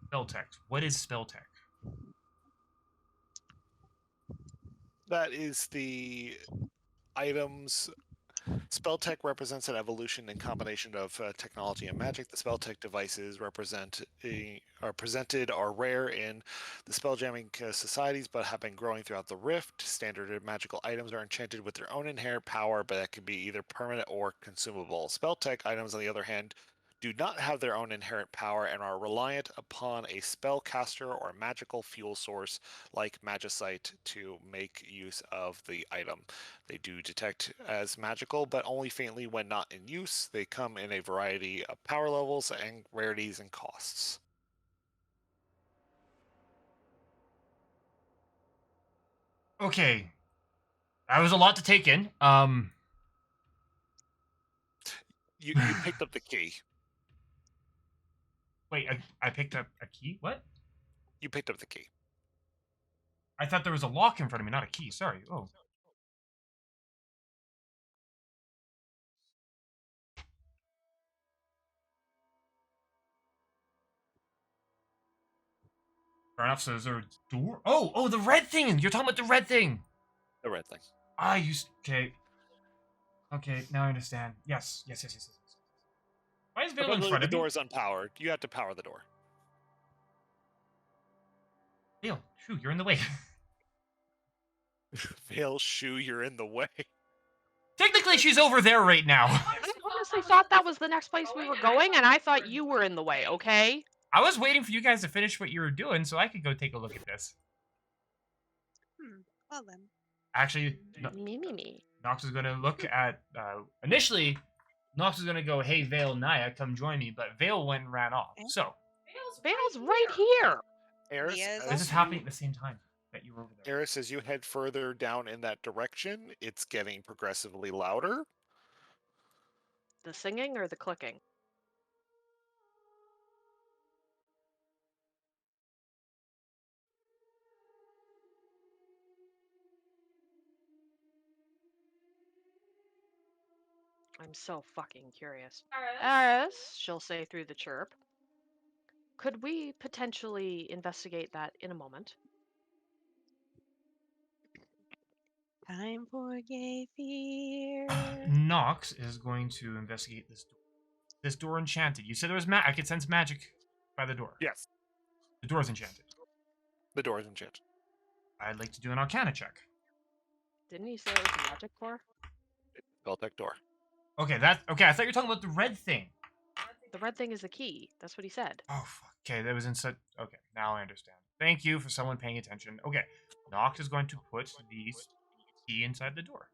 Spell tech. What is spell tech? That is the items. Spell tech represents an evolution and combination of technology and magic. The spell tech devices are presented are rare in the spelljamming societies, but have been growing throughout the Rift. Standard magical items are enchanted with their own inherent power, but that can be either permanent or consumable. Spell tech items, on the other hand, do not have their own inherent power and are reliant upon a spellcaster or magical fuel source like magicite to make use of the item. They do detect as magical, but only faintly when not in use. They come in a variety of power levels and rarities and costs. Okay. That was a lot to take in. You picked up the key. Wait, I picked up a key? What? You picked up the key. I thought there was a lock in front of me, not a key. Sorry. Oh. Fair enough. So is there a door? Oh, the red thing. You're talking about the red thing. The red thing. Okay. Okay, now I understand. Yes. Why is Vale in Effectively, front the of me? door is unpowered. You have to power the door. Vale, shoo, you're in the way. Vale, shoo, you're in the way. Technically, she's over there right now. I honestly thought that was the next place we were going, and I thought you were in the way, okay? I was waiting for you guys to finish what you were doing so I could go take a look at this. Well then. Actually, Me. Nox is going to look at... initially, Nox is gonna go, hey, Vale, Naya, come join me, but Vale went and ran off. Yeah. So, Vale's right here. Eris, Mia is this is also happening at the same time that you were over there. Eris, as you head further down in that direction, it's getting progressively louder. The singing or the clicking? I'm so fucking curious. Aris, she'll say through the chirp. Could we potentially investigate that in a moment? time for gay fear. Nox is going to investigate this door. This door enchanted. You said there was I could sense magic by the door. Yes, The door's enchanted. the door is enchanted. I'd like to do an Arcana check. Didn't he say it was a magic core? Beltec door. Okay, I thought you were talking about the red thing. The red thing is the key. That's what he said. Oh, fuck. Okay, that was in such. Okay, now I understand. Thank you for someone paying attention. Okay, Nox is going to put the key inside the door.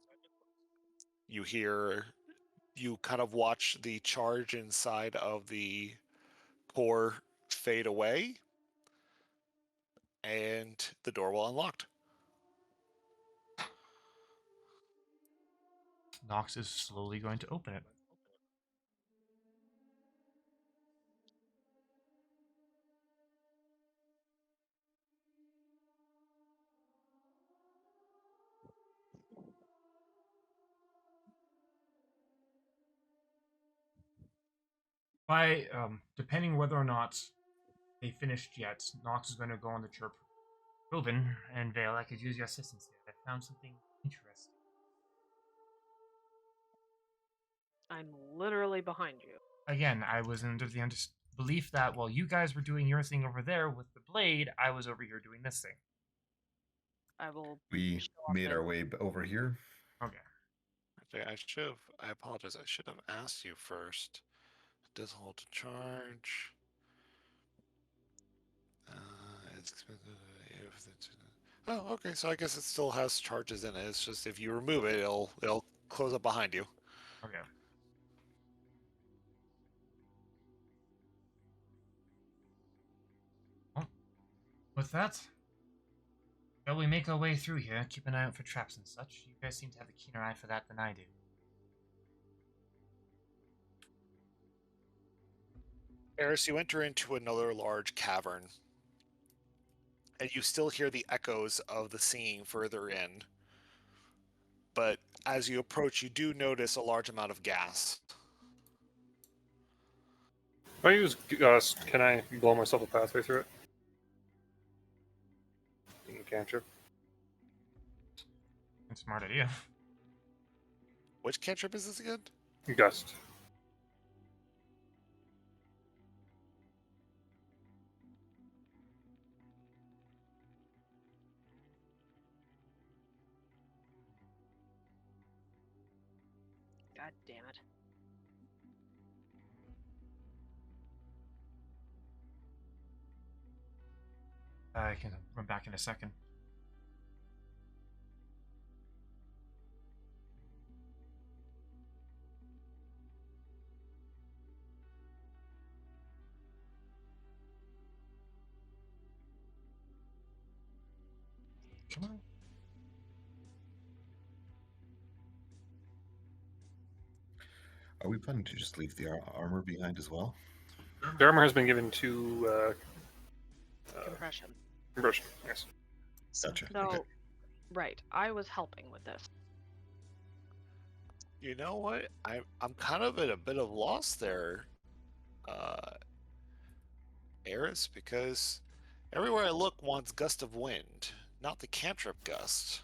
You kind of watch the charge inside of the core fade away, and the door will unlock. Nox is slowly going to open it. By depending whether or not they finished yet, Nox is going to go on the chirp. Reuben and Vale, I could use your assistance here. I found something interesting. I'm literally behind you. Again, I was under the belief that while you guys were doing your thing over there with the blade, I was over here doing this thing. I will. We show off made it. our way over here. Okay. I apologize. I should have asked you first. It does hold to charge. Oh, okay. So I guess it still has charges in it. It's just if you remove it, it'll close up behind you. Okay. Well, with that, shall we make our way through here? Keep an eye out for traps and such. You guys seem to have a keener eye for that than I do. Eris, you enter into another large cavern, and you still hear the echoes of the singing further in. But as you approach, you do notice a large amount of gas. If I use can I blow myself a pathway through it? Cantrip. That's a smart idea. Which cantrip is this again? Gust. God damn it. I can run back in a second. Come on. Are we planning to just leave the armor behind as well? The armor has been given to Compression. Compression. Yes. Gotcha. No, Okay. right. I was helping with this. You know what? I'm kind of at a bit of loss there, Eris, because everywhere I look wants gust of wind, not the cantrip gust.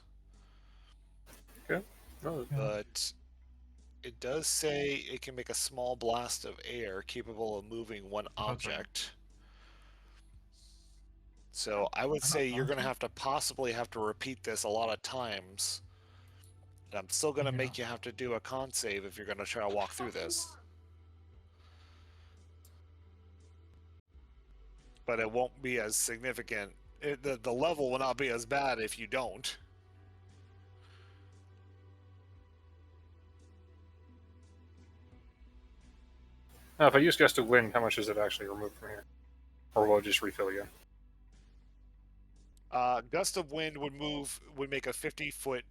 Oh, But it does say it can make a small blast of air capable of moving one object. So I would say you're going to have to repeat this a lot of times. And I'm still going to make you have to do a con save if you're going to try to walk through this. But it won't be as significant. The level will not be as bad if you don't. Now, if I use Gust of Wind, how much does it actually remove from here? Or will it just refill again? Gust of Wind would make a 50-foot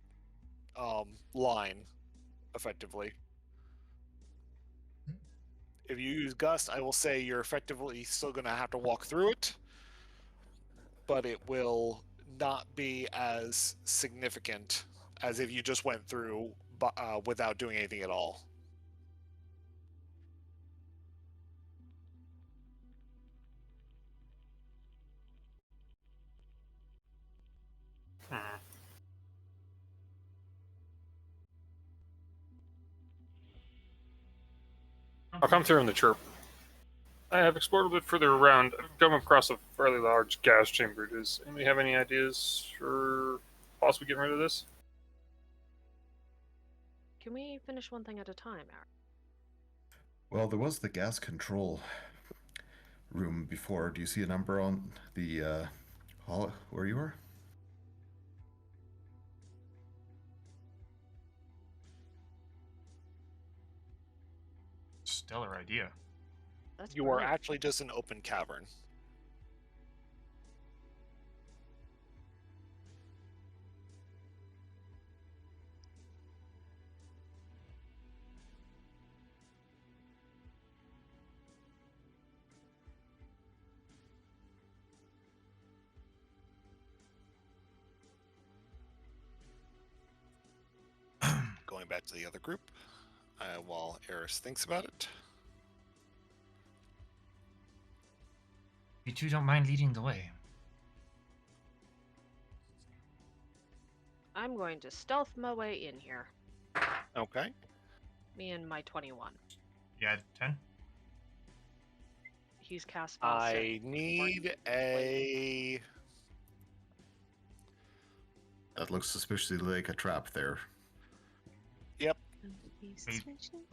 line, effectively. If you use Gust, I will say you're effectively still going to have to walk through it, but it will not be as significant as if you just went through without doing anything at all. Hmm. I'll come through in the chirp. I have explored a bit further around. I've come across a fairly large gas chamber. Does anybody have any ideas for possibly getting rid of this? Can we finish one thing at a time, Eric? Well, there was the gas control room before. Do you see a number on the hall where you were? Stellar idea. That's You are brilliant. actually just an open cavern. Going back to the other group, while Eris thinks about it. You two don't mind leading the way. I'm going to stealth my way in here. Okay. Me and my 21. Yeah, 10. He's cast spell I save. need a. That looks suspiciously like a trap there. Yep. Wait,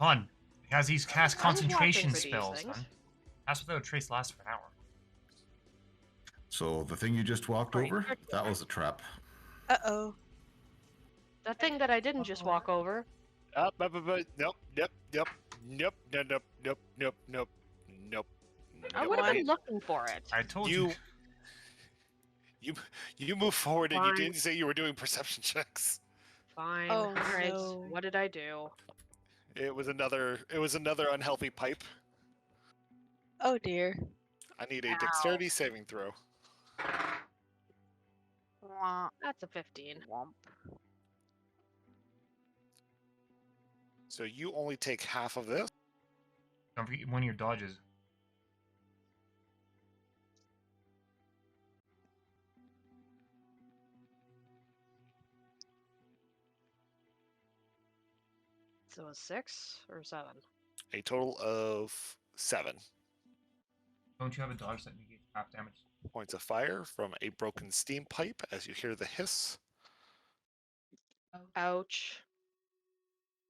Hold on. He has these cast I was watching concentration for these spells, things. son. Cast without a trace lasts for an hour. So the thing you just walked Right. over, that was a trap. Uh-oh. That thing that I didn't just walk over. Nope, nope, nope, nope, nope, nope, nope, nope, nope, nope. I would have been looking for it. I told you. You move forward and you Fine. didn't say you were doing perception checks. Fine. Oh, Alright. no. What did I do? It was another unhealthy pipe. Oh dear. I need a dexterity saving throw. That's a 15. So you only take half of this. Don't forget one of your dodges. So a 6 or 7? A total of 7 Don't you have a dodge that negates half damage? points of fire from a broken steam pipe as you hear the hiss. Ouch.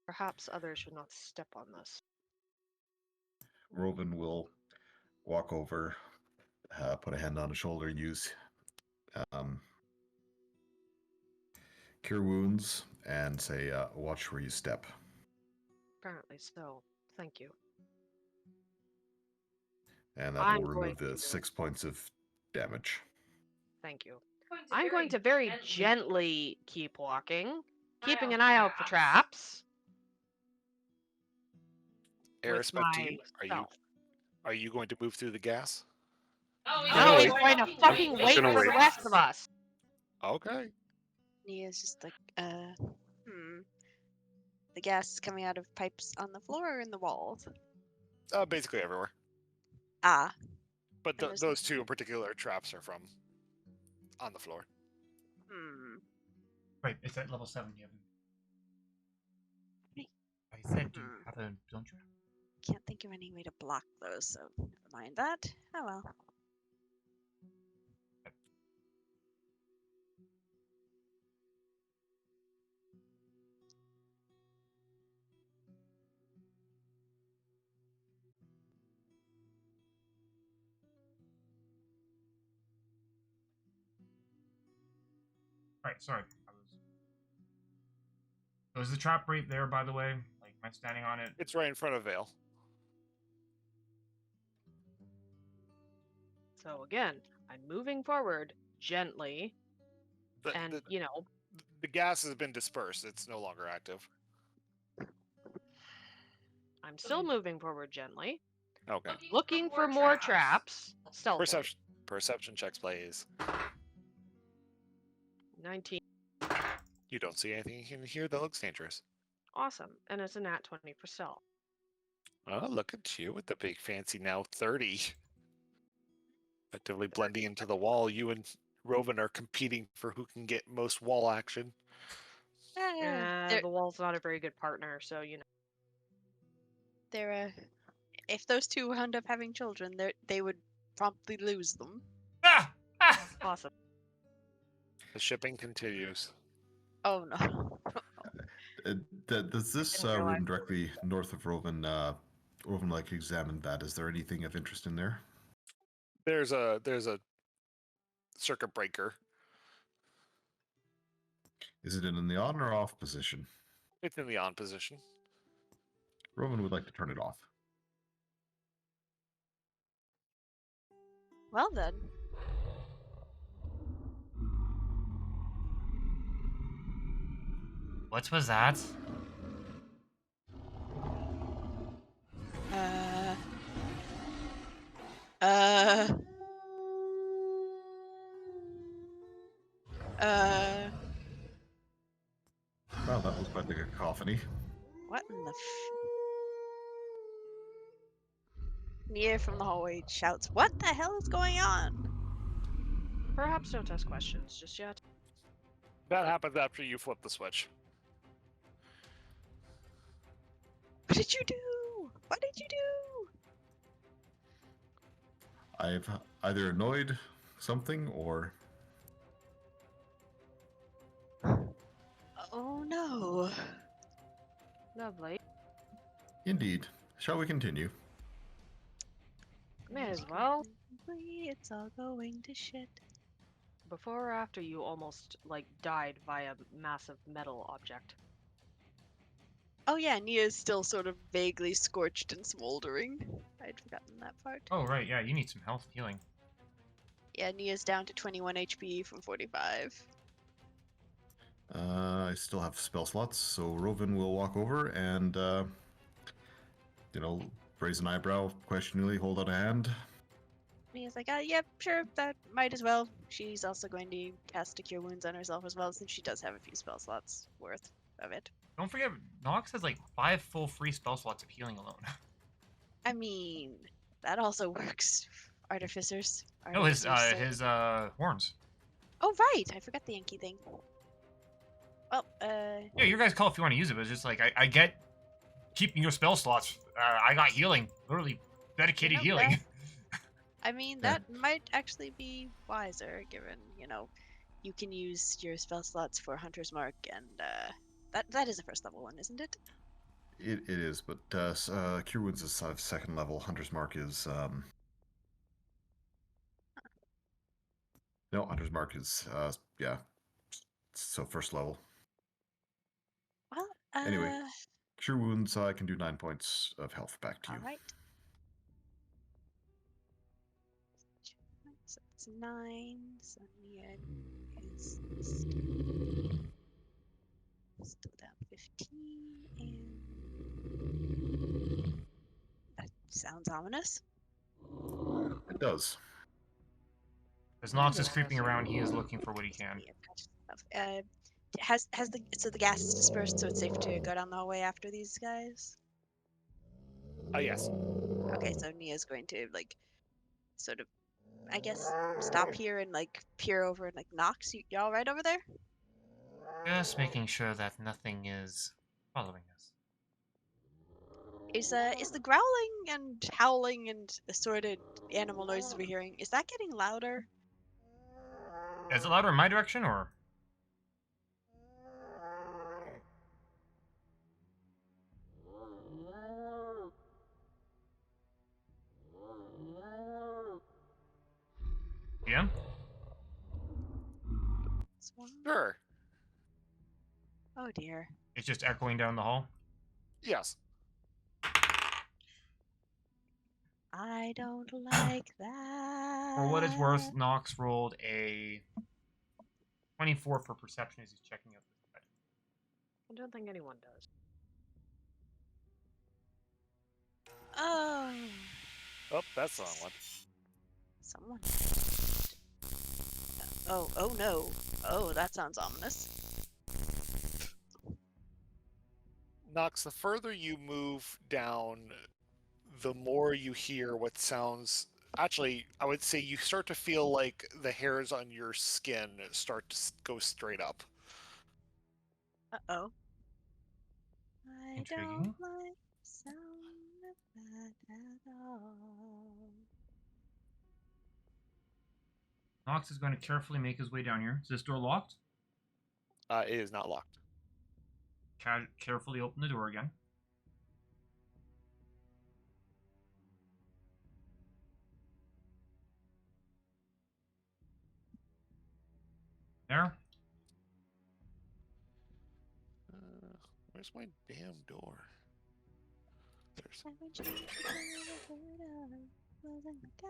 Perhaps others should not step on this. Robin will walk over, put a hand on his shoulder, use cure wounds, and say, watch where you step. Apparently so. Thank you. And that I'm will remove going the to- 6 points of damage. Thank you. I'm going to very gently keep walking, keeping an eye out for traps. Eris, with back to you. myself. Are you going to move through the gas? Oh, No, wait. he's going to fucking I'm wait gonna for the wait. rest of us. Okay. Nia's just like, The gas is coming out of pipes on the floor or in the walls? Basically everywhere. Ah. But And there's- those two in particular traps are from on the floor. Right, it's at level 7. You Hey. haven't. I said, do you have a. Don't you? Can't think of any way to block those, so never mind that. Oh well. Right, sorry. So is the trap right there, by the way? Like, am I standing on it? It's right in front of Vale. So again, I'm moving forward gently, The, and the, you know, the gas has been dispersed. It's no longer active. I'm still moving forward gently, Okay. looking for more traps. Stealthily. Perception checks, please. 19. You don't see anything in here that looks dangerous. Awesome, and it's a nat 20 for stealth. Oh, look at you with the big fancy now 30. Effectively blending into the wall. You and Rovan are competing for who can get most wall action. The wall's not a very good partner, so you know. They're if those two wound up having children, they would promptly lose them. Ah! Ah! Awesome. The shipping continues. Oh no. Does this Didn't realize. room directly north of Rovan, Rovan like examined that? Is there anything of interest in there? There's a circuit breaker. Is it in the on or off position? It's in the on position. Rovan would like to turn it off. Well then. What was that? Well, that was quite the cacophony. What in the Nia from the hallway shouts, "What the hell is going on?" Perhaps don't ask questions just yet. That happens after you flip the switch. What did you do? What did you do? I've either annoyed something or... Oh no. Lovely. Indeed. Shall we continue? May as well. It's all going to shit. Before or after you almost, like, died via massive metal object. Oh yeah, Nia's still sort of vaguely scorched and smoldering. I'd forgotten that part. Oh, right, yeah, you need some health healing. Yeah, Nia's down to 21 HP from 45. I still have spell slots, so Rovan will walk over and, raise an eyebrow questioningly, hold out a hand. Nia's like, yep, sure, that might as well. She's also going to cast a Cure Wounds on herself as well, since she does have a few spell slots worth of it. Don't forget, Nox has like 5 full free spell slots of healing alone. I mean, that also works. Artificers. No, his Artificers, horns. Oh, right! I forgot the Yankee thing. Well, Yeah, you guys call if you want to use it, but it's just like, I get keeping your spell slots. I got healing. Literally dedicated healing. that- I mean, that might actually be wiser, given, you can use your spell slots for Hunter's Mark, and that is a first level one, isn't it? It is, but Cure Wounds is second level. Hunter's Mark is... No, Hunter's Mark is, yeah. So first level. Well, Anyway. Cure Wounds, I can do 9 points of health back to you. Alright. So it's 9, so Nia is still down 15, and that sounds ominous. It does. As Nox is creeping around, he is looking for what he can. So the gas is dispersed, so it's safe to go down the hallway after these guys? Yes. Okay, so Nia's going to, sort of, I guess, stop here and, peer over and, Nox, you all right over there? Just making sure that nothing is following us. Is the growling and howling and assorted animal noises we're hearing, is that getting louder? Is it louder in my direction, or? Yeah? Sure. Oh dear. It's just echoing down the hall? Yes. I don't like that. For what it's worth, Nox rolled a 24 for perception as he's checking out this bed. I don't think anyone does. Oh. Oh, that's the wrong one. Someone. Oh no. Oh, that sounds ominous. Nox, the further you move down, the more you hear what sounds. Actually, I would say you start to feel like the hairs on your skin start to go straight up. Uh-oh. I Intriguing. don't like the sound of that at all. Nox is going to carefully make his way down here. Is this door locked? It is not locked. Carefully open the door again. There. Where's my damn door? There's...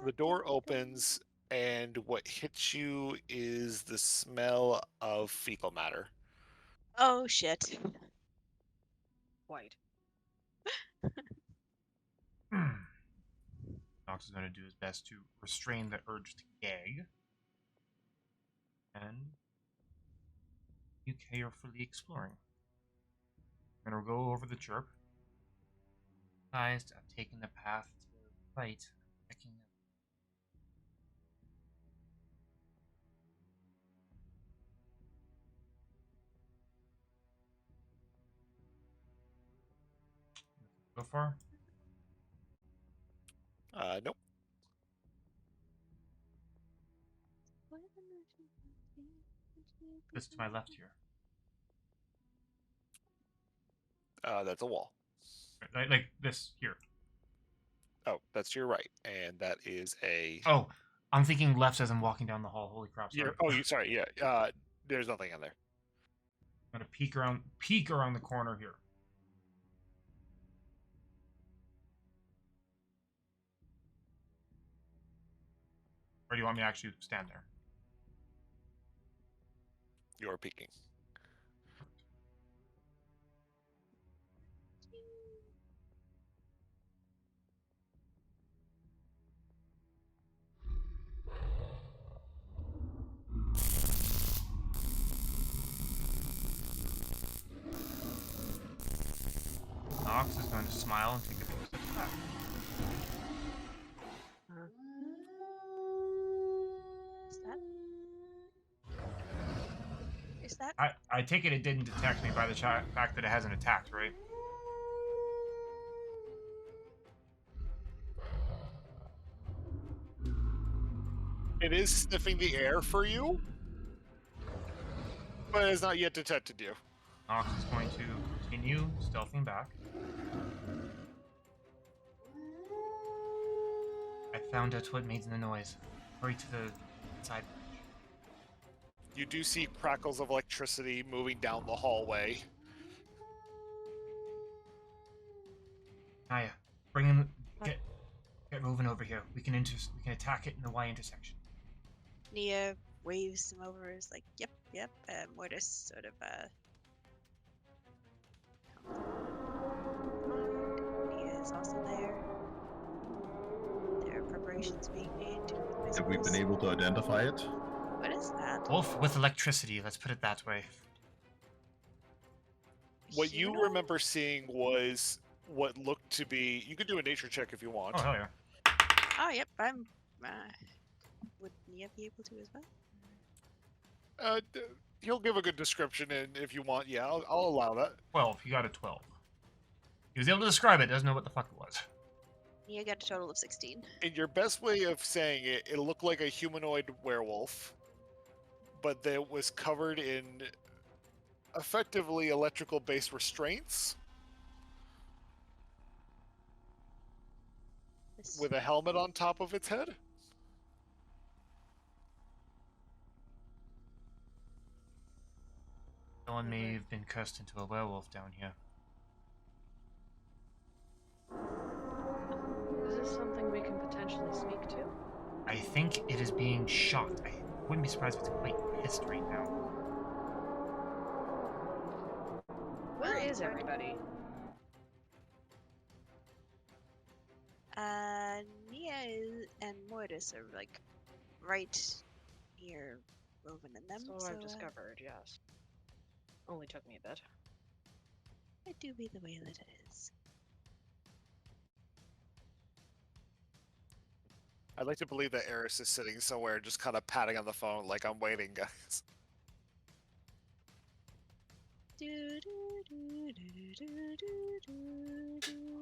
The door opens, and what hits you is the smell of fecal matter. Oh shit. White. Nox is going to do his best to restrain the urge to gag. And you carefully exploring. I'm going to go over the chirp. Guys, I've taken the path to the right. Checking the go far? Nope. This to my left here. That's a wall. Like this here. Oh, that's to your right, and that is a. Oh, I'm thinking left as I'm walking down the hall. Holy crap! Sorry. Sorry. Yeah. There's nothing in there. I'm gonna peek around the corner here. Or do you want me to actually stand there? You're peeking. Nox is going to smile and take a few steps back. Is that? I take it didn't detect me by the fact that it hasn't attacked, right? It is sniffing the air for you, but it has not yet detected you. Nox is going to continue stealthing back. I found out what made the noise. Hurry to the side. You do see crackles of electricity moving down the hallway. Naya, bring him. Get moving over here. We can attack it in the Y intersection. Nia waves him over. Is like, yep. Mortis sort of Nia is also there. There are preparations being made to. Have we been able to identify it? What is that? Wolf with electricity. Let's put it that way. What you Humanoid? remember seeing was what looked to be. You could do a nature check if you want. Oh hell yeah! Oh, yep. I'm. Would Nia be able to as well? He'll give a good description, and if you want, yeah, I'll allow that. 12. He got a 12. He was able to describe it. Doesn't know what the fuck it was. Nia got a total of 16. In your best way of saying it, it looked like a humanoid werewolf, but that was covered in effectively electrical-based restraints This with a helmet on top of its head. Someone may have been cursed into a werewolf down here. Is this something we can potentially speak to? I think it is being shocked. I wouldn't be surprised if it's quite pissed right now. Where Well, is everybody? Nia and Mortis are like right near Rovan and them. So I've discovered, yes. Only took me a bit. It do be the way that it is. I'd like to believe that Eris is sitting somewhere just kind of patting on the phone like I'm waiting, guys.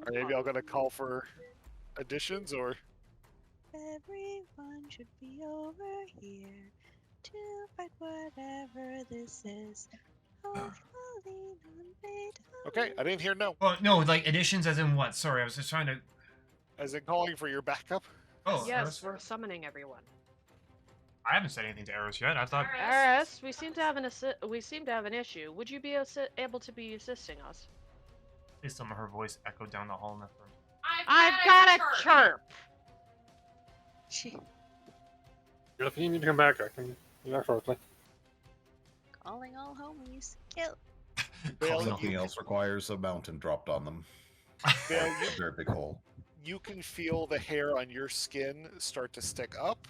Are maybe y'all gonna call for additions or? Everyone should be over here to fight whatever this is. Hopefully Okay, I didn't hear no. Well, no, like additions as in what? Sorry, I was just trying to. As in calling for your backup? Oh, Yes, Eris? we're summoning everyone. I haven't said anything to Eris yet. I thought. Eris, we seem to have an issue. Would you be able to be assisting us? Please tell me her voice echoed down the hall in the front. I've got a chirp. She If you need to come back, I can. Yeah, shortly. calling all homies. Kill. Bale, Something else requires a mountain dropped on them. Bale, A very big hole. you can feel the hair on your skin start to stick up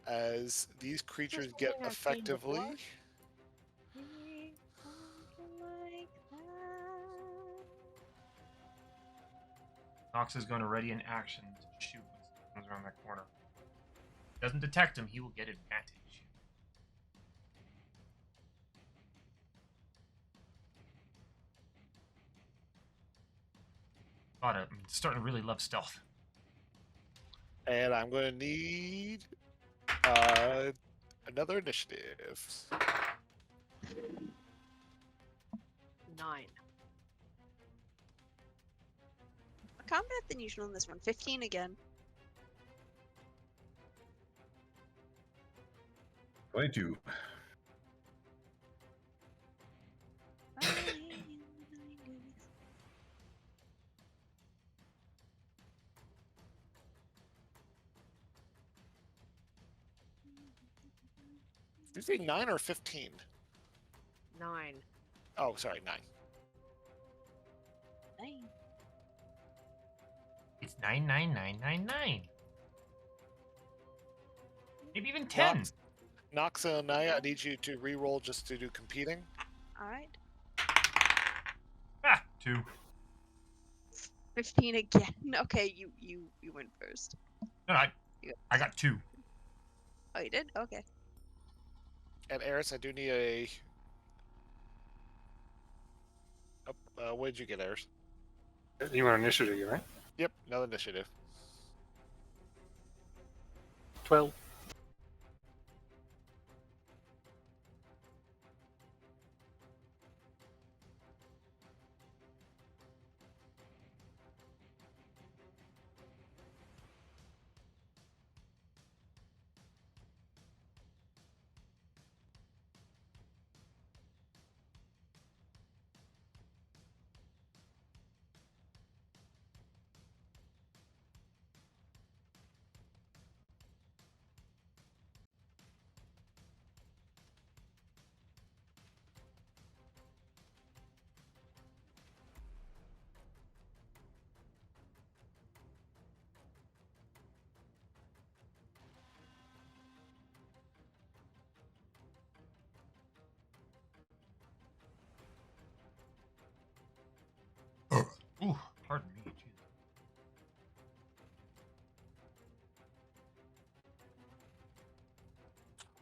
as these creatures get something I've seen effectively. before? Like that. Nox is going to ready an action to shoot when he comes around that corner. If he doesn't detect him, he will get advantage. God, I'm starting to really love stealth. And I'm going to need another initiative. 9. More combat than usual in this one. 15 again. 22. Did you say 9 or 15? 9. Oh, sorry, 9. 9. It's 99999. Maybe even 10. Nox and Naya, I need you to re-roll just to do competing. Alright. Ah, 2. 15 again. Okay, you went first. No, I got 2. Oh, you did? Okay. And Eris, I do need a. What did you get, Eris? You want initiative, right? Yep, another initiative. 12. Ooh, pardon me. Jesus.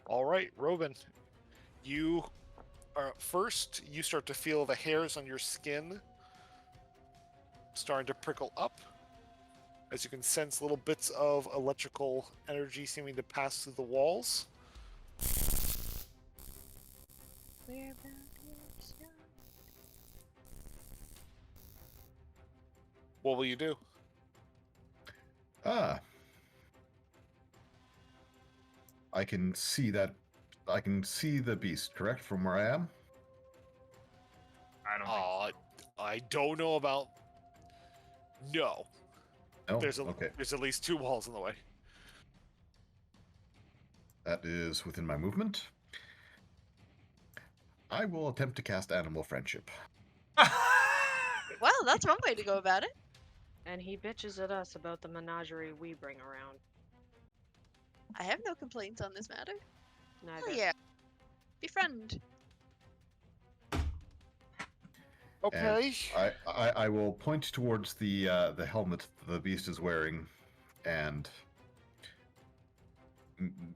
All right, Robin. You are first. You start to feel the hairs on your skin starting to prickle up, as you can sense little bits of electrical energy seeming to pass through the walls. We're about to start. What will you do? Ah. I can see that. I can see the beast, correct, from where I am? I don't think so. I don't know about. No. No? There's at least 2 walls in the way. That is within my movement. I will attempt to cast Animal Friendship. Well, that's one way to go about it. And he bitches at us about the menagerie we bring around. I have no complaints on this matter. Neither. Oh yeah. Befriend. Okay. I will point towards the helmet the beast is wearing, and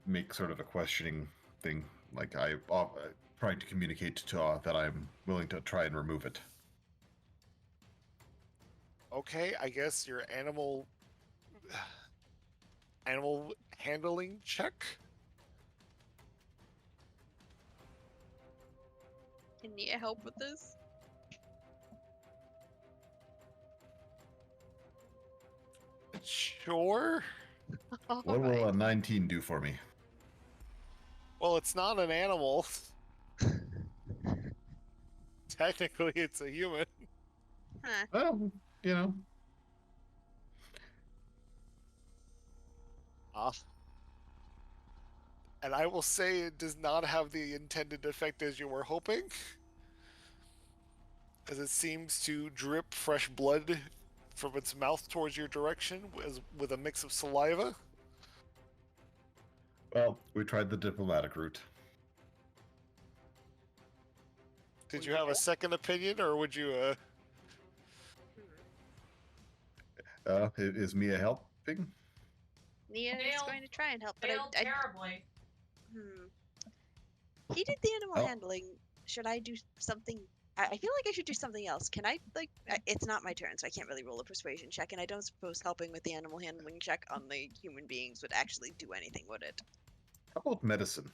make sort of a questioning thing, like trying to communicate to that I'm willing to try and remove it. Okay, I guess your animal handling check. Can Nia help with this? Sure. What will Alright. a 19 do for me? Well, it's not an animal. Technically, it's a human. Huh. Well, you know. And I will say it does not have the intended effect as you were hoping, as it seems to drip fresh blood from its mouth towards your direction with a mix of saliva. Well, we tried the diplomatic route. Did you have a second opinion, or would you, Is Mia helping? Nia is Failed- going to try and help, but Failed I terribly. He did the animal Oh. handling. Should I do something? I feel like I should do something else. Can I, like, it's not my turn, so I can't really roll a persuasion check, and I don't suppose helping with the animal handling check on the human beings would actually do anything, would it? How about medicine?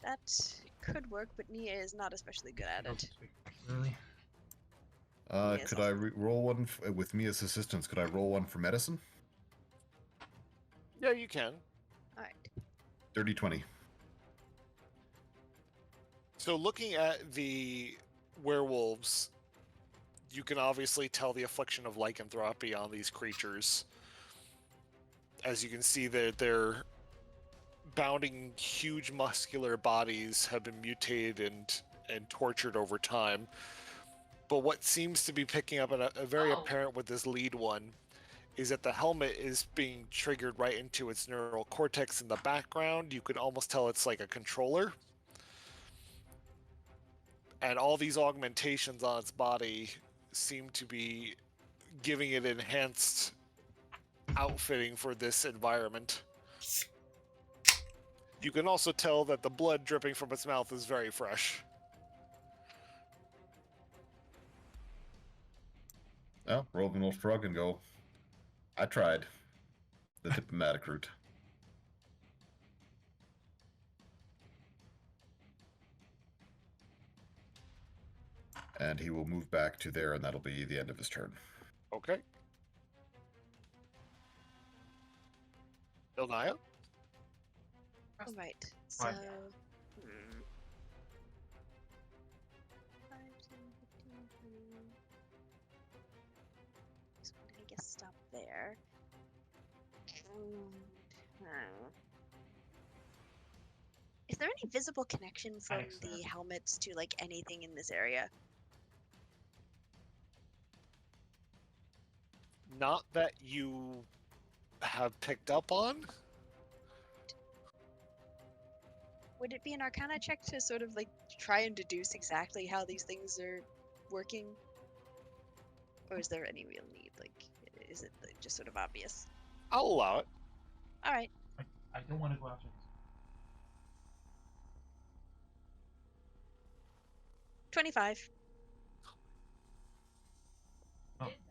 That could work, but Nia is not especially good at it. Really? Yes, Could I roll one with Mia's assistance? Could I roll one for medicine? Yeah, you can. Alright. Dirty 20. So looking at the werewolves, you can obviously tell the affliction of lycanthropy on these creatures. As you can see, their bounding, huge muscular bodies have been mutated and tortured over time. But what seems to be picking up, and a very apparent with this lead one, is that the helmet is being triggered right into its neural cortex in the background. You could almost tell it's like a controller. And all these augmentations on its body seem to be giving it enhanced outfitting for this environment. You can also tell that the blood dripping from its mouth is very fresh. Well, Rogan will shrug and go, I tried. The diplomatic route. And he will move back to there, and that'll be the end of his turn. Okay. Ilnaya? Alright, so... Fine. 5, 10, 15, 20... Just gonna, I guess, stop there. Is there any visible connection from the helmets to, like, anything in this area? Not that you have picked up on. Would it be an Arcana check to sort of, like, try and deduce exactly how these things are working? Or is there any real need? Like, is it like, just sort of obvious? I'll allow it. Alright. I don't want to go after this. 25.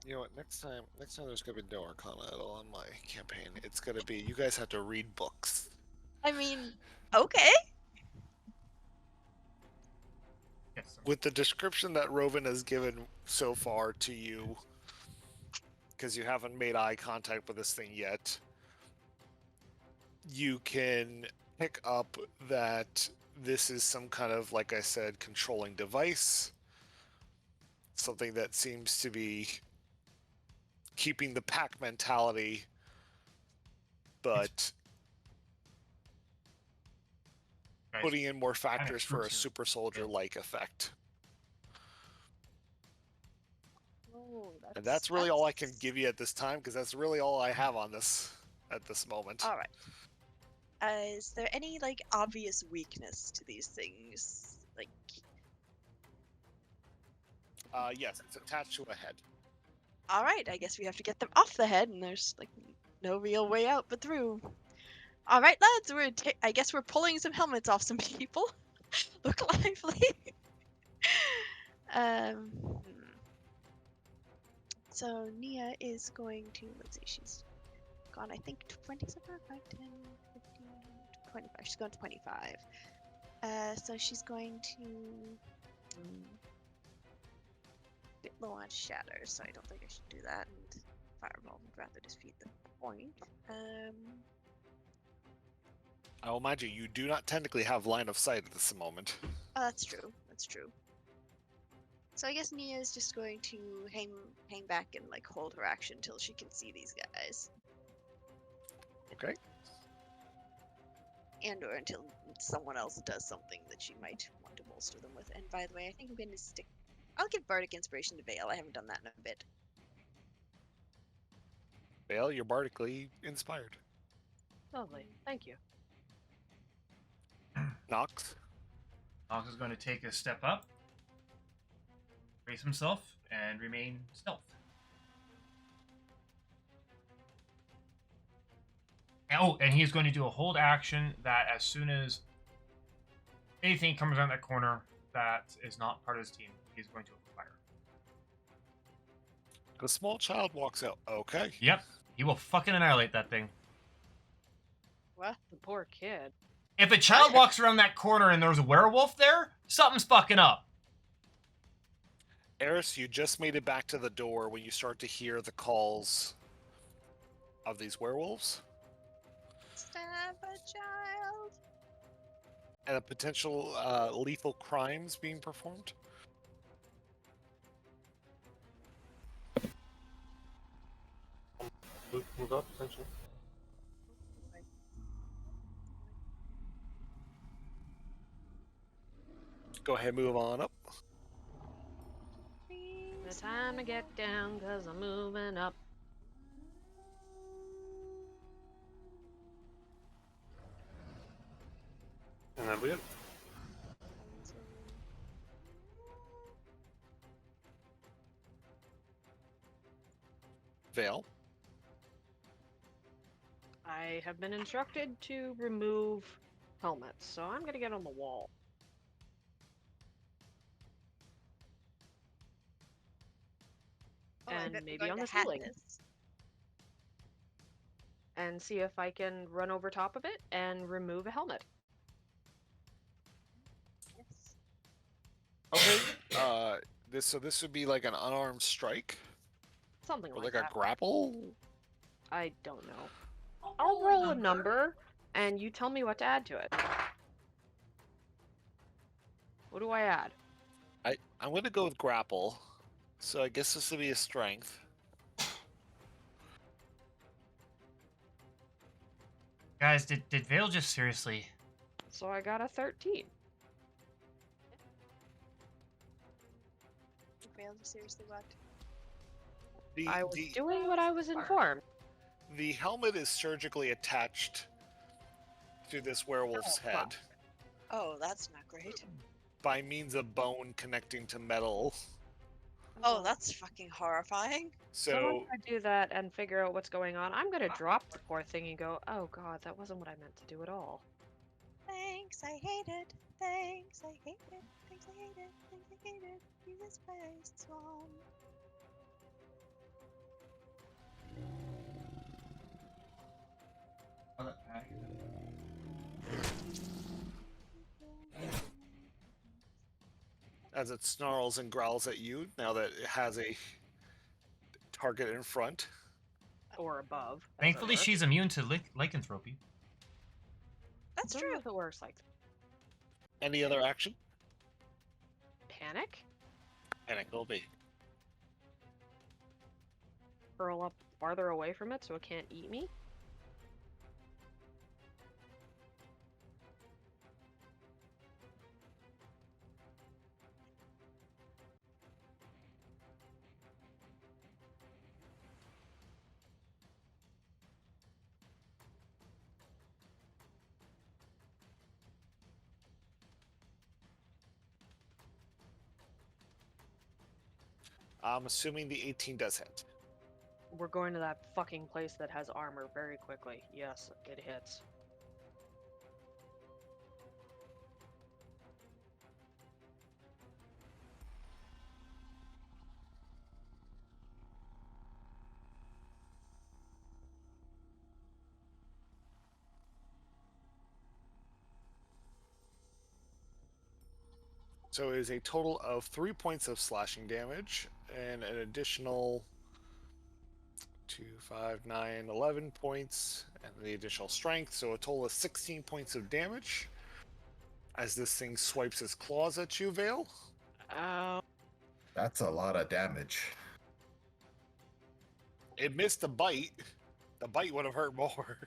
You know what? Next time there's gonna be no Arcana at all on my campaign. It's gonna be you guys have to read books. I mean, okay. Yes. With the description that Rovan has given so far to you, because you haven't made eye contact with this thing yet, you can pick up that this is some kind of, like I said, controlling device. Something that seems to be keeping the pack mentality, but Guys, putting in more factors for a troops here. super soldier-like effect. Oh, And that's really all I can give you at this time, because that's really all I have on this at this moment. All right. Is there any like obvious weakness to these things? Like, Yes, it's attached to a head. all right, I guess we have to get them off the head, and there's like no real way out but through. All right, lads, I guess we're pulling some helmets off some people. Look lively. Hmm. So Nia is going to, let's see, she's gone, I think, 20 so far, 5, 10, 15, 25. She's going to 25. So she's going to bit low on shatter, so I don't think I should do that. And fireball would rather defeat the point. I will mind you, you do not technically have line of sight at this moment. Oh, that's true. That's true. So I guess Nia is just going to hang back and like hold her action until she can see these guys, Okay. and or until someone else does something that she might want to bolster them with. And by the way, I think I'm going to stick. I'll give Bardic Inspiration to Vale. I haven't done that in a bit. Vale, you're bardically inspired. Lovely. Thank you. Nox. Nox is going to take a step up, brace himself, and remain stealth. Oh, and he's going to do a hold action that as soon as anything comes around that corner that is not part of his team, he's going to fire. A small child walks out. Okay. Yep, he will fucking annihilate that thing. What? The poor kid. If a child walks around that corner and there's a werewolf there, something's fucking up. Eris, you just made it back to the door when you start to hear the calls of these werewolves Stab a child. and the potential lethal crimes being performed. Move up, potentially. Go ahead, move on up. The time to get down, cause I'm moving up. And that'll be it. Vale. I have been instructed to remove helmets, so I'm gonna get on the wall. Oh, I And bet we're maybe going on to the hack ceiling. this. And see if I can run over top of it and remove a helmet. Yes. Okay. This would be like an unarmed strike Something or like like that. a grapple. I don't know. I'll roll a number, and you tell me what to add to it. What do I add? I'm going to go with grapple. So I guess this would be a strength. Guys, did Vale just seriously? So I got a 13. You failed. You seriously what? I was doing what I was informed. The helmet is surgically attached to this werewolf's Oh, fuck. head Oh, that's not great. by means of bone connecting to metal. Oh, that's fucking horrifying. So once I do that and figure out what's going on, I'm gonna drop the poor thing and go, oh god, that wasn't what I meant to do at all. Thanks, I hate it. Thanks, I hate it. Thanks, I hate it. Thanks, I hate it. Jesus Christ, Mom. as it snarls and growls at you, now that it has a target in front. Or above. as it Thankfully, were. she's immune to lycanthropy. That's Don't know true. if it works like that. Any other action? Panic? Panic will be. curl up farther away from it so it can't eat me? I'm assuming the 18 does hit. We're going to that fucking place that has armor very quickly. Yes, it hits. So it is a total of 3 points of slashing damage and an additional 2, 5, 9, 11 points, and the additional strength. So a total of 16 points of damage as this thing swipes its claws at you, Vale. Oh. That's a lot of damage. It missed the bite. The bite would have hurt more.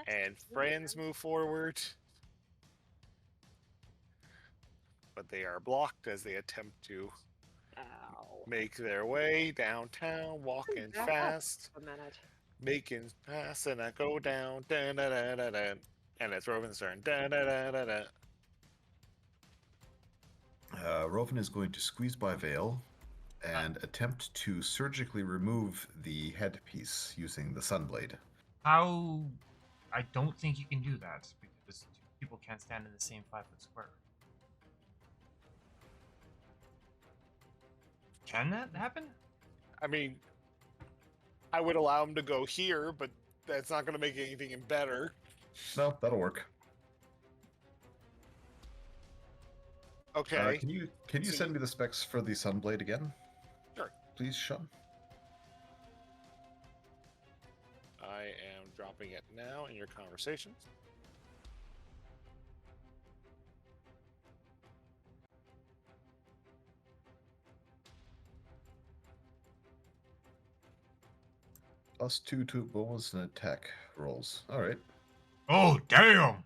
And friends move forward. But they are blocked as they attempt to Ow. make their way downtown, walking Back up fast, a minute. making fast, and I go down, da da da da da, and it's Rovin's turn, da da da da da. Rovin is going to squeeze by Vale and attempt to surgically remove the headpiece using the Sunblade. How? I don't think you can do that because two people can't stand in the same 5-foot square. Can that happen? I mean, I would allow him to go here, but that's not going to make anything better. No, that'll work. Okay. Can you So send me the specs for the Sunblade again? Sure. Please, Sean. I am dropping it now in your conversations. +2 to bonus and attack rolls. All right. Oh, damn!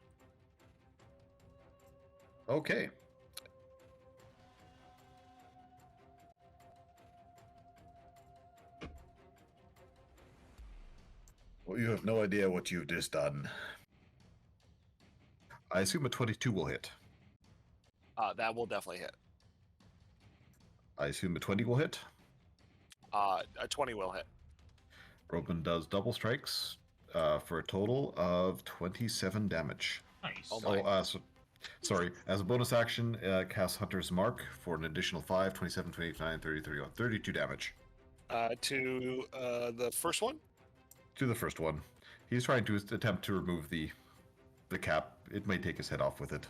Okay. Well, you have no idea what you've just done. I assume a 22 will hit. That will definitely hit. I assume a 20 will hit. A 20 will hit. Robin does double strikes for a total of 27 damage. Nice. Oh my. Sorry. As a bonus action, cast Hunter's Mark for an additional 5, 27, 29, 30, 31, 32 damage. To the first one? To the first one. He's trying to attempt to remove the cap. It may take his head off with it.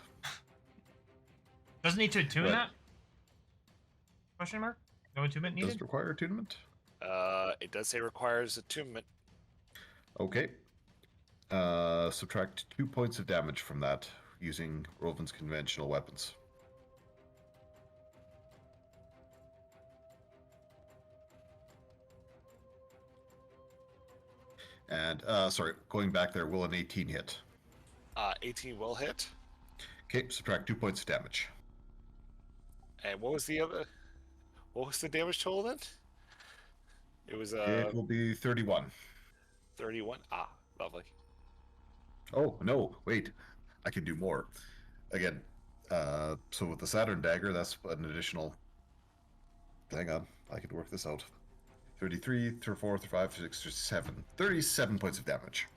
Doesn't need to attune Right. that? Question mark? No attunement Does needed? it require attunement? It does say requires attunement. Okay. Subtract 2 points of damage from that using Rovin's conventional weapons. And, sorry, going back there, will an 18 hit? 18 will hit. Okay, subtract 2 points of damage. And what was the other? What was the damage total then? It was It will be 31. 31. Ah, lovely. Oh, no, wait. I can do more. Again, so with the Saturn Dagger, that's an additional... Hang on, I can work this out. 33, 34, 35, 36, 37. 37 points of damage.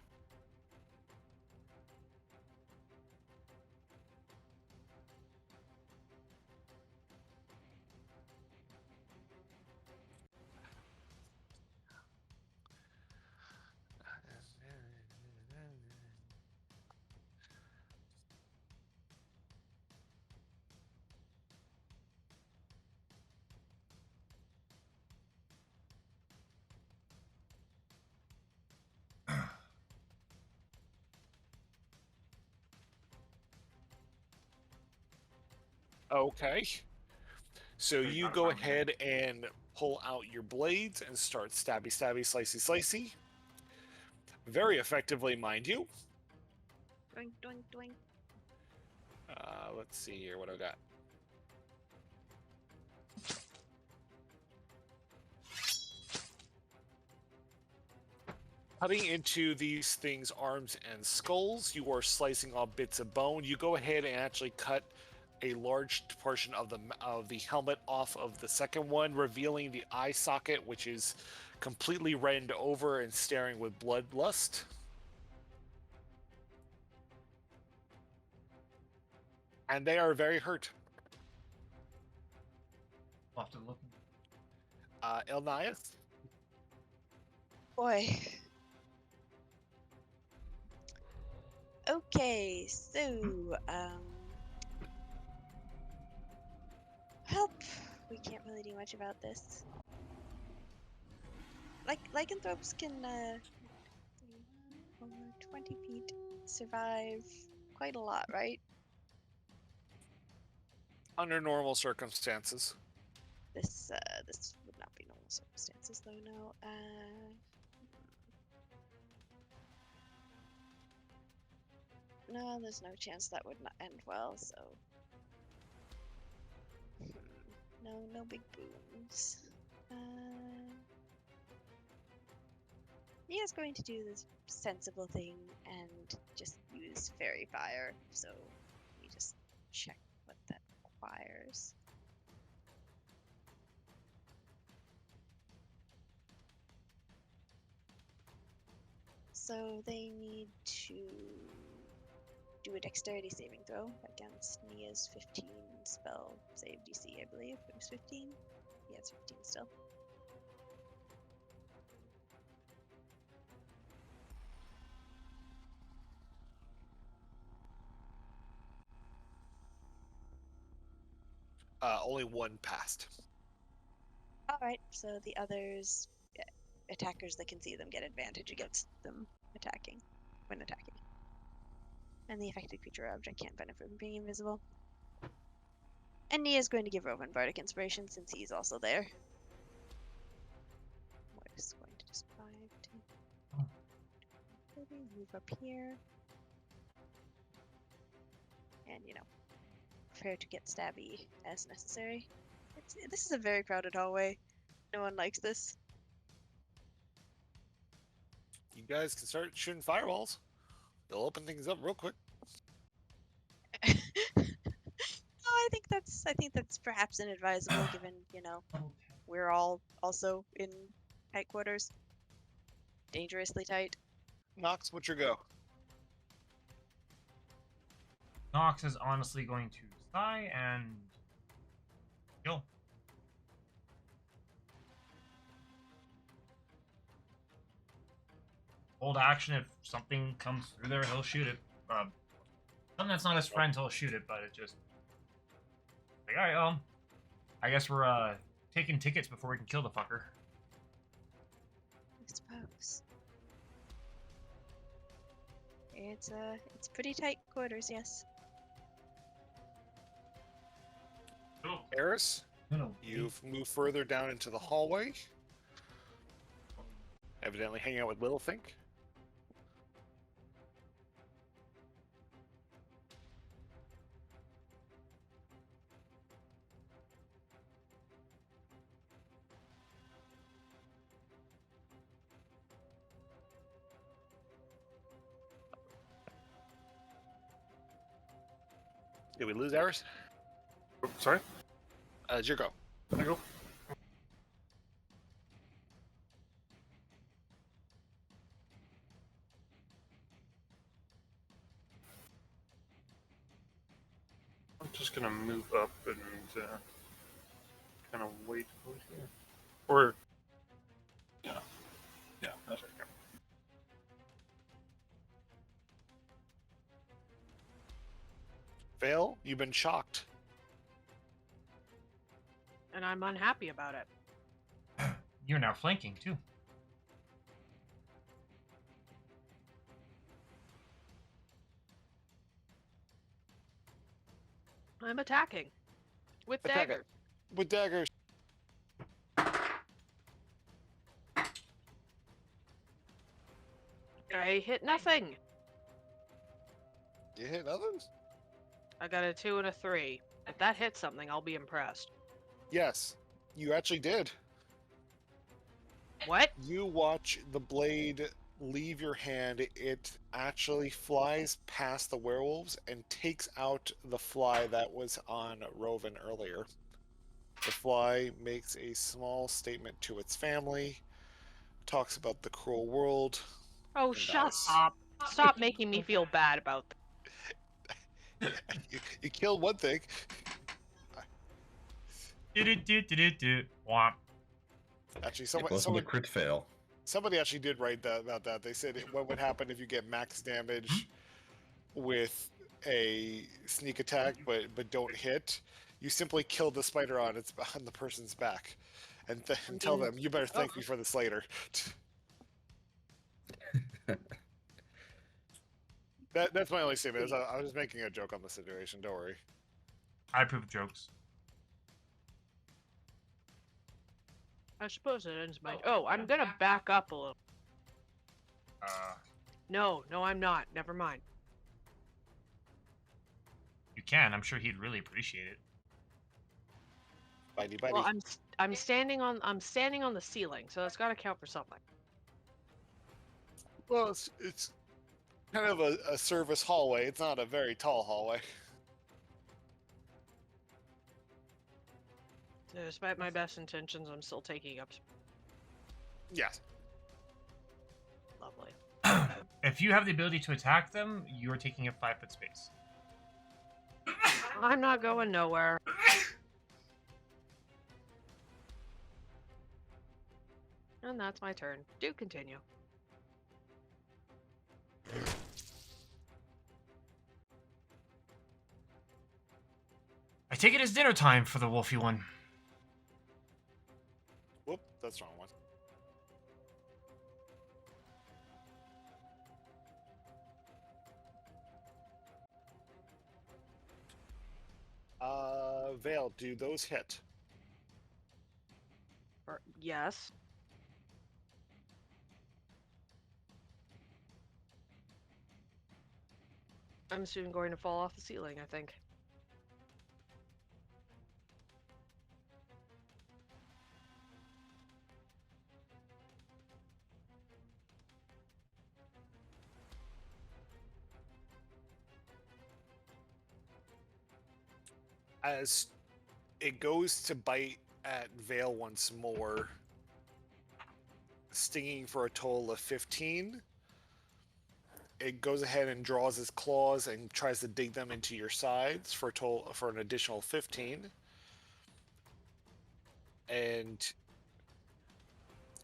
Okay. So Very you not a go problem. ahead and pull out your blades and start stabby, stabby, slicey, slicey. Very effectively, mind you. Doink, doink, doink. Let's see here what I got. Cutting into these things' arms and skulls, you are slicing off bits of bone. You go ahead and actually cut a large portion of the helmet off of the second one, revealing the eye socket, which is completely reddened over and staring with bloodlust. And they are very hurt. I'll have to look. Elnias? Boy. Okay, so, help. We can't really do much about this. Lycanthropes can, 20 feet, survive quite a lot, right? Under normal circumstances. This would not be normal circumstances, though, no. No, there's no chance that would not end well, so... No big booms. Nia's going to do this sensible thing and just use fairy fire, so we just check what that requires. So they need to do a dexterity saving throw against Nia's 15 spell save DC, I believe. It was 15? Yeah, it's 15 still. Only one passed. Alright, so the others, attackers that can see them get advantage against them when attacking. And the affected creature or object can't benefit from being invisible. And Nia's going to give Rovan Bardic Inspiration since he's also there. We're just going to just 5, 10, 30, move up here. And, prepare to get stabby as necessary. This is a very crowded hallway. No one likes this. You guys can start shooting fireballs. They'll open things up real quick. I think that's perhaps inadvisable given, we're all also in tight quarters. Dangerously tight. Nox, what's your go? Nox is honestly going to sigh and kill. Hold action. If something comes through there, he'll shoot it. Something that's not his friend, he'll shoot it, but it just... Like, alright, I guess we're, taking tickets before we can kill the fucker. I suppose. It's pretty tight quarters, yes. Eris, No. you've moved further down into the hallway. Evidently hanging out with Littlefink. Did we lose Eris? Sorry? It's your go. I go. I'm just gonna move up and kind of wait over here. Or yeah, that's right. Vale, you've been shocked. And I'm unhappy about it. You're now flanking, too. I'm attacking. With Attack it. daggers. with daggers. I hit nothing. You hit nothing? I got a 2 and a 3. If that hits something, I'll be impressed. Yes, you actually did. What? You watch the blade leave your hand. It actually flies past the werewolves and takes out the fly that was on Roven earlier. The fly makes a small statement to its family, talks about the cruel world. Oh, And shut dies. up. Stop making me feel bad about that. You killed one thing. Womp. Actually, It wasn't a someone crit fail. somebody actually did write about that. They said what would happen if you get max damage with a sneak attack, but don't hit. You simply kill the spider on the person's back, and tell them you better thank me for this later. That's my only statement. I was just making a joke on the situation. Don't worry. I approve of jokes. I suppose it ends my... Oh, I'm gonna back up a little. No, I'm not. Never mind. You can. I'm sure he'd really appreciate it. Bitey. Well, I'm standing on the ceiling, so that's got to count for something. Well, it's kind of a service hallway. It's not a very tall hallway. Despite my best intentions, I'm still taking up. Yes. Lovely. If you have the ability to attack them, you're taking a 5-foot space. I'm not going nowhere. And that's my turn. Do continue. I take it as dinner time for the wolfy one. Whoop, that's the wrong one. Vale, do those hit? Yes. I'm soon going to fall off the ceiling, I think. As it goes to bite at Vale once more, stinging for a total of 15. It goes ahead and draws its claws and tries to dig them into your sides for an additional 15. And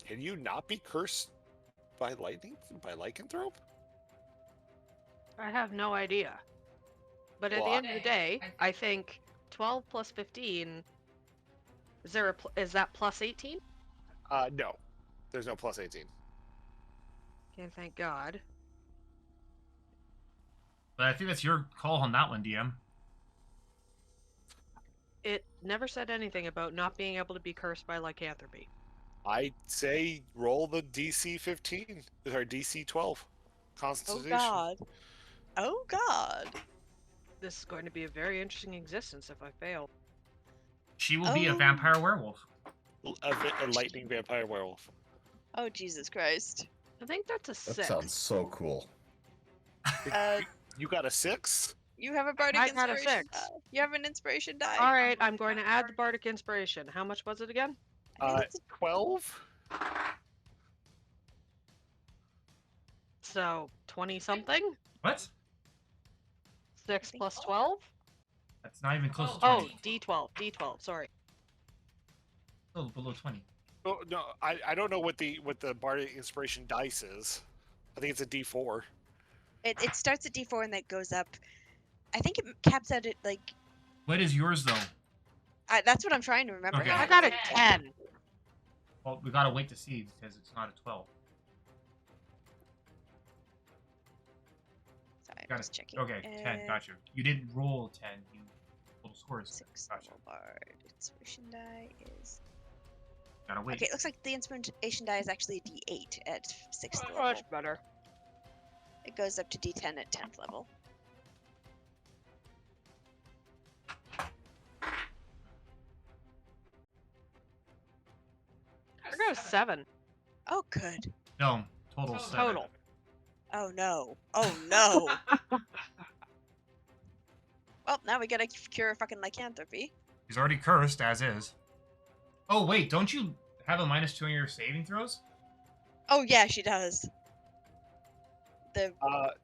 can you not be cursed by lycanthrope? I have no idea. But at the end of the day, I think 12 plus 15. Is that plus 18? No. There's no plus 18. Okay, thank God. But I think that's your call on that one, DM. It never said anything about not being able to be cursed by lycanthropy. I say roll the DC 15. Or DC 12. Oh Constitution. God. Oh God. This is going to be a very interesting existence if I fail. She will be a Oh. vampire werewolf. A lightning vampire werewolf. Oh Jesus Christ. I think that's a 6. That sounds so cool. You got a 6? You have a bardic I got a inspiration 6. die. You have an inspiration die. All right, I'm going to add the bardic inspiration. How much was it again? 12? So 20 something. What? 6 plus 12. That's not even close to Oh, 20. D12. Sorry. Still below 20. Oh, no, I don't know what the bardic inspiration dice is. I think it's a D4. It starts at D4 and then goes up. I think it caps out at like. What is yours, though? That's what I'm trying to remember. Okay. I got a 10. Well, we gotta wait to see because it's not a 12. Sorry, I'm Got just it. checking. Okay, 10. Got you. You didn't roll 10. You rolled score is 6 gotcha. level bard. Inspiration die is. Gotta wait. Okay, it looks like the inspiration die is actually a D8 at 6th Oh, level. that's better. It goes up to D10 at 10th level. There goes 7 Oh, good. No, total 7. total. Oh no. Oh no. Well, now we gotta cure fucking lycanthropy. He's already cursed, as is. Oh, wait, don't you have a -2 on your saving throws? Oh yeah, she does. The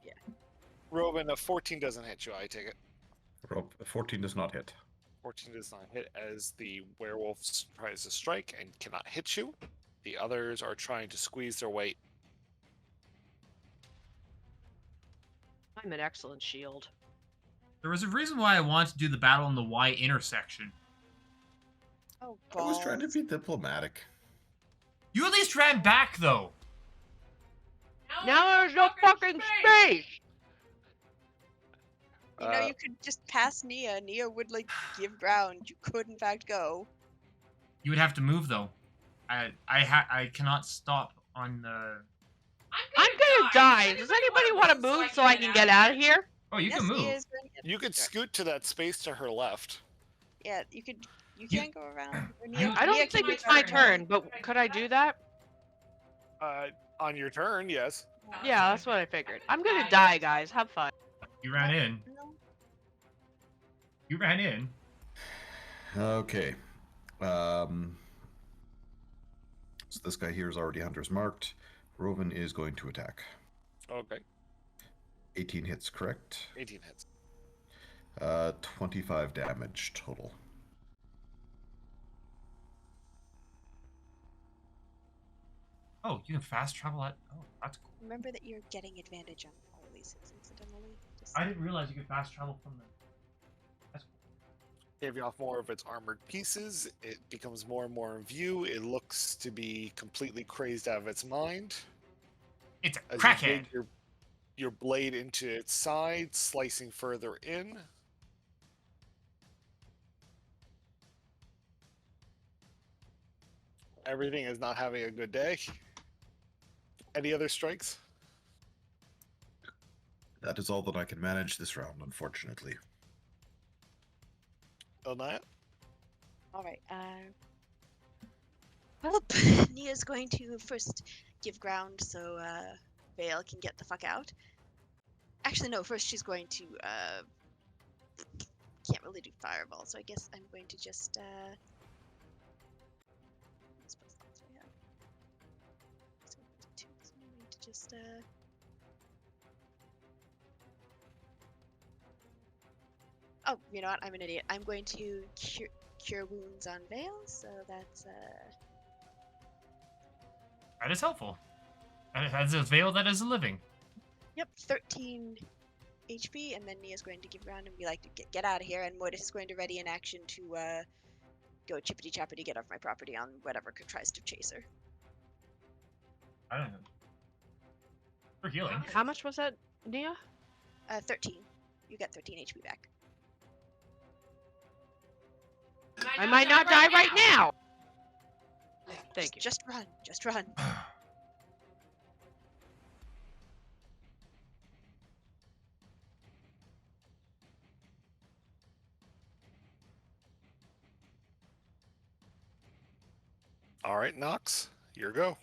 yeah. Robin, a 14 doesn't hit you, I take it. 14 does not hit. 14 does not hit as the werewolf tries to strike and cannot hit you. The others are trying to squeeze their weight. I'm an excellent shield. There was a reason why I wanted to do the battle in the Y intersection. Oh I was trying to balls. be diplomatic. You at least ran back, though. Now there's no fucking space! You know, you could just pass Nia. Nia would like give ground. You could in fact go. You would have to move, though. I cannot stop on the... I'm gonna die. Does anybody want to move so I can get out of here? Oh, you Yes, can move. Nia is going to get You could Sure. scoot to that space to her left. Yeah, you could. You can go around. Or Nia, I don't Nia think can it's go my around. turn, but could I do that? On your turn, yes. Yeah, that's what I figured. I'm gonna die, guys. Have fun. You ran in. No. You ran in. Okay. So this guy here is already hunter's marked. Roven is going to attack. Okay. 18 hits, correct? 18 hits. 25 damage total. Oh, you can fast travel at... Oh, that's cool. Remember that you're getting advantage on all of these hits incidentally. Just I didn't realize you could fast travel from the... That's cool. Gave you off more of its armored pieces. It becomes more and more in view. It looks to be completely crazed out of its mind. It's a As crackhead. you dig your blade into its side, slicing further in. Everything is not having a good day. Any other strikes? That is all that I can manage this round, unfortunately. Elnaya? all right. Well, Nia's going to first give ground so Vale can get the fuck out. Actually, no. First, she's going to can't really do fireball, so I guess I'm going to just what spell slots do we have? So 2, so I'm going to just oh, you know what? I'm an idiot. I'm going to cure wounds on Vale, so that's That is helpful. And it has a veil that is a living. yep, 13 HP, and then Nia's going to give ground and be like, get out of here, and Mortis is going to ready an action to go chippity chappity get off my property on whatever tries to chase her. I don't know. For healing. How much was that, Nia? 13. You get 13 HP back. I might not die right now. Thank you. Just run. Just run. All right, Nox, your go.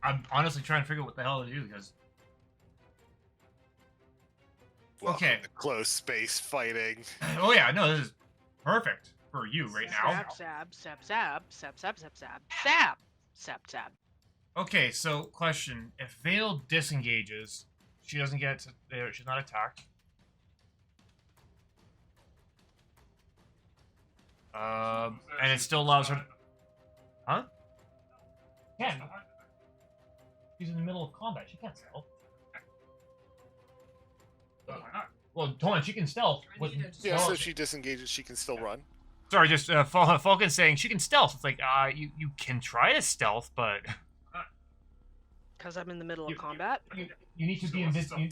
I'm honestly trying to figure out what the hell to do because Okay. Close space fighting. oh yeah, no, this is perfect for you right now. Sab, sab, sab, sab, sab, sab, sab, sab, sab, sab. Okay, so question: if Vale disengages, she doesn't get to, she's not attacked. And it still allows her. Huh? Yeah. She's in the middle of combat. She can't stealth. Well, hold on. She can stealth. With Yeah, so if she disengages, she can still run. Sorry, just Falcon's saying she can stealth. It's like, you can try to stealth, but Because I'm in the middle You- of combat. you need to be invisible.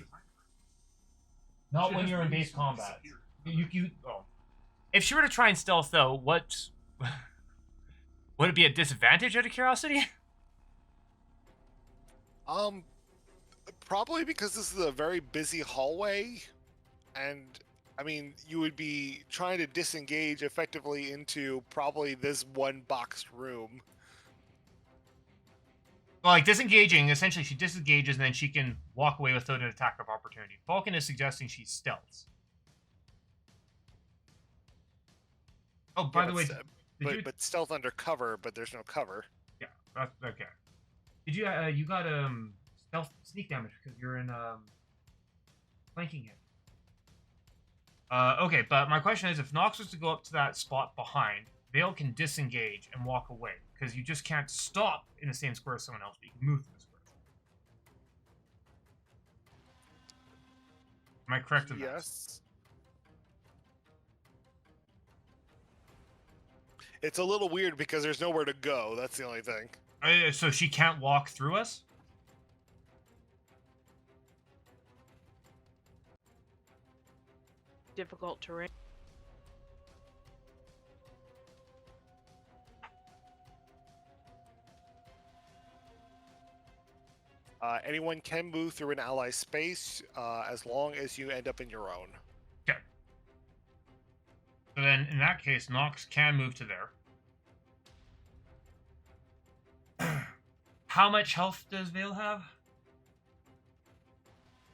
Not when you're in base combat. Oh. If she were to try and stealth, though, what would it be a disadvantage out of curiosity? Probably because this is a very busy hallway, and I mean, you would be trying to disengage effectively into probably this one boxed room. Well, like disengaging, essentially she disengages and then she can walk away without an attack of opportunity. Falcon is suggesting she stealths. Oh, by the way, But stealth under cover, but there's no cover. Yeah, that's okay. Did you you got stealth sneak damage because you're in flanking him. Okay, but my question is, if Nox was to go up to that spot behind, Vale can disengage and walk away because you just can't stop in the same square as someone else, but you can move through the square. Am I correct in that? Yes. It's a little weird because there's nowhere to go. That's the only thing. So she can't walk through us? Difficult terrain. Anyone can move through an ally space as long as you end up in your own. Okay. So then, in that case, Nox can move to there. How much health does Vale have?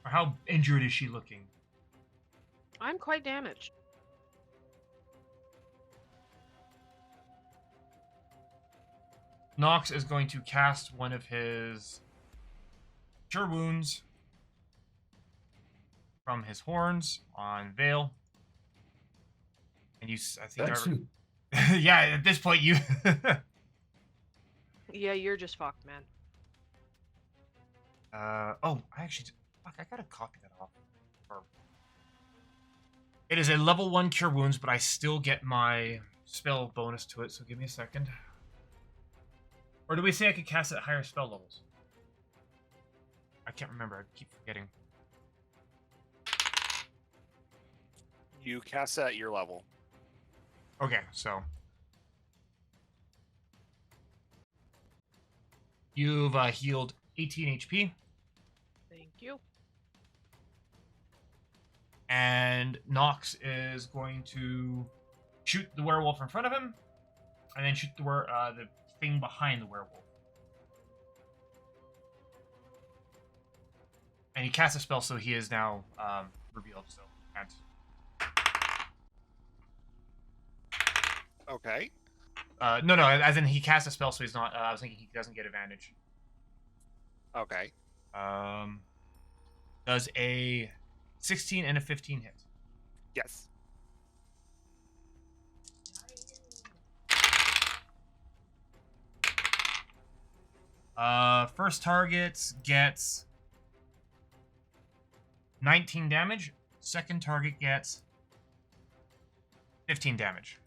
Or how injured is she looking? I'm quite damaged. Nox is going to cast one of his Cure Wounds from his horns on Vale. And you, I think, That's you. yeah, at this point, you. Yeah, you're just fucked, man. Oh, I actually, fuck, I gotta copy that off. It is a level 1 Cure Wounds, but I still get my spell bonus to it, so give me a second. Or do we say I could cast it at higher spell levels? I can't remember, I keep forgetting. You cast it at your level. Okay, so. You've healed 18 HP. Thank you. And Nox is going to shoot the werewolf in front of him, and then shoot the thing behind the werewolf. And he casts a spell, so he is now revealed. So can't. Okay. No, as in he casts a spell, so he's not. I was thinking he doesn't get advantage. Okay. Does a 16 and a 15 hit? Yes. First target gets 19 damage. Second target gets 15 damage.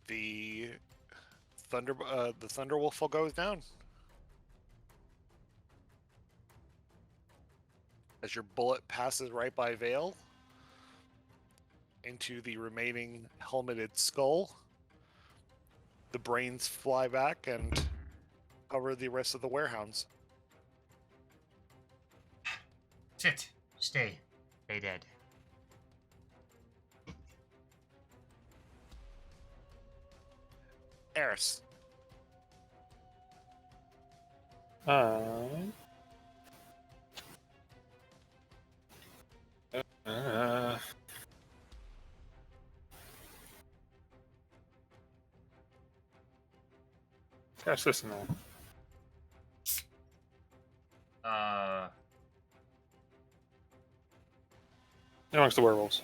The Thunderwolf will go down. As your bullet passes right by Vale into the remaining helmeted skull, the brains fly back and cover the rest of the werehounds. Sit. Stay. Stay dead. Eris. Catch this now. Amongst the werewolves.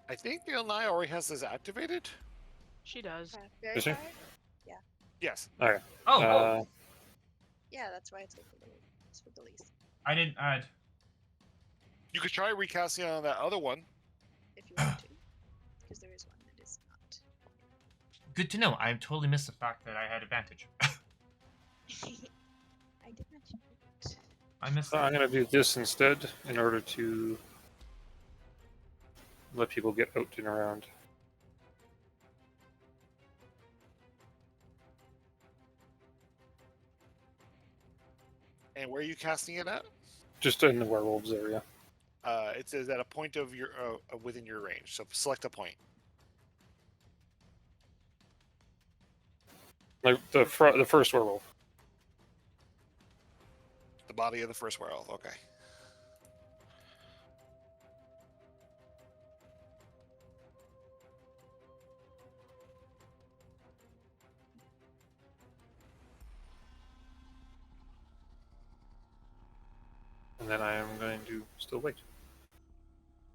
I think Naya already has this activated. She does. Very Is she? hard? Yes. Okay. Oh, Yeah, that's why it's with the least. I didn't add. You could try recasting on that other one. If you want to. Because there is one that is not. Good to know. I totally missed the fact that I had advantage. I did mention it. I missed So that. I'm going to do this instead in order to let people get out and around. And where are you casting it at? Just in the werewolves area. It says at a point of your within your range. So select a point. Like the first werewolf. The body of the first werewolf. Okay. And then I am going to still wait.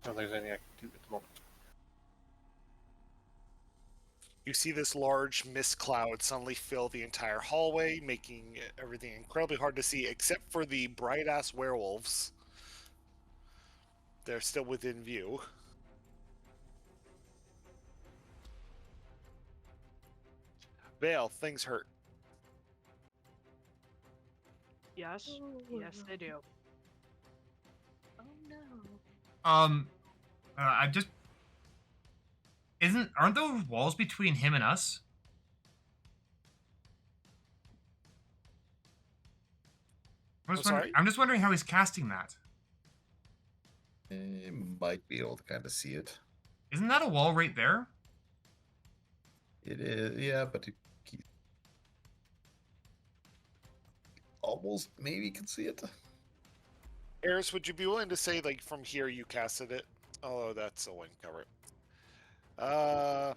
I don't think there's anything I can do at the moment. You see this large mist cloud suddenly fill the entire hallway, making everything incredibly hard to see, except for the bright-ass werewolves. They're still within view. Vale, things hurt. Yes. Yes, they do. Oh no. I just aren't those walls between him and us? sorry? I'm just wondering how he's casting that. Might be able to kind of see it. Isn't that a wall right there? It is, yeah, but he almost maybe can see it. Eris, would you be willing to say, like, from here you casted it? Oh, that's a wind cover. It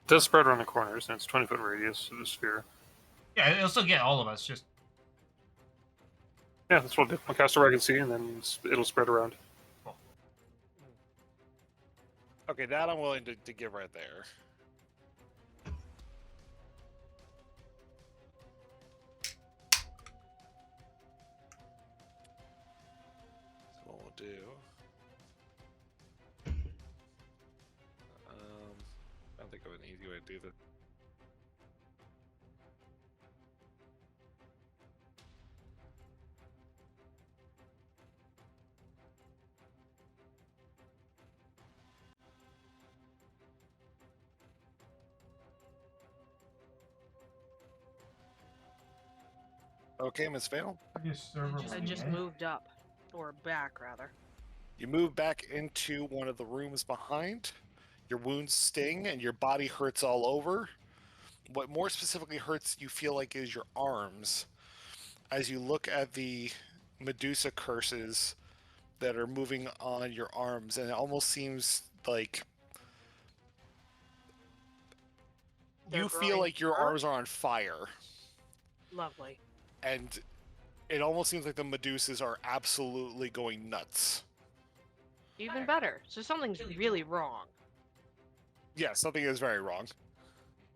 does spread around the corners, and it's 20-foot radius of the sphere. Yeah, it'll still get all of us. Just Yeah, that's what I'll do. I'll cast where I can see, and then it'll spread around. Okay, that I'm willing to give right there. So what we'll do... I don't think of an easy way to do this. Okay, Miss Vale. I just moved up. Or back, rather. You move back into one of the rooms behind. Your wounds sting and your body hurts all over. What more specifically hurts, you feel like, is your arms. As you look at the Medusa curses that are moving on your arms, and it almost seems like They're you feel growing like your fur? arms are on fire. Lovely. And it almost seems like the Medusas are absolutely going nuts. Even better. So something's really wrong. Yeah, something is very wrong.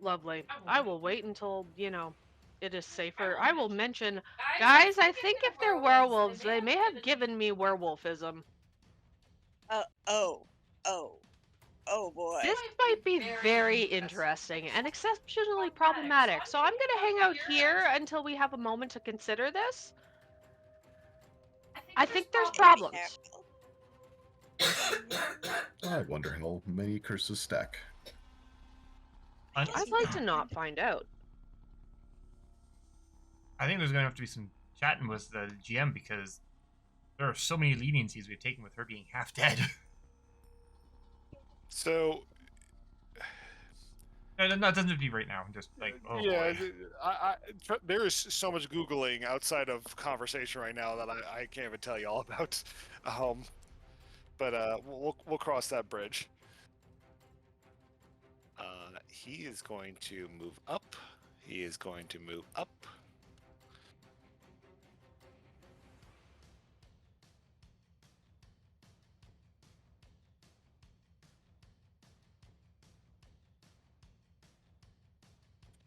Lovely. I will wait until, it is safer. I will mention, guys, I think if they're werewolves, they may have given me werewolfism. Oh boy. This might be very interesting and exceptionally problematic. So I'm going to hang out here until we have a moment to consider this. I think there's problems. I wonder how many curses stack. I'd like to not find out. I think there's going to have to be some chatting with the GM because there are so many leniencies we've taken with her being half dead. So No, it doesn't have to be right now. Just like, oh yeah, boy. there is so much Googling outside of conversation right now that I can't even tell you all about. but we'll cross that bridge. He is going to move up. He is going to move up.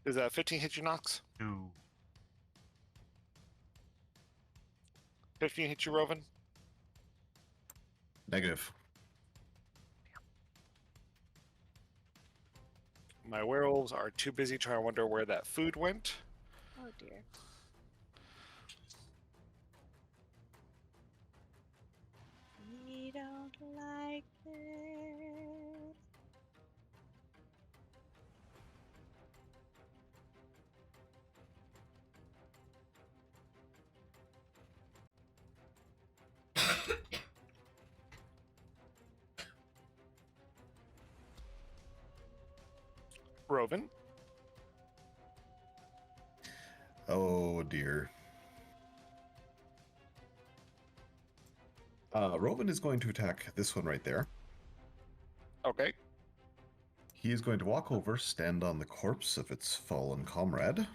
Does that 15 hit you, Nox? Ooh. 15 hit you, Rovan? Negative. My werewolves are too busy trying to wonder where that food went. Oh dear. We don't like this. Rovan? Oh dear. Rovan is going to attack this one right there. Okay. He is going to walk over, stand on the corpse of its fallen comrade,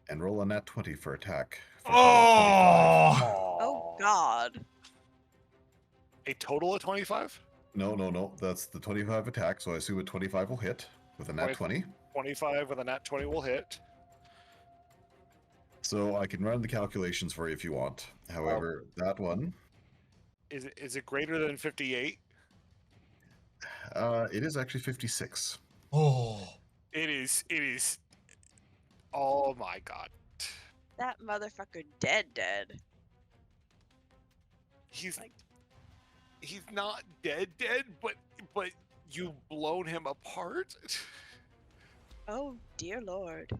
and roll a nat 20 for attack. For a total of 25. Oh! Oh God. A total of 25? No. That's the 25 attack, so I assume a 25 will hit with a nat 20. 25 with a nat 20 will hit. So I can run the calculations for you if you want. However, that one, Is it greater than 58? it is actually 56. Oh! It is. Oh my god. That motherfucker dead. He's not dead, but you've blown him apart. Oh dear Lord.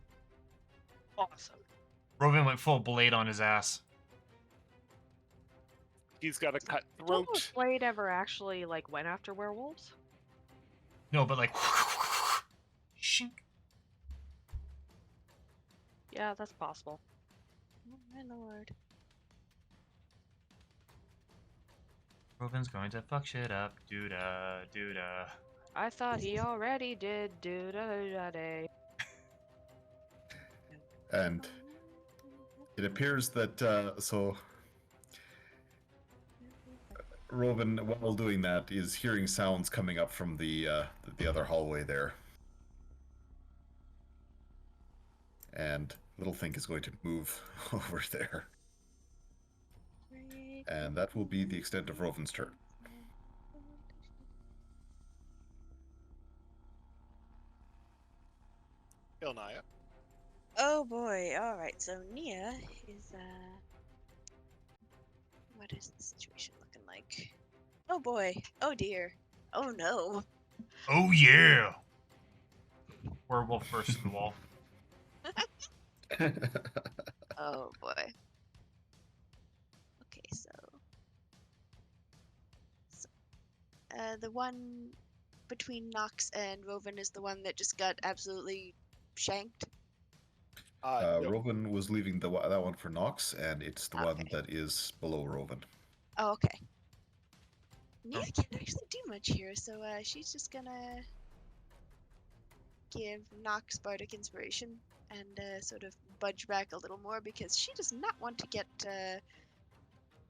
Awesome. Rovan went full blade on his ass. He's got a cut Don't throat. Blade ever actually like went after werewolves? No, but like. Shink. Yeah, that's possible. Oh my lord. Rovan's going to fuck shit up. Doo-da, doo-da. I thought he already did do da da da. And it appears that, Rovan, while doing that, is hearing sounds coming up from the other hallway there. And Littlethink is going to move over there. And that will be the extent of Rovan's turn. Ilnaya. Oh boy, alright, so Nia is, what is the situation looking like? Oh boy, oh dear, oh no. Oh yeah! Werewolf versus the wall. Oh boy. Okay, so the one between Nox and Rovan is the one that just got absolutely shanked. No. Rovan was leaving that one for Nox, and it's the one Okay. that is below Rovan. Oh, okay. Nia can't actually do much here, so she's just gonna give Nox Bardic Inspiration and sort of budge back a little more because she does not want to get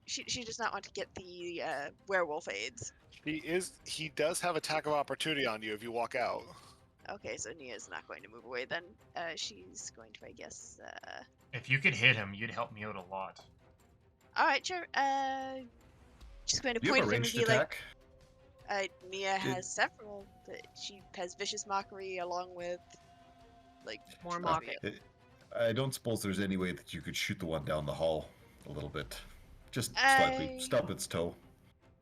she does not want to get the werewolf aids. He does have attack of opportunity on you if you walk out. Okay, so Nia's not going to move away then. She's going to, I guess. If you could hit him, you'd help me out a lot. All right, sure. She's going to Do you point have a at him and ranged be attack? like, Nia has several. But she has vicious mockery along with, like, More okay. mockery. I don't suppose there's any way that you could shoot the one down the hall a little bit. Just slightly. Stub its toe.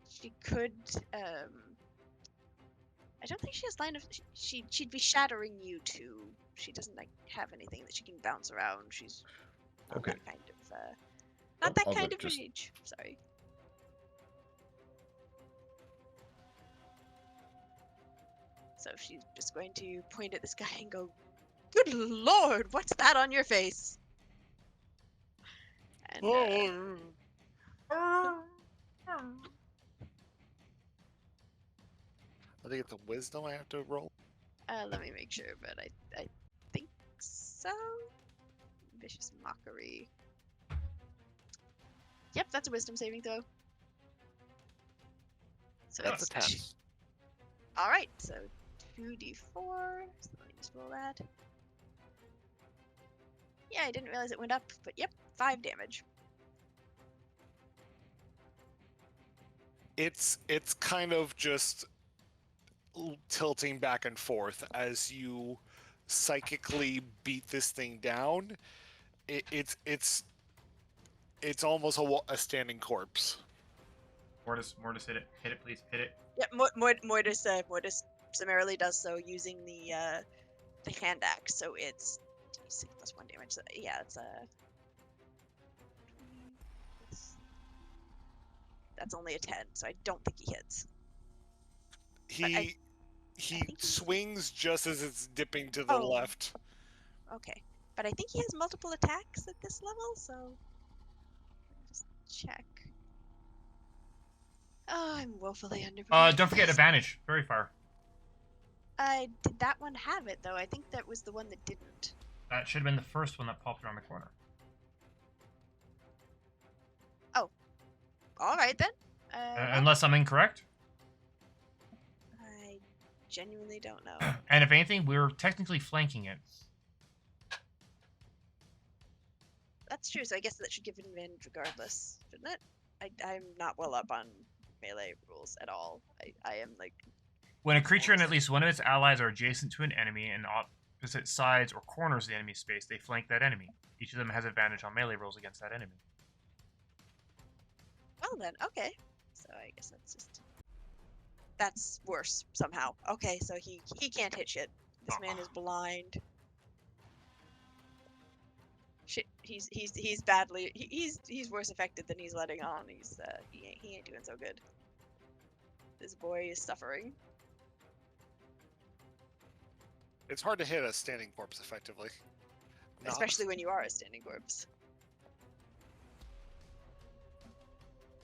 She could. I don't think she has line of. She'd be shattering you too. She doesn't like have anything that she can bounce around. She's not Okay. that kind of. Not that I'll kind look, of just- mage. Sorry. So she's just going to point at this guy and go, "Good lord, what's that on your face?" And I think it's a wisdom I have to roll. Let me make sure, but I think so. Vicious mockery. Yep, that's a wisdom saving throw. So That's a it's 10. All right, so 2d4. So let me just roll that. Yeah, I didn't realize it went up, but yep, 5 damage. It's kind of just tilting back and forth as you psychically beat this thing down. It's almost a standing corpse. Mortis, hit it. Hit it, please. Hit it. Yep, Mortis summarily does so using the hand axe, so it's d6 plus 1 damage. So yeah, it's that's only a 10, so I don't think he hits. He think swings just as it's dipping to the Oh. left. Okay, but I think he has multiple attacks at this level, so let me just check. Oh, I'm woefully underprepared. Don't forget advantage. Very far. Did that one have it though? I think that was the one that didn't. That should have been the first one that popped around the corner. All right then. Unless I'm incorrect. I genuinely don't know. And if anything, we're technically flanking it. That's true, so I guess that should give an advantage regardless, shouldn't it? I'm not well up on melee rules at all. I am like... When a creature and at least one of its allies are adjacent to an enemy and opposite sides or corners of the enemy space, they flank that enemy. Each of them has advantage on melee rolls against that enemy. Well then, okay. So I guess that's just... That's worse, somehow. Okay, so he can't hit shit. This man is blind. Shit, he's badly... He's worse affected than he's letting on. He ain't doing so good. This boy is suffering. It's hard to hit a standing corpse effectively. Especially when you are a standing corpse.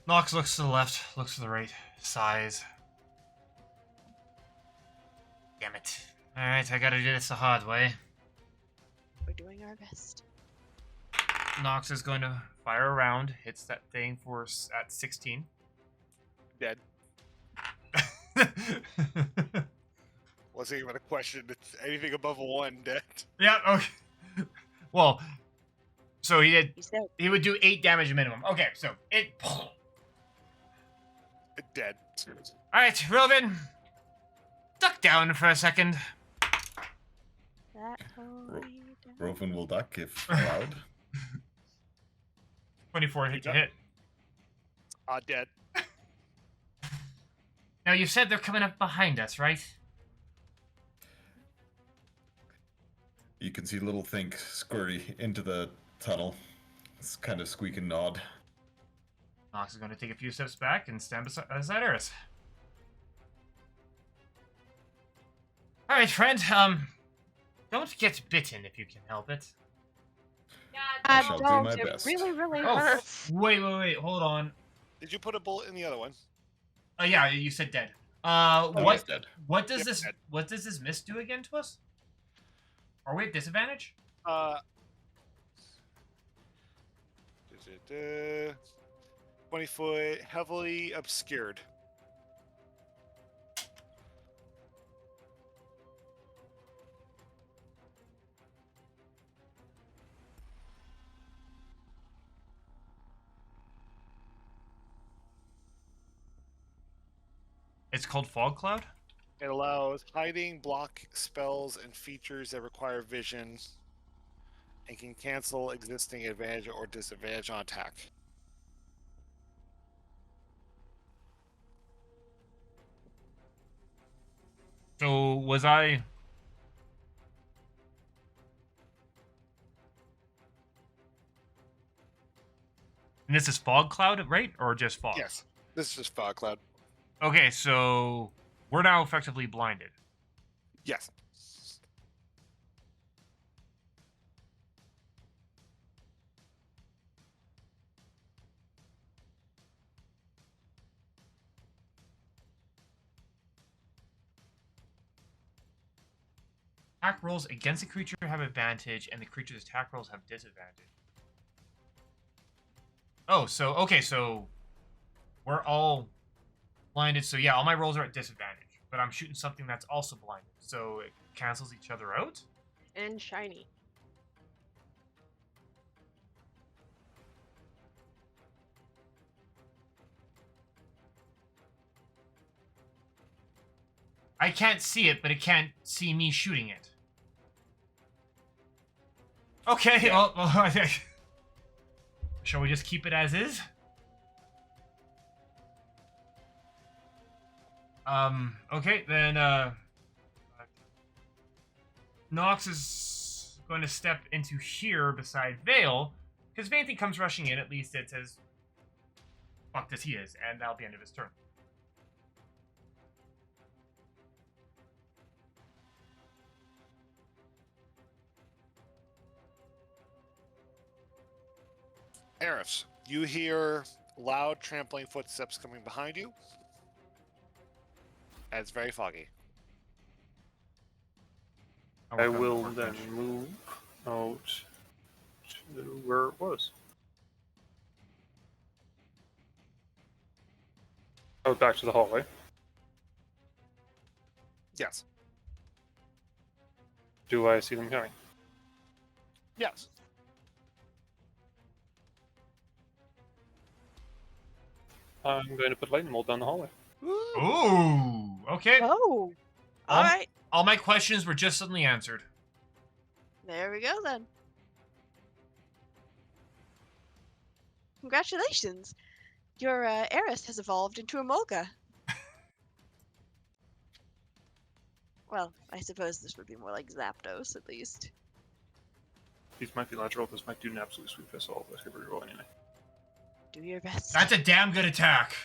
Nox looks to the left, looks to the right, sighs. Damn it. Alright, I gotta do this the hard way. We're doing our best. Nox is going to fire a round, hits that thing at 16. Dead. Wasn't even a question. It's anything above a 1 dead. Yeah, okay. Well, so he would do 8 damage minimum. Okay, so it... Dead. Alright, Rilvin, duck down for a second. That holy Rovan will duck if allowed. 24 hit to hit. Dead. Now, you said they're coming up behind us, right? You can see little Think scurry into the tunnel. It's kind of squeak and nod. Nox is going to take a few steps back and stand beside Eris. Alright, friend, don't get bitten if you can help it. I shall do my It best. really, really Oh, hurts. wait, hold on. Did you put a bullet in the other one? Yeah, you said dead. He's dead. What does Yep, this dead. what does this miss do again to us? Are we at disadvantage? 20 foot, heavily obscured. It's called Fog Cloud? It allows hiding, block spells, and features that require vision, and can cancel existing advantage or disadvantage on attack. So was I... And this is Fog Cloud, right? Or just Fog? Yes, this is just fog cloud. Okay, so we're now effectively blinded. Yes. Attack rolls against a creature have advantage, and the creature's attack rolls have disadvantage. Oh, so okay, so we're all blinded. So yeah, all my rolls are at disadvantage, but I'm shooting something that's also blinded, so it cancels each other out. And shiny. I can't see it, but it can't see me shooting it. Okay, Yeah. well, shall we just keep it as is? Okay, then, Nox is going to step into here beside Vale, because if anything comes rushing in, at least it's as fucked as he is, and that'll be the end of his turn. Eris, you hear loud trampling footsteps coming behind you. And it's very foggy. I will then move out to where it was. Oh, back to the hallway. Yes. Do I see them coming? Yes. I'm going to put lightning bolt down the hallway. Ooh, okay. Oh, Um, all right. All my questions were just suddenly answered. There we go then. Congratulations! Your Eris has evolved into a Molga. Well, I suppose this would be more like Zapdos, at least. These might be lateral. This might do an absolute sweep pistol. Let's give it a roll anyway. Do your best. That's a damn good attack.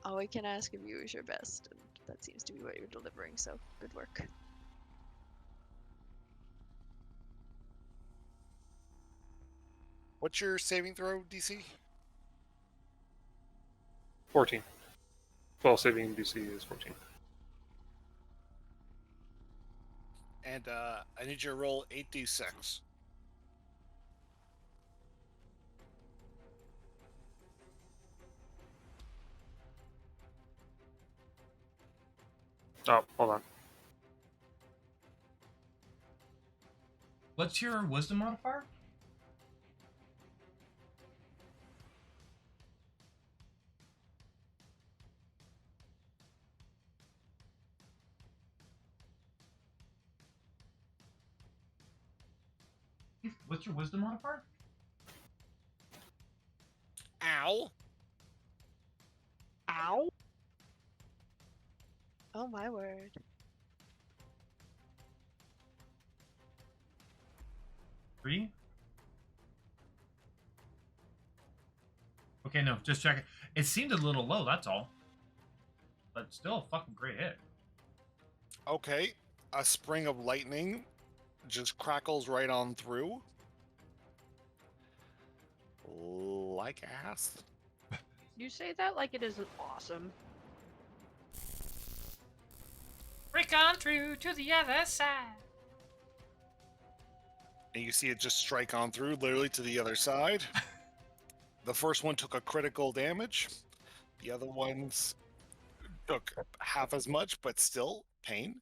All we can ask of you is your best, and that seems to be what you're delivering, so good work. What's your saving throw, DC? 14. Well, saving DC is 14. And I need you to roll 8d6. Oh, hold on. What's your wisdom modifier? What's your wisdom modifier? Ow! Ow! Oh my word. Three? Okay, no, just check it. It seemed a little low, that's all. But still a fucking great hit. Okay. A spring of lightning just crackles right on through. Like ass. You say that like it isn't awesome. Break on through to the other side. And you see it just strike on through, literally to the other side. The first one took a critical damage. The other ones took half as much, but still pain.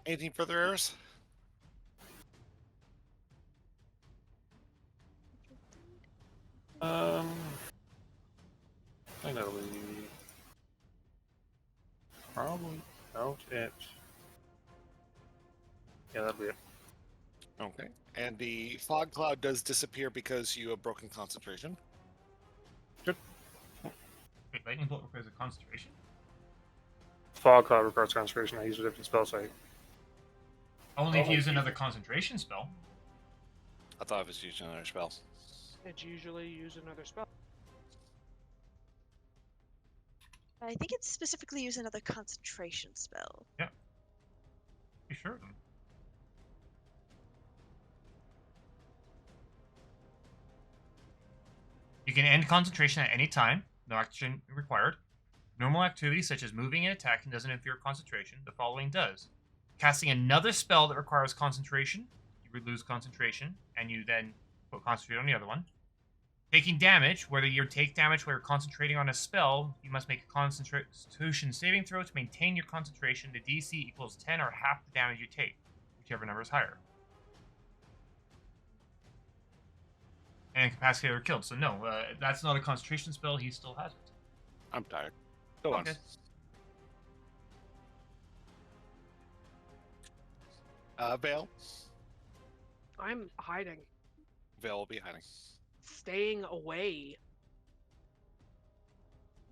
Anything further, Eris? Finally. Probably out at. Yeah, that'll be it. Okay. And the fog cloud does disappear because you have broken concentration. Wait, lightning bolt requires a concentration? Fog cloud requires concentration. I use a different spell site. Only if you use another concentration spell. I thought I was using another spell. It's usually use another spell. I think it's specifically use another concentration spell. Yeah. Be sure. You can end concentration at any time. No action required. Normal activities such as moving and attacking doesn't interfere with concentration. The following does. Casting another spell that requires concentration, you would lose concentration, and you then put concentrate on the other one. Taking damage, whether you take damage while you're concentrating on a spell, you must make a Constitution saving throw to maintain your concentration. The DC equals 10 or half the damage you take, whichever number is higher. And incapacitated or killed. So no, that's not a concentration spell. He still has it. I'm tired. Go on. Okay. Vale. I'm hiding, Vale will be hiding. staying away.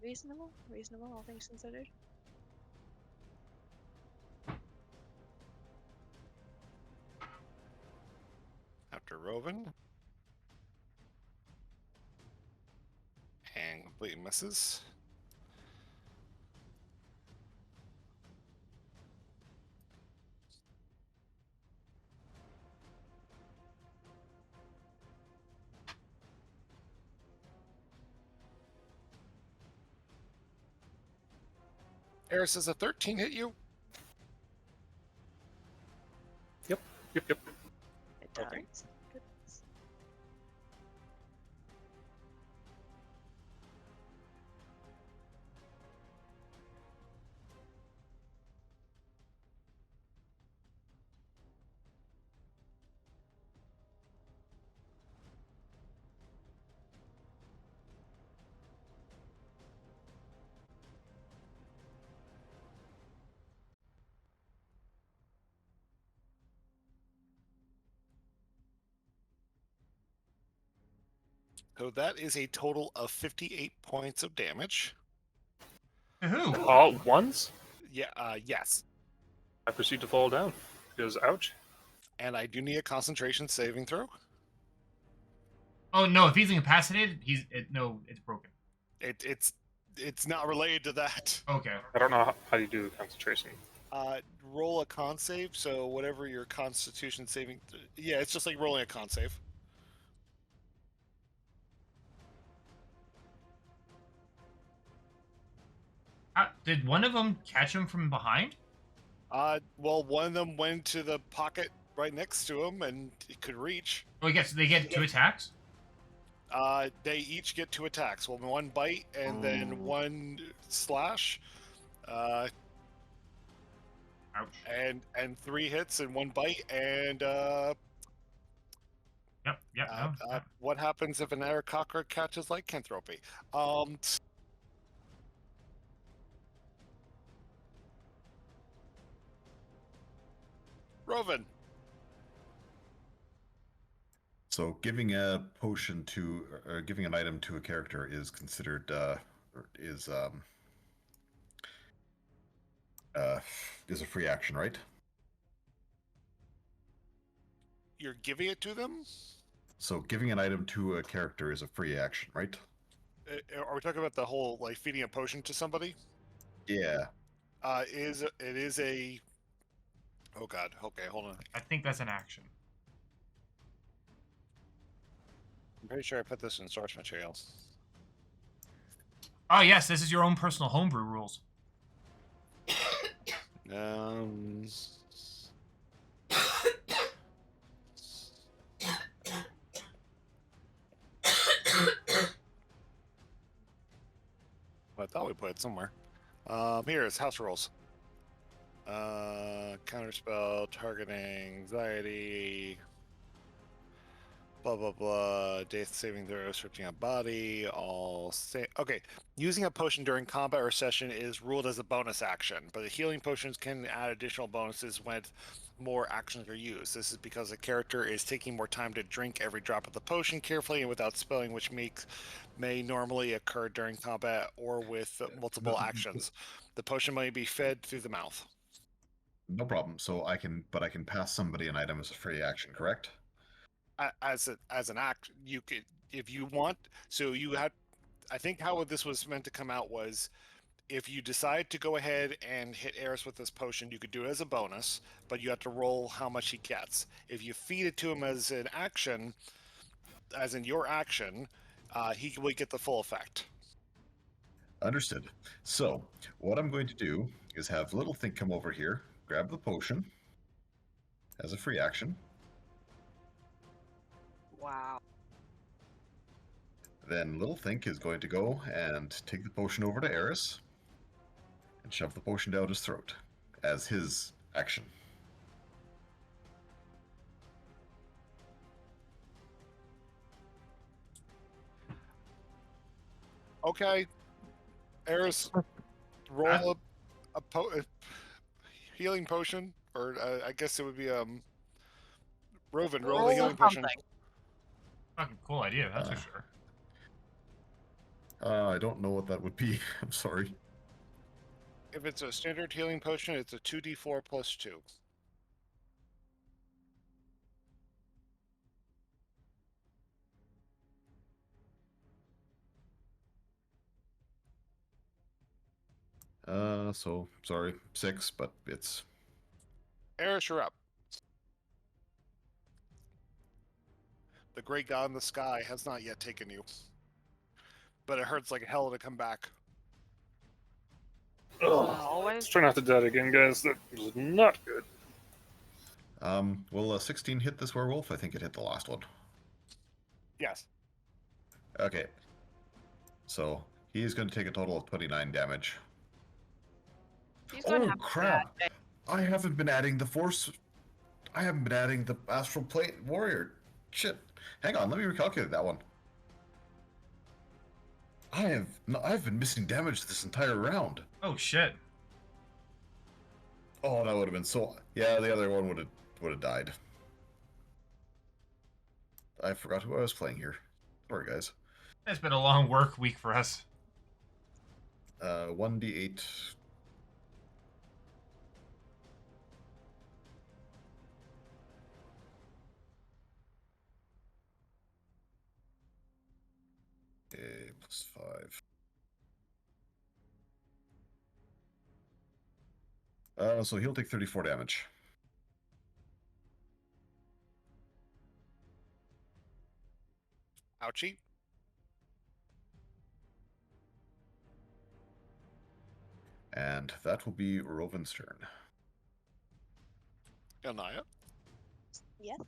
Reasonable, all things considered. After Roven. And completely misses. Eris, does a 13 hit you? Yep. It does. Okay. Goodness. So that is a total of 58 points of damage. To who? All at once? Yeah, yes. I proceed to fall down. Because, ouch. And I do need a concentration saving throw. Oh no! If he's incapacitated, it's broken. It's not related to that. Okay. I don't know how you do concentration. Roll a con save, so whatever your constitution saving... yeah, it's just like rolling a con save. Did one of them catch him from behind? Well, one of them went to the pocket right next to him, and it could reach. Oh, they get 2 attacks. They each get 2 attacks. Well, 1 bite and then 1 slash. Ouch. And 3 hits and 1 bite. And Yep. No. what happens if an Aarakocra catches lycanthropy? Roven. So giving a potion to, or giving an item to a character is considered, is a free action, right? You're giving it to them? So giving an item to a character is a free action, right? Are we talking about the whole, like, feeding a potion to somebody? Yeah. It is a... Oh god, okay, hold on. I think that's an action. I'm pretty sure I put this in source materials. Oh yes, this is your own personal homebrew rules. I thought we put it somewhere. Here, it's house rules. Counterspell, targeting, anxiety, blah blah blah, death saving throw, searching a body, okay. Using a potion during combat or session is ruled as a bonus action, but the healing potions can add additional bonuses when more actions are used. This is because the character is taking more time to drink every drop of the potion carefully and without spelling, which may normally occur during combat or with multiple actions. The potion may be fed through the mouth. No problem. So I can pass somebody an item as a free action, correct? As an act, you could, if you want. So you had, I think how this was meant to come out was, if you decide to go ahead and hit Eris with this potion, you could do it as a bonus, but you have to roll how much he gets. If you feed it to him as an action, as in your action, he will get the full effect. Understood. So, what I'm going to do is have Little Think come over here, grab the potion as a free action. Wow. Then Little Think is going to go and take the potion over to Eris and shove the potion down his throat as his action. Okay, Eris, roll a healing potion, or I guess it would be Rovan, roll the healing potion. something. Fucking cool idea, that's for Uh. sure. I don't know what that would be. I'm sorry. If it's a standard healing potion, it's a 2d4 plus 2. So sorry, 6, but it's Eris, you're up. The great god in the sky has not yet taken you. But it hurts like hell to come back. Ugh. Always. Let's try not to die again, guys. That was not good. will 16 hit this werewolf? I think it hit the last one. Yes. Okay. So he's going to take a total of 29 damage. He's gonna Oh have a crap! bad day. I haven't been adding the force. I haven't been adding the astral plate warrior. Shit. Hang on, let me recalculate that one. I've been missing damage this entire round. Oh shit. Oh, that would have been so. Yeah, the other one would have died. I forgot who I was playing here. Sorry, guys. It's been a long work week for us. 1d8. Plus 5. So he'll take 34 damage. Ouchie. And that will be Rovin's turn. Anaya. Yes.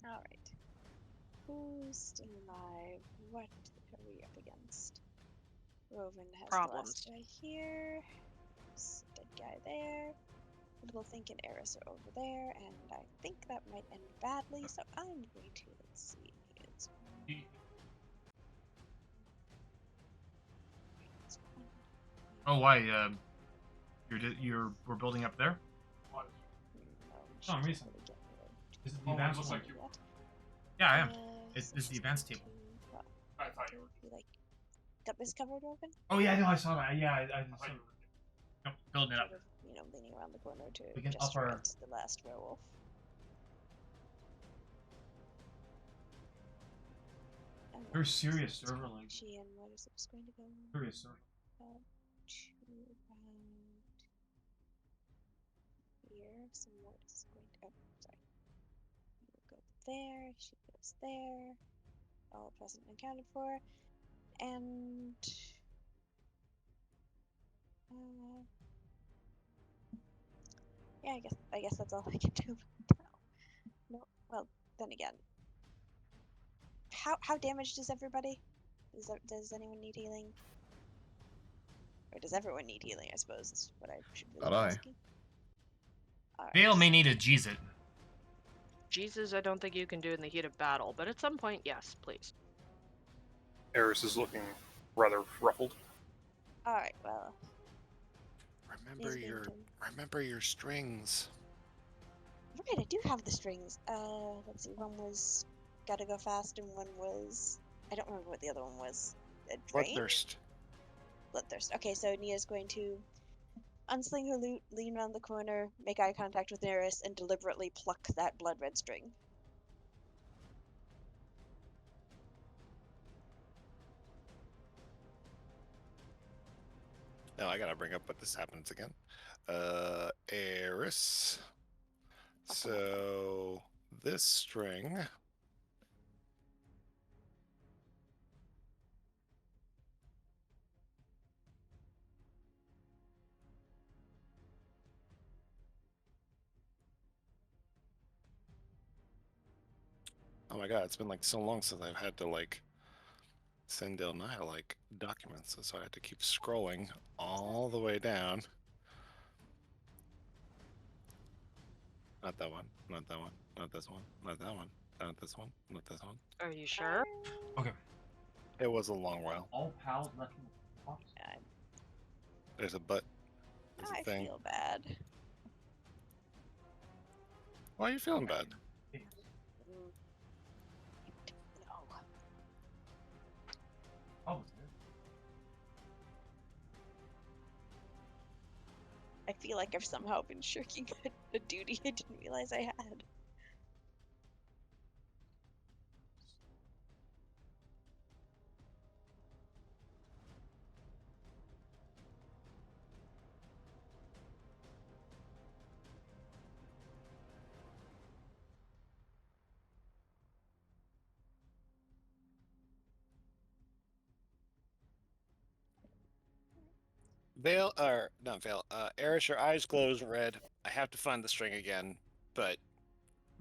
All right. Who's still alive? What are we up against? Rovan has Problems. the last guy here. There's a dead guy there. Little Think and Eris are over there, and I think that might end badly. So I'm going to let's see. It's Oh, why? We're building up there. no, some reason. really get rid Is it Oh, the advanced looks one? like you- of that. Yeah, I am. Uh, It's the advanced table. Well, I thought you were. you like got this covered open? Oh yeah, no, I saw that. Yeah, I saw it. Nope, building it up. Sort of, leaning around the corner to We can gesture up our- at the last werewolf. And Very then serious it's server, like She and what is it just going to go serious server. to about here. So what is going to sorry. We'll go there, she goes there. All present and accounted for. And yeah, I guess that's all I can do now. No, well, then again, how damaged is everybody? Does anyone need healing? Or does everyone need healing? I suppose is what I should really Not be I. asking. Alright, Vale may need a Jeez-It. Jesus, I don't think you can do in the heat of battle, but at some point, yes, please. Eris is looking rather ruffled. Alright, well, Remember he's your going to- remember your strings. right, I do have the strings. Let's see, one was gotta go fast, and one was I don't remember what the other one was. Drain? Bloodthirst. Bloodthirst. Okay, so Nia's going to unsling her lute, lean around the corner, make eye contact with Eris, and deliberately pluck that blood red string. Now I gotta bring up what this happens again. Eris. So this string Oh my god, it's been like so long since I've had to like send Delnaya like documents, so I had to keep scrolling all the way down. Not that one. Not that one. Not this one. Not that one. Not this one. Not this one. Are you sure? Okay. It was a long while. All pals left in the box. God, There's a but. There's a I thing. feel bad. Why are you feeling bad? Mm. No. Oh, I feel like I've somehow been shirking a duty I didn't realize I had. Veil, or not Veil, Eris, your eyes glows red. I have to find the string again, but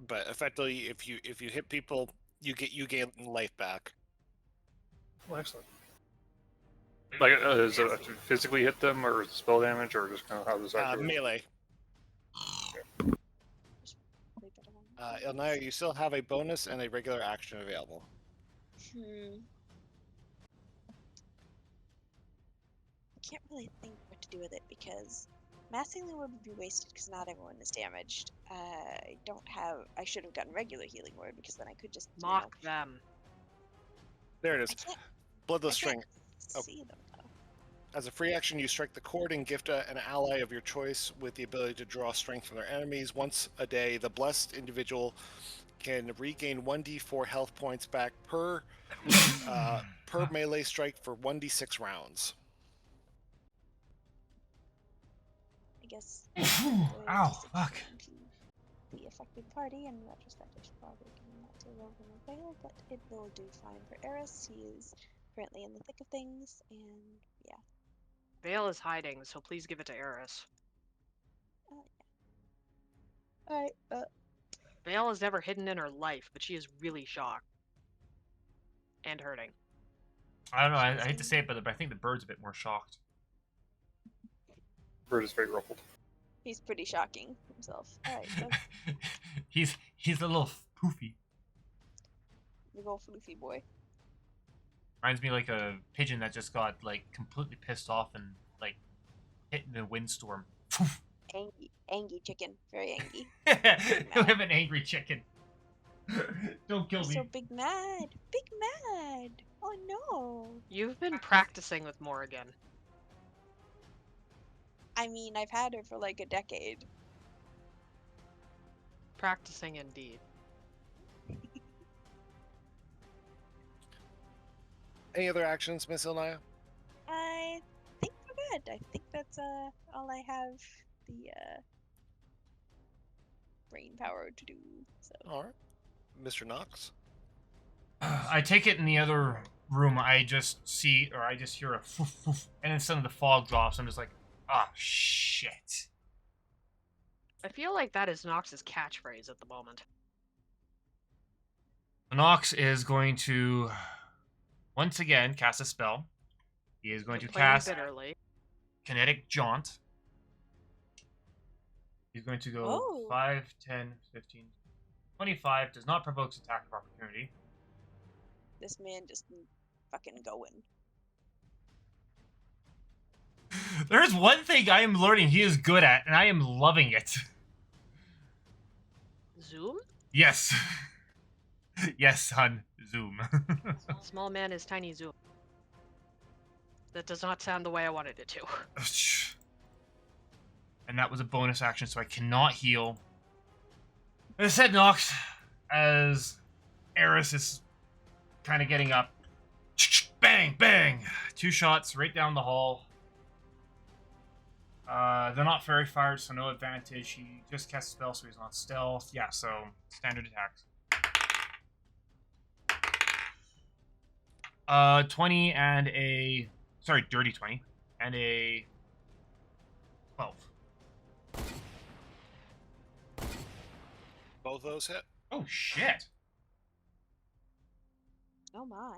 effectively, if you hit people, you gain life back. Well, excellent. Like, is it to physically hit them, or spell damage, or just kind of how does that go? Melee. Way better than Ilnaya, you still have a bonus and a regular action available. I can't really think what to do with it because mass healing word would be wasted because not everyone is damaged. I don't have. I should have gotten regular healing word because then I could just Mock them. There it I is. can't. Bloodless I string. can't Oh. see them though. As a free action, you strike the chord and gift an ally of your choice with the ability to draw strength from their enemies. Once a day, the blessed individual can regain 1d4 health points back per melee strike for 1d6 rounds. I guess. Ow, fuck. The affected party, and in retrospect, I should probably give him that to Logan and Vale, but it will do fine for Eris. He is currently in the thick of things, and yeah. Vale is hiding, so please give it to Eris. Alright, Vale has never hidden in her life, but she is really shocked. And hurting. I don't know. I hate to say it, but I think the bird's a bit more shocked. Bird is very ruffled. he's pretty shocking himself. Alright, so he's a little poofy. big ol' floofy boy. Reminds me like a pigeon that just got like completely pissed off and like hit in a windstorm. Angy chicken. Very angy. We have an angry chicken. Don't kill me. So big mad. Big mad. Oh no. You've been practicing with Morrigan. I mean, I've had her for like a decade. Practicing indeed. Any other actions, Miss Ilnaya? I think we're good. I think that's all I have the brain power to do. So All right. Mr. Knox? I take it in the other room. I just see, or I just hear a foof, foof, and then suddenly the fog drops. I'm just like, ah, shit. I feel like that is Nox's catchphrase at the moment. Nox is going to once again cast a spell. He is going to Complaining cast bitterly. Kinetic Jaunt. He's going to go Oh. 5, 10, 15, 25. Does not provoke attack of opportunity. this man just fucking going. There's one thing I am learning he is good at, and I am loving it. Zoom? Yes. Yes, son. Zoom. Small man is tiny zoom. That does not sound the way I wanted it to. And that was a bonus action, so I cannot heal. As I said, Nox, as Eris is kind of getting up. Bang, bang! 2 shots right down the hall. They're not fairy fired, so no advantage. He just cast a spell, so he's not stealth. Yeah, so standard attacks. 20 and a... Sorry, dirty 20. And a... 12. Both those hit? Oh, shit. Oh my.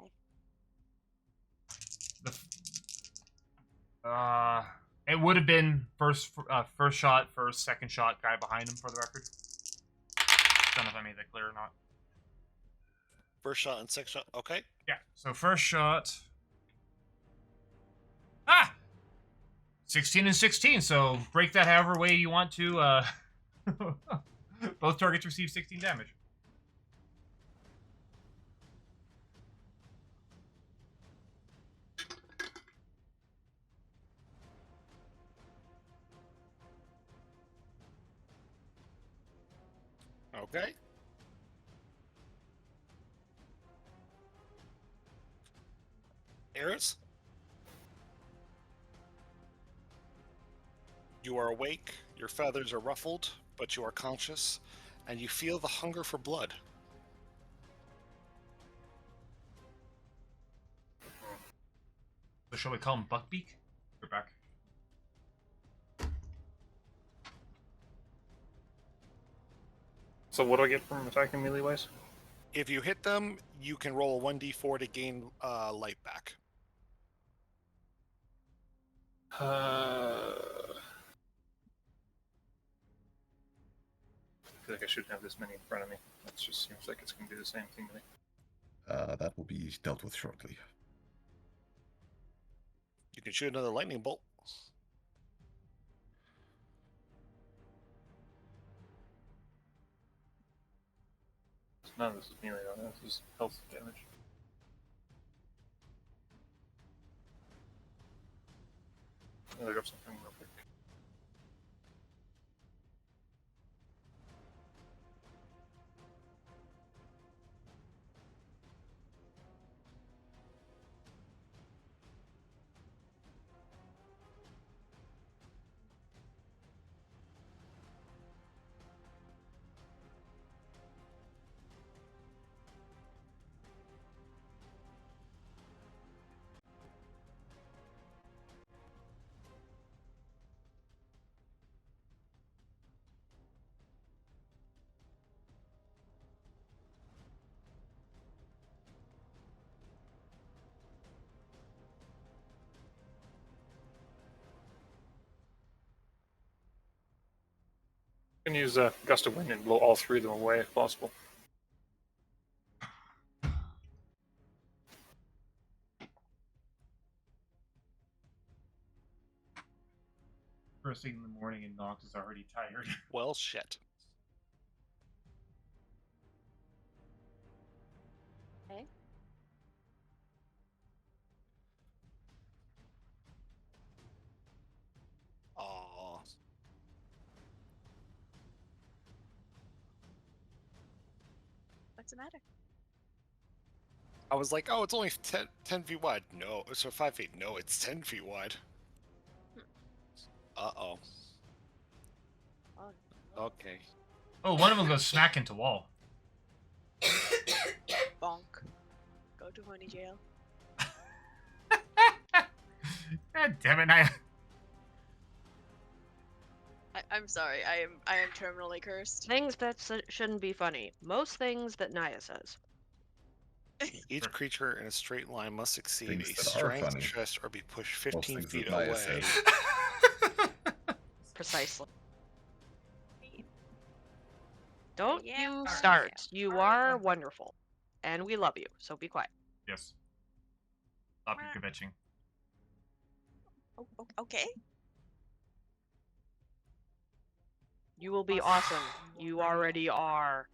It would have been first shot, first, second shot, guy behind him for the record. Don't know if I made that clear or not. First shot and second shot. Okay. Yeah. So first shot. Ah. 16 and 16. So break that however way you want to. Both targets receive 16 damage. Okay. Eris? You are awake, your feathers are ruffled, but you are conscious, and you feel the hunger for blood. So shall we call him Buckbeak? We're back. So what do I get from attacking melee wise? If you hit them, you can roll a 1d4 to gain light back. I feel like I shouldn't have this many in front of me. That just seems like it's going to do the same thing to me. That will be dealt with shortly. You can shoot another lightning bolt. None of this is melee though. This is health damage. Let me look up something real quick. You can use a gust of wind and blow all three of them away if possible. First thing in the morning and Nox is already tired. Well, shit. Okay. Aww. What's the matter? I was like, oh, it's only 10 feet wide. No, so 5 feet. No, it's 10 feet wide. Uh-oh. Oh, Okay. Oh, one of them goes smack into wall. bonk. Go to horny jail. God damn it, Naya. I'm sorry. I am terminally cursed. Things that shouldn't be funny. Most things that Naya says. Each creature in a straight line must succeed Things a that are strength funny. test or be pushed Most 15 things feet that Naya away. says. Precisely. Don't Yeah, you alright, start. yeah. You Alright, are alright. wonderful. And we love you, so be quiet. Yes. Stop your kvetching. Okay. You will be awesome. You already are.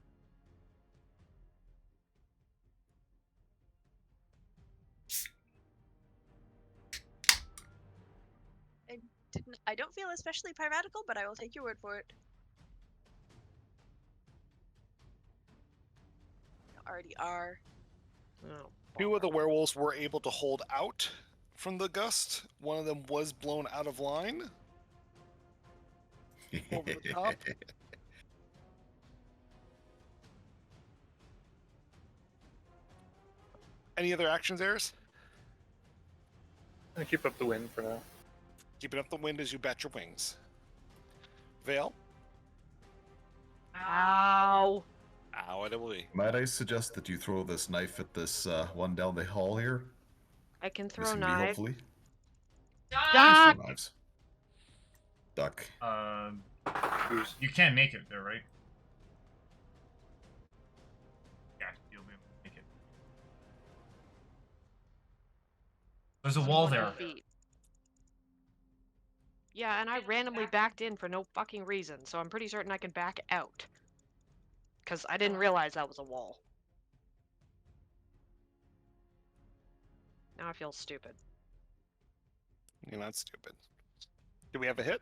I don't feel especially piratical, but I will take your word for it. Already are. Oh, Two of the werewolves were able to hold out from the gust. One of them was blown out of line. Over the top. Any other actions, Eris? I'm gonna keep up the wind for now. Keeping up the wind as you bat your wings. Vale? Ow. How it will be. Might I suggest that you throw this knife at this one down the hall here? I can throw Missing me, knives. hopefully. Duck! Please throw knives. Duck. You can make it there, right? Yeah, you'll be able to make it. There's a wall 20 there. feet. Yeah, and I randomly backed in for no fucking reason, so I'm pretty certain I can back out. Because I didn't realize that was a wall. Now I feel stupid. You're not stupid. Do we have a hit?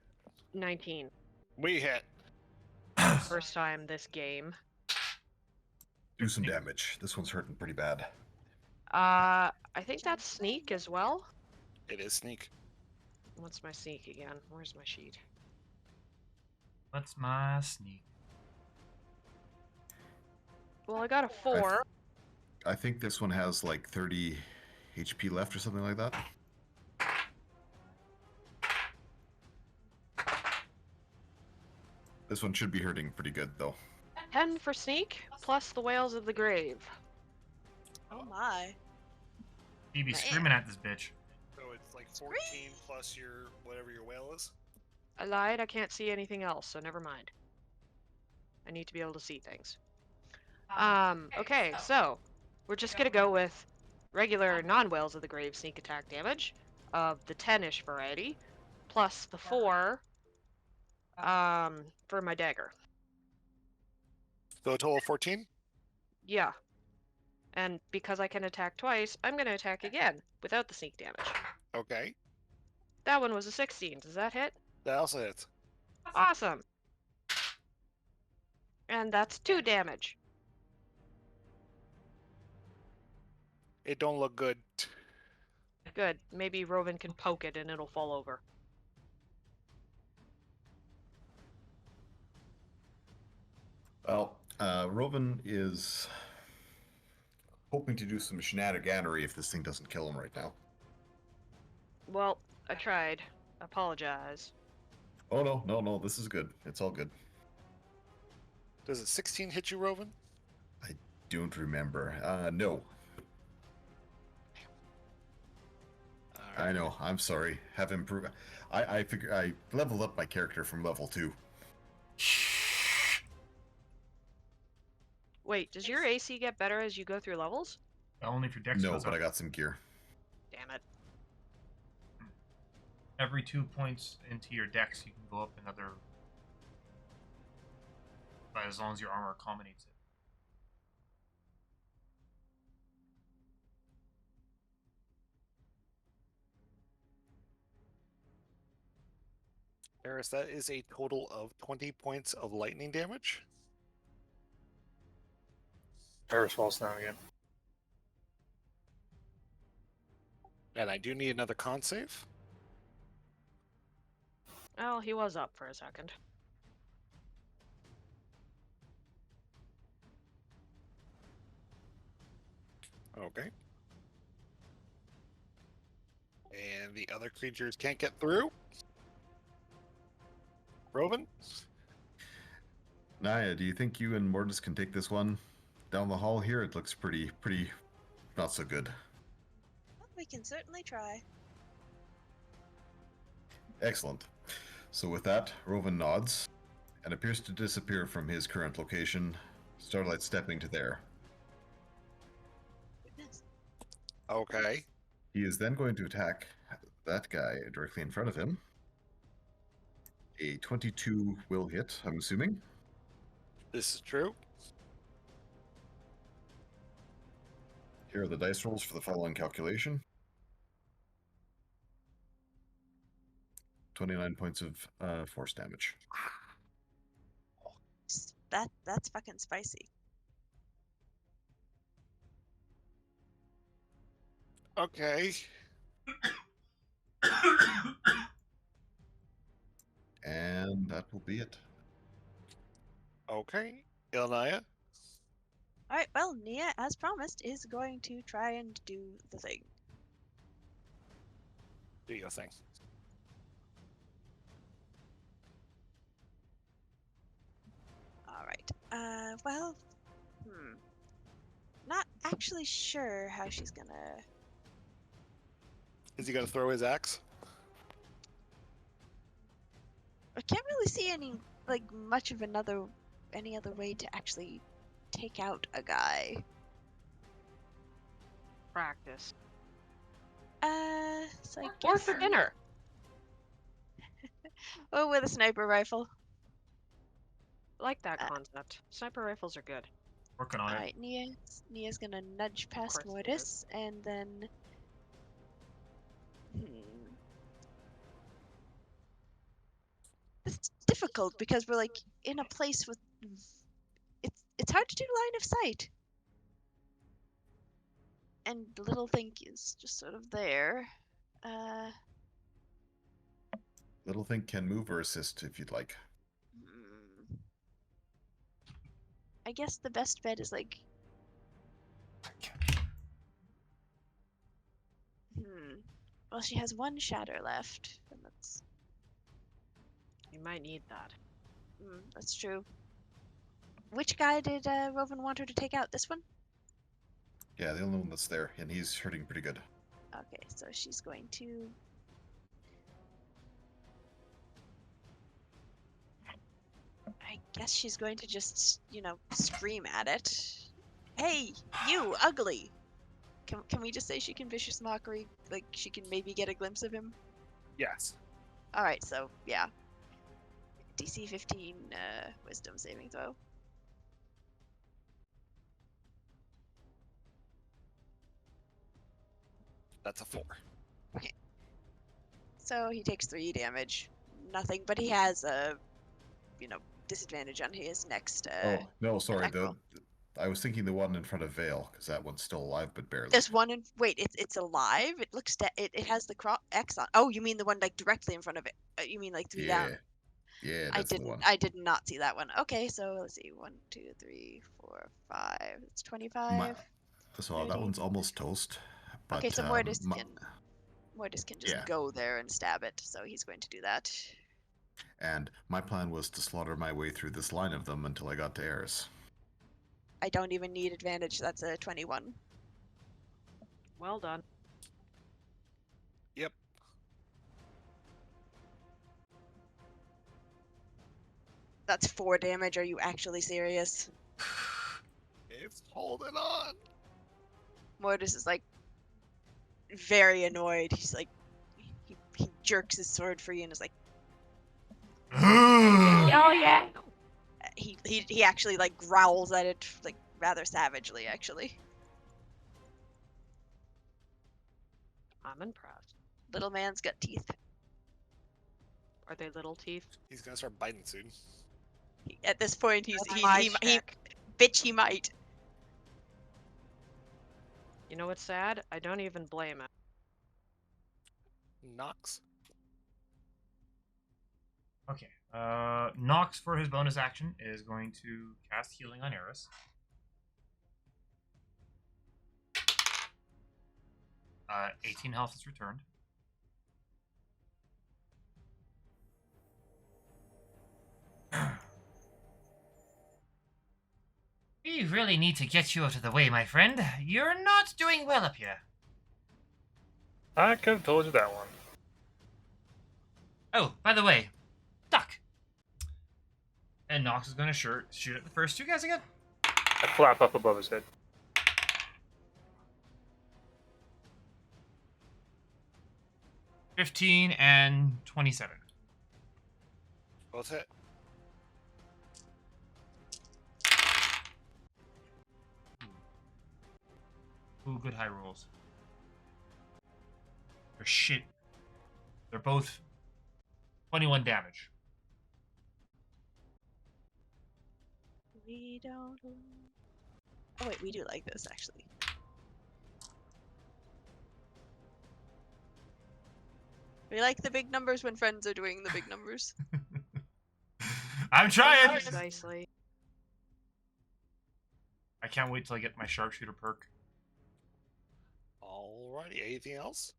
19. We hit. First time this game. Do some damage. This one's hurting pretty bad. I think that's sneak as well. It is sneak. What's my sneak again? Where's my sheet? What's my sneak? Well, I got a 4. I think this one has like 30 HP left or something like that. This one should be hurting pretty good, though. 10 for sneak, plus the Whales of the Grave. Oh my. You be Man. screaming at this bitch. So it's like 14 plus your whatever your whale is. I lied, I can't see anything else, so never mind. I need to be able to see things. Okay, so we're just gonna go with regular non-Whales of the Grave sneak attack damage of the 10-ish variety, plus the 4 for my dagger. So a total of 14? Yeah. And because I can attack twice, I'm gonna attack again without the sneak damage. Okay. That one was a 16. Does that hit? That also hits. Awesome. And that's 2 damage. It don't look good. Good. Maybe Rovan can poke it and it'll fall over. Well, Rovan is hoping to do some shenaniganery if this thing doesn't kill him right now. Well, I tried. Apologize. Oh, no, this is good. It's all good. Does it 16 hit you, Rovan? I don't remember. No. I know. I'm sorry. Have improved. I figure I leveled up my character from level 2. Wait, does your AC get better as you go through levels? Only if your dex No, goes but up. I got some gear. Damn it. Every 2 points into your dex, you can go up another. But as long as your armor accommodates it. Eris, that is a total of 20 points of lightning damage. Paris falls down again. And I do need another con save. Well, he was up for a second. Okay. And the other creatures can't get through. Rovan? Naya, do you think you and Mortis can take this one down the hall here? It looks pretty not so good. Well, we can certainly try. Excellent. So with that, Rovan nods and appears to disappear from his current location, Starlight stepping to there. Goodness. Okay. He is then going to attack that guy directly in front of him. A 22 will hit, I'm assuming. This is true. Here are the dice rolls for the following calculation. 29 points of force damage. That's fucking spicy. Okay. And that will be it. Okay. Ilnaya? Alright, well, Nia, as promised, is going to try and do the thing. Do your thing. Alright. Well, actually sure how she's gonna. Is he gonna throw his axe? I can't really see any much of any other way to actually take out a guy. Practice. So I Or guess for dinner. Oh, with a sniper rifle. I like that concept. Sniper rifles are good. Working on All it. right, Nia's gonna nudge past course he Mortis, and then. It's difficult because we're in a place with. It's hard to do line of sight. And the little thing is just sort of there. Little thing can move or assist if you'd like. I guess the best bet is Well, she has one shatter left, and that's. You might need that. That's true. Which guy did Rovan want her to take out? This one? Yeah, the only one that's there, and he's hurting pretty good. Okay, so she's going to. I guess she's going to just, scream at it. Hey, you ugly! Can we just say she can vicious mockery? Like she can maybe get a glimpse of him? Yes. All right, so yeah. DC 15 wisdom saving throw. That's a 4. So he takes 3 damage. Nothing, but he has a, disadvantage on his next. Oh no, sorry. attack roll. I was thinking the one in front of Vale, because that one's still alive but barely. There's one in. Wait, it's alive. It looks. It has the X on. Oh, you mean the one directly in front of it? You mean 3 down? Yeah, that's the one. I did not see that one. Okay, so let's see. 1, 2, 3, 4, 5. It's 25. So that 30. one's almost toast. But, Okay, so Mortis can just Yeah. go there and stab it. So he's going to do that. And my plan was to slaughter my way through this line of them until I got to Eris. I don't even need advantage. That's a 21. Well done. Yep. That's 4 damage. Are you actually serious? It's holding on. Mortis is very annoyed. He's he jerks his sword free and is like. Oh yeah. He actually growls at it rather savagely actually. I'm impressed. Little man's got teeth. Are they little teeth? He's gonna start biting soon. At this point, he bitch he might. You know what's sad? I don't even blame it. Nox. Okay. Nox, for his bonus action, is going to cast Healing on Eris. Uh, 18 health is returned. We really need to get you out of the way, my friend. You're not doing well up here. I could have told you that one. Oh, by the way, duck. And Nox is going to shoot at the first 2 guys again. I flap up above his head. $15 and 27. Both hit. Ooh, good high rolls. They're shit. They're both 21 damage. We don't. Oh wait, we do like this actually. We like the big numbers when friends are doing the big numbers. I'm trying! Nicely. I can't wait till I get my sharpshooter perk. Alrighty. Anything else?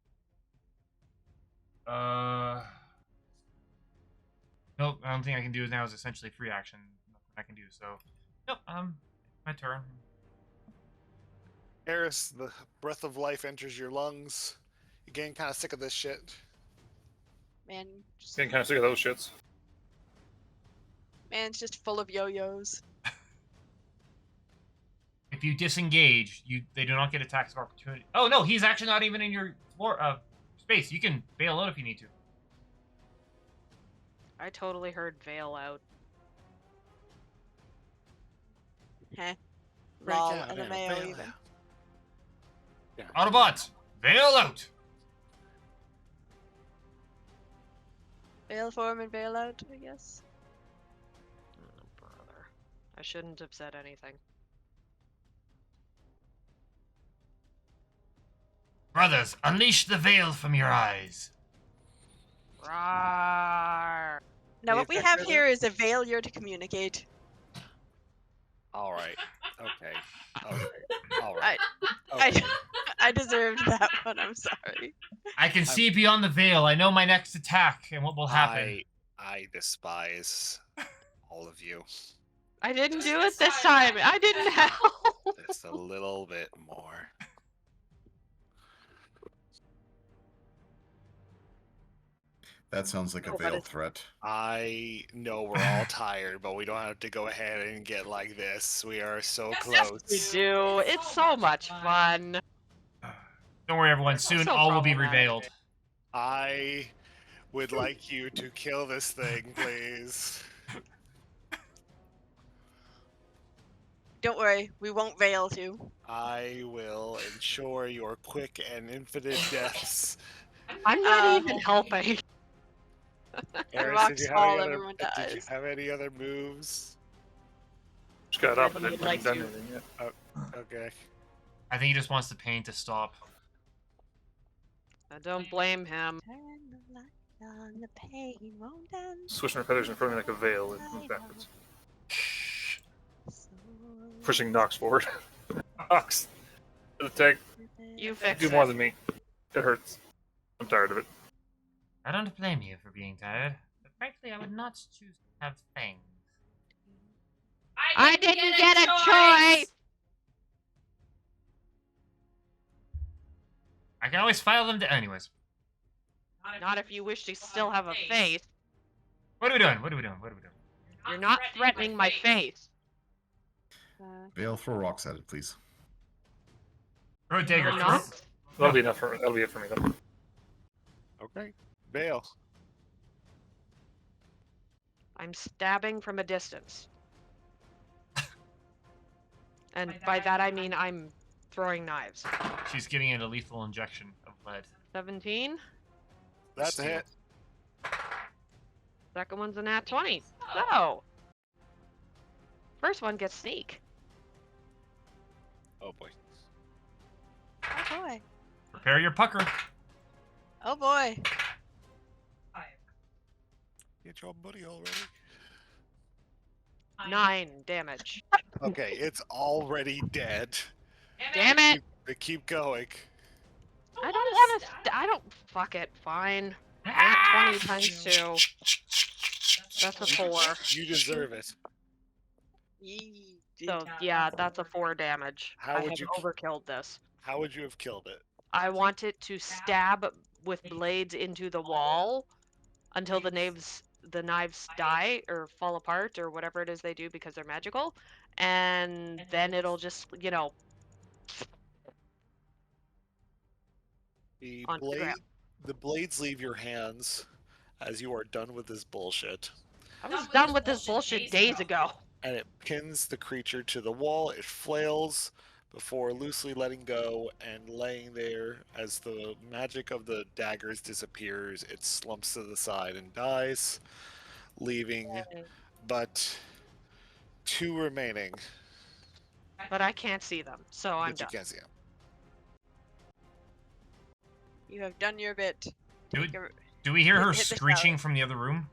Nope, the only thing I can do now is essentially free action. Nothing I can do, so... Nope, my turn. Eris, the breath of life enters your lungs. You're getting kind of sick of this shit. Man, just, Getting kind of sick of those shits. man's just full of yo-yos. If you disengage, they do not get attacks of opportunity. Oh no, he's actually not even in your space. You can bail out if you need to. I totally heard veil out. Heh. Right, Lol, yeah, and a yeah, mayo fail. even. Yeah. Autobots, bail out. Veil form and veil out, I guess. Oh, brother. I shouldn't have said anything. Brothers, unleash the veil from your eyes. Rawr. Now, The what we effect have of it- here is a failure to communicate. All right. Okay. Okay. All right. I, Okay. I deserved that one, I'm sorry. I can see beyond the veil. I know my next attack and what will happen. I despise all of you. I didn't do it this time. I didn't help. Just a little bit more. That sounds like a Oh, but veiled it's- threat. I know we're all tired, but we don't have to go ahead and get like this. We are so close. We do. It's so much fun. Don't worry, everyone. Soon So all will be problematic. revealed. I would like you to kill this thing, please. Don't worry, we won't veil you. I will ensure your quick and infinite deaths. I'm not Uh, even helping. Eris, rock did you have fall, any other? everyone Did you dies. have any other moves? Just got up and Would didn't like done to. anything yet. Okay. I think he just wants the pain to stop. I don't blame him. Turn the light on, the pain won't end. Swishing her feathers in front of me like a veil and move backwards. So Pushing Nox forward. Nox! The tank. You fix Do it. more than me. It hurts. I'm tired of it. I don't blame you for being tired, but frankly, I would not choose to have fangs. I didn't get a choice. I can always file them to. Anyways, Not if you wish to still have a face. what are we doing? What are we doing? What are we doing? You're not threatening my face. Veil, throw rocks at it, please. Throw a dagger. You're Throw, not. That'll be enough for me. That'll be it for me though. Okay. Bail. I'm stabbing from a distance. And by that I mean I'm throwing knives. she's giving it a lethal injection of lead. 17. That's a hit. Second one's a nat 20. So. First one gets sneak. Oh boy. Oh boy. Prepare your pucker. Oh boy. Get your buddy already. 9 damage. Okay, it's already dead. Damn it! Keep going. I don't have a. I don't. Fuck it. Fine. Nat 20 times 2. That's a 4. You deserve it. Yee. So yeah, that's a 4 damage. How I would have you- overkilled this. How would you have killed it? I want it to stab with blades into the wall until the knives die or fall apart or whatever it is they do because they're magical, and then it'll just The On the ground. the blades leave your hands as you are done with this bullshit, I was done with this bullshit days ago. and it pins the creature to the wall. It flails before loosely letting go and laying there as the magic of the daggers disappears. It slumps to the side and dies, leaving but 2 remaining But I can't see them, so I'm that you done. can't see 'em. You have done your bit. Do, Take a- do we hear her Hit the screeching shower. from the other room?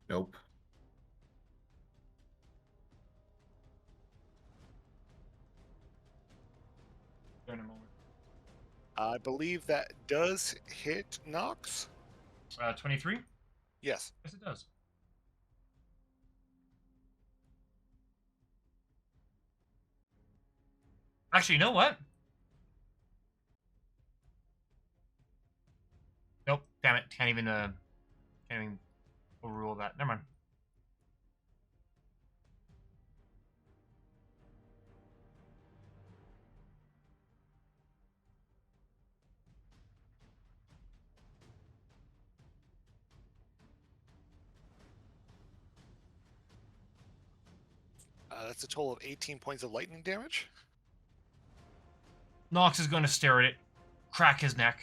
Nope. In a moment. I believe that does hit Nox. 23? Yes. Yes, it does. Actually, you know what? Nope. Damn it. Can't even overrule that. Never mind. That's a total of 18 points of lightning damage. Nox is going to stare at it, crack his neck.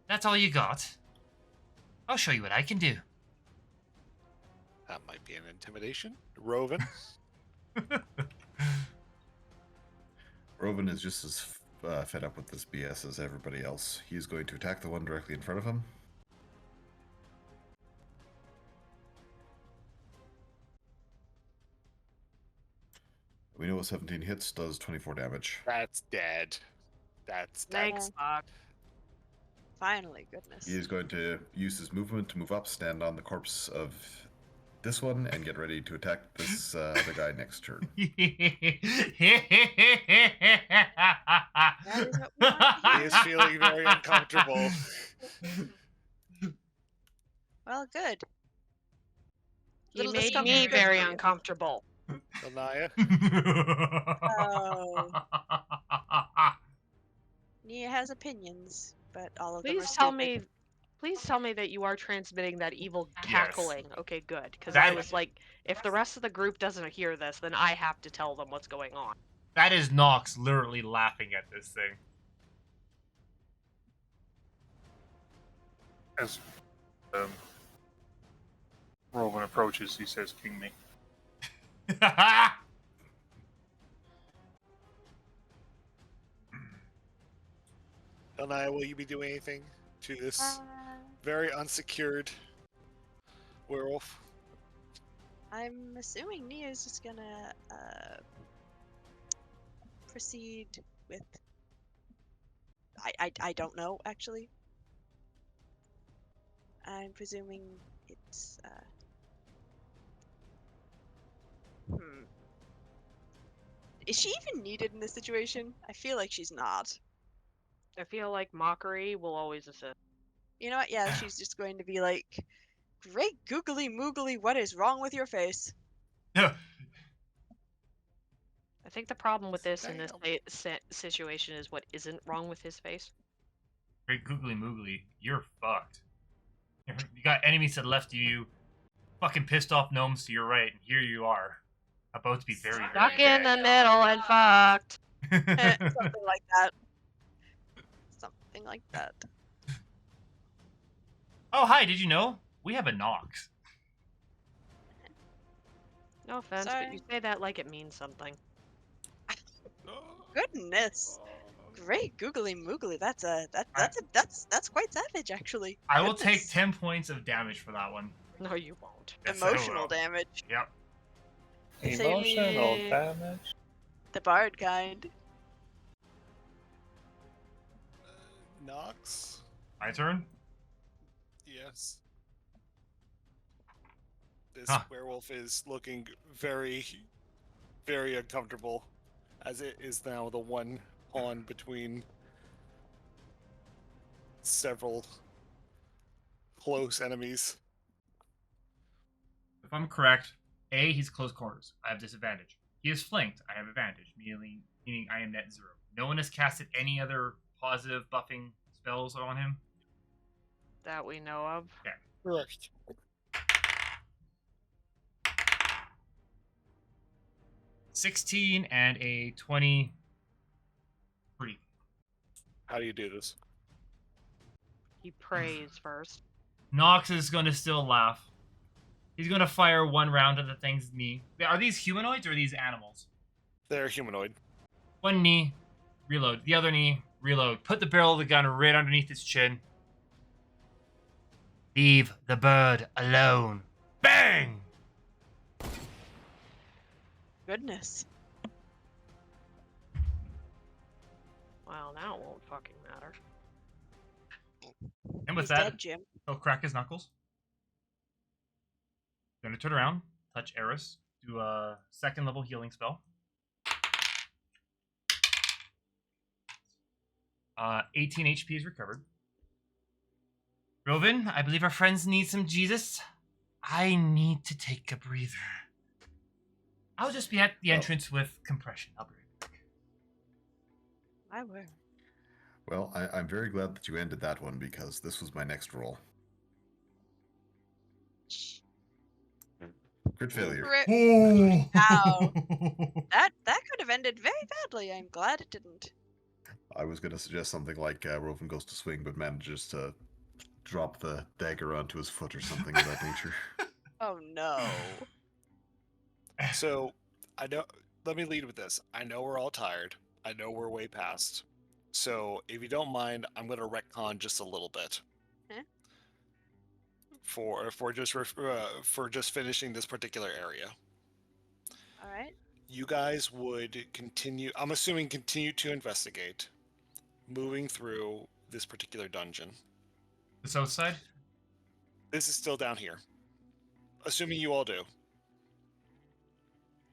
That's all you got? I'll show you what I can do. That might be an intimidation. Roven. Rovan is just as fed up with this BS as everybody else. He is going to attack the one directly in front of him. We know a 17 hits does 24 damage. That's dead. That's dead. Thanks, Doc. Finally, goodness. He is going to use his movement to move up, stand on the corpse of this one, and get ready to attack this other guy next turn. That is what we want to He is feeling very uncomfortable. Well, good. He Little made discomfort me good very for you. uncomfortable. Anaya. Oh. Nia has opinions, but all of them are Please tell stupid. me. Please tell me that you are transmitting that evil Yes. cackling. Okay, good. Because That- I was like, if the rest of the group doesn't hear this, then I have to tell them what's going on. That is Nox literally laughing at this thing. As Rowan approaches, he says, "King me." Anaya, will you be doing anything to this very unsecured werewolf? I'm assuming Nia's just gonna proceed with. I don't know actually. I'm presuming it's Is she even needed in this situation? I feel like she's not. I feel like mockery will always assist. You know what? Yeah, she's just going to be like, "Great googly moogly, what is wrong with your face?" I think the problem with this in this Damn. situation is what isn't wrong with his face. Great googly moogly, you're fucked. You got enemies to the left of you, fucking pissed off gnomes to your right, and here you are, about to be very, very Stuck in the dead. middle and fucked. Something like that. Something like that. Oh, hi, did you know? We have a Nox. No offense, Sorry. but you say that like it means something. Goodness. Great googly moogly. That's quite savage actually. I will take Goodness. 10 points of damage for that one. No, you won't. Yes, I Emotional will. damage. Yep. Emotional Say- damage. The bard kind. Nox? My turn? Yes. This Huh. werewolf is looking very, very uncomfortable, as it is now the one pawn between several close enemies. If I'm correct, A, he's close quarters. I have disadvantage. He is flanked. I have advantage, meaning I am net 0. No one has casted any other positive buffing spells on him. That we know of. Correct. 16 and a 23. How do you do this? He prays first. Nox is going to still laugh. He's going to fire one round at the thing's knee. Are these humanoids or are these animals? They're humanoid. One knee, reload. The other knee, reload. Put the barrel of the gun right underneath his chin. Leave the bird alone. Bang! Goodness. Well, now it won't fucking matter. And with He's that, dead, Jim. he'll crack his knuckles. Gonna turn around, touch Eris, do a second level healing spell. 18 HP is recovered. Rovin, I believe our friends need some Jesus. I need to take a breather. I'll just be at the entrance with compression. I'll be right back. My word. Well, I'm very glad that you ended that one because this was my next roll. Crit failure. Oh! Ow. That could have ended very badly. I'm glad it didn't. I was going to suggest something like Rovin goes to swing but manages to drop the dagger onto his foot or something of that nature. Oh no. So, I know. Let me lead with this. I know we're all tired. I know we're way past. So, if you don't mind, I'm going to retcon just a little bit. Eh? For just finishing this particular area. All right. You guys would continue. I'm assuming continue to investigate, moving through this particular dungeon. The south side? This is still down here. Assuming you all do.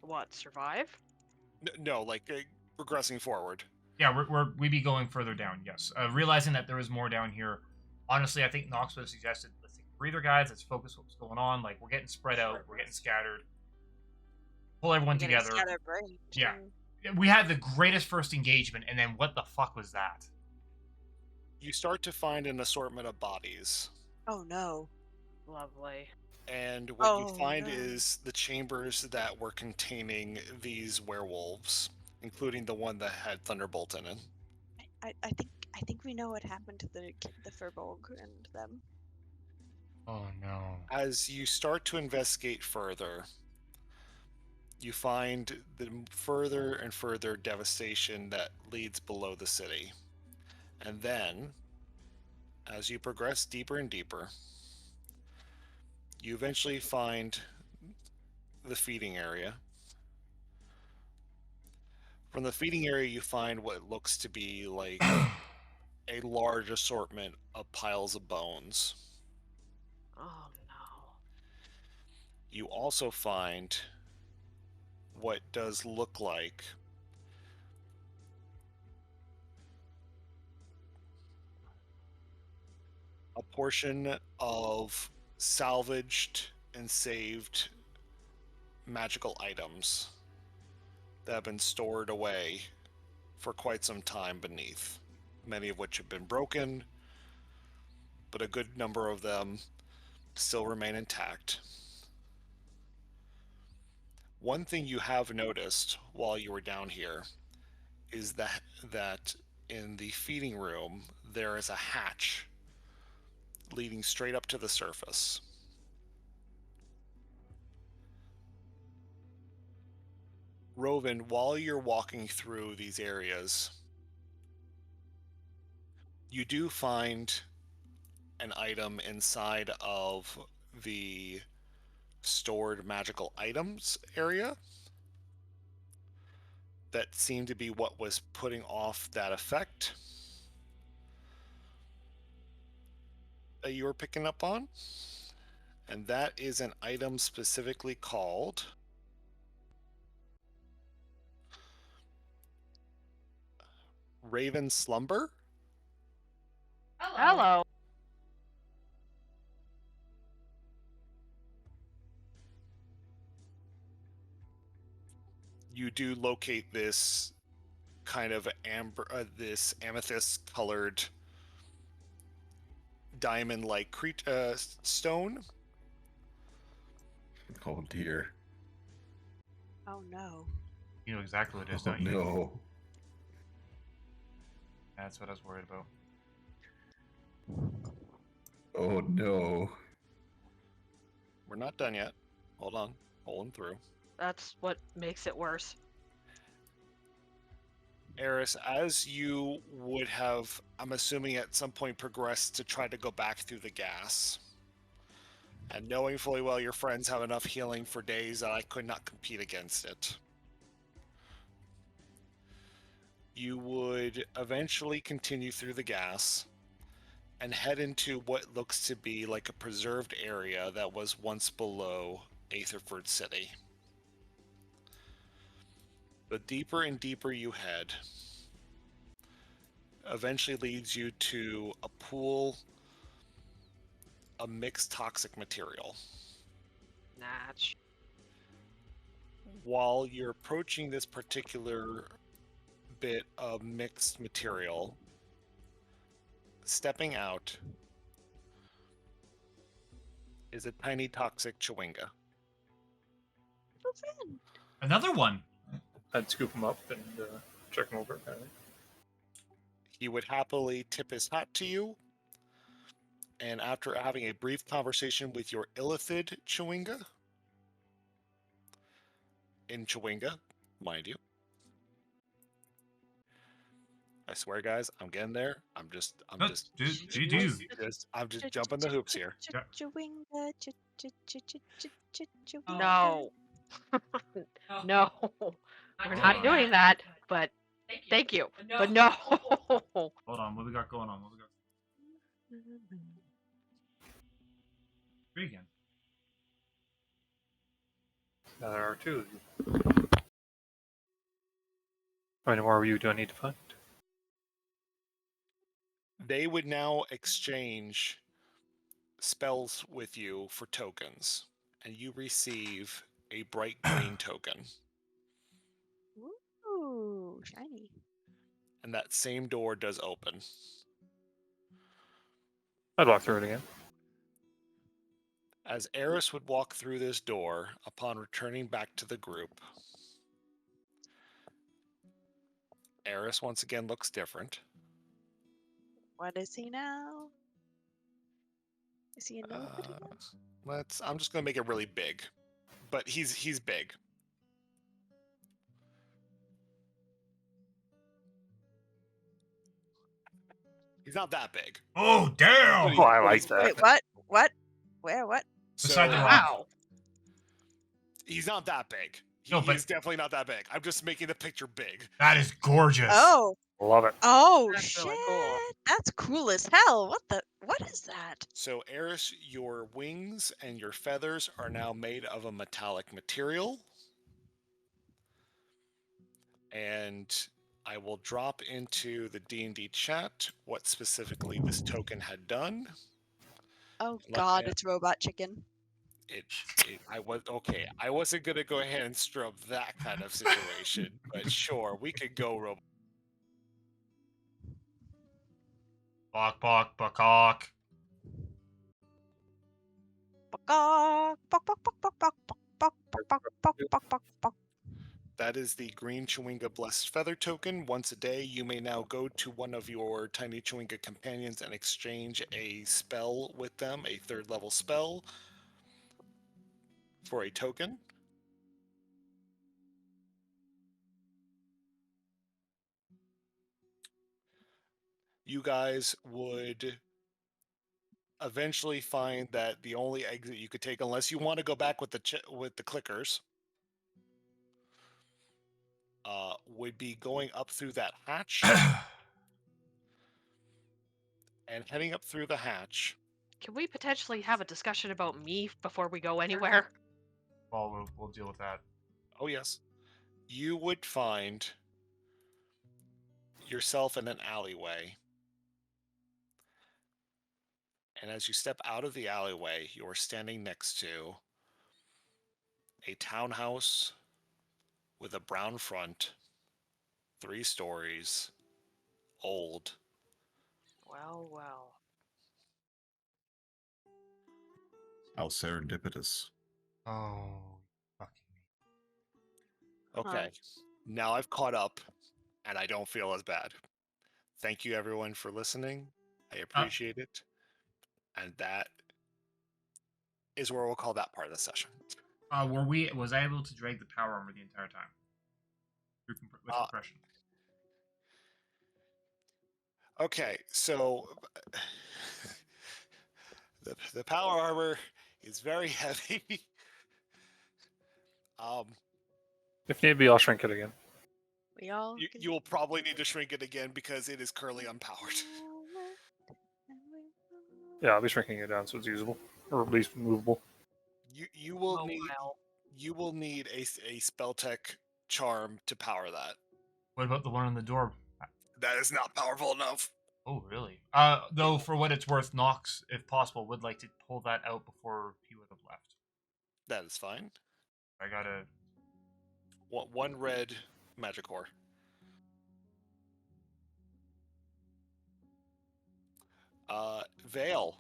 What, survive? No, like progressing forward. Yeah, we'd be going further down, yes. Realizing that there is more down here. Honestly, I think Nox would have suggested, let's take a breather, guys. Let's focus what's going on. Like, we're getting spread out. We're getting scattered. Pull everyone Getting together. scatterbrained. Yeah. We had the greatest first engagement, and then what the fuck was that? You start to find an assortment of bodies. Oh no. Lovely. And what you Oh, find no. is the chambers that were containing these werewolves, including the one that had Thunderbolt in it. I think we know what happened to the Furbolg and them. Oh, no. As you start to investigate further, you find the further and further devastation that leads below the city. And then, as you progress deeper and deeper, you eventually find the feeding area. From the feeding area, you find what looks to be like a large assortment of piles of bones. Oh no. You also find what does look like a portion of salvaged and saved magical items that have been stored away for quite some time beneath, many of which have been broken, but a good number of them still remain intact. One thing you have noticed while you were down here is that in the feeding room there is a hatch leading straight up to the surface. Rovin, while you're walking through these areas, you do find an item inside of the stored magical items area that seemed to be what was putting off that effect that you were picking up on. And that is an item specifically called Raven Slumber. Hello. You do locate this kind of this amethyst colored diamond like stone. Oh dear. Oh no. You know exactly what it is, Oh don't you? no. That's what I was worried about. Oh no. We're not done yet. Hold on. Pulling through. That's what makes it worse. Eris, as you would have, I'm assuming at some point progressed to try to go back through the gas, and knowing fully well your friends have enough healing for days that I could not compete against it, you would eventually continue through the gas and head into what looks to be like a preserved area that was once below Aetherford City. The deeper and deeper you head, eventually leads you to a pool of mixed toxic material. Natch. While you're approaching this particular bit of mixed material, stepping out is a tiny toxic chewinga. Little friend. Another one. I'd scoop him up and check him over. Kind of. He would happily tip his hat to you, and after having a brief conversation with your illithid chewinga, in chewinga, mind you, I swear, guys, I'm getting there. I'm just jumping the hoops here. Chewinga, chewinga. No. No. We're not doing that, but thank you. But no. Hold on, what we got going on? What we got? Three again. Now there are two of you. How many more of you do I need to find? They would now exchange spells with you for tokens, and you receive a bright green token. Ooh, shiny. And that same door does open. I'd walk through it again. As Eris would walk through this door upon returning back to the group, Eris once again looks different. What is he now? Is he a nobody? I'm just gonna make it really big, but he's big. He's not that big. Oh, damn! Oh, I like that. Wait, what? What? Where? What? Beside the rock. Wow. He's not that big. No, but- He's definitely not that big. I'm just making the picture big. That is gorgeous. Oh. Love it. Oh, That's shit. really cool. That's cool as hell. What is that? So, Eris, your wings and your feathers are now made of a metallic material. And I will drop into the D&D chat what specifically this token had done. Oh Let god, me- it's robot chicken. I wasn't gonna go ahead and stir up that kind of situation, but sure, we could go robot. Bok, bok, bakok. Bok, bok, bok, bok, bok, bok, bok, bok, bok, bok, bok, bok, bok. That is the green Chewinga Blessed Feather token. Once a day, you may now go to one of your tiny Chewinga companions and exchange a spell with them, a 3rd level spell, for a token. You guys would eventually find that the only exit you could take, unless you want to go back with the clickers, would be going up through that hatch and heading up through the hatch. Can we potentially have a discussion about me before we go anywhere? Well, we'll deal with that. Oh yes, you would find yourself in an alleyway. And as you step out of the alleyway, you are standing next to a townhouse with a brown front, 3 stories, old. Well, well. How serendipitous. Oh, fucking me. Okay, now I've caught up, and I don't feel as bad. Thank you, everyone, for listening. I appreciate it. And that is where we'll call that part of the session. Was I able to drag the power armor the entire time? With compression. Okay, so the power armor is very heavy. If need be, I'll shrink it again. We all You will probably need to shrink it again because it is currently unpowered. Yeah, I'll be shrinking it down so it's usable, or at least movable. You will Oh, need well. you will need a spell tech charm to power that. What about the one on the door? That is not powerful enough. Oh, really? Though, for what it's worth, Nox, if possible, would like to pull that out before he would have left. That is fine. I gotta. One red magic core. Vale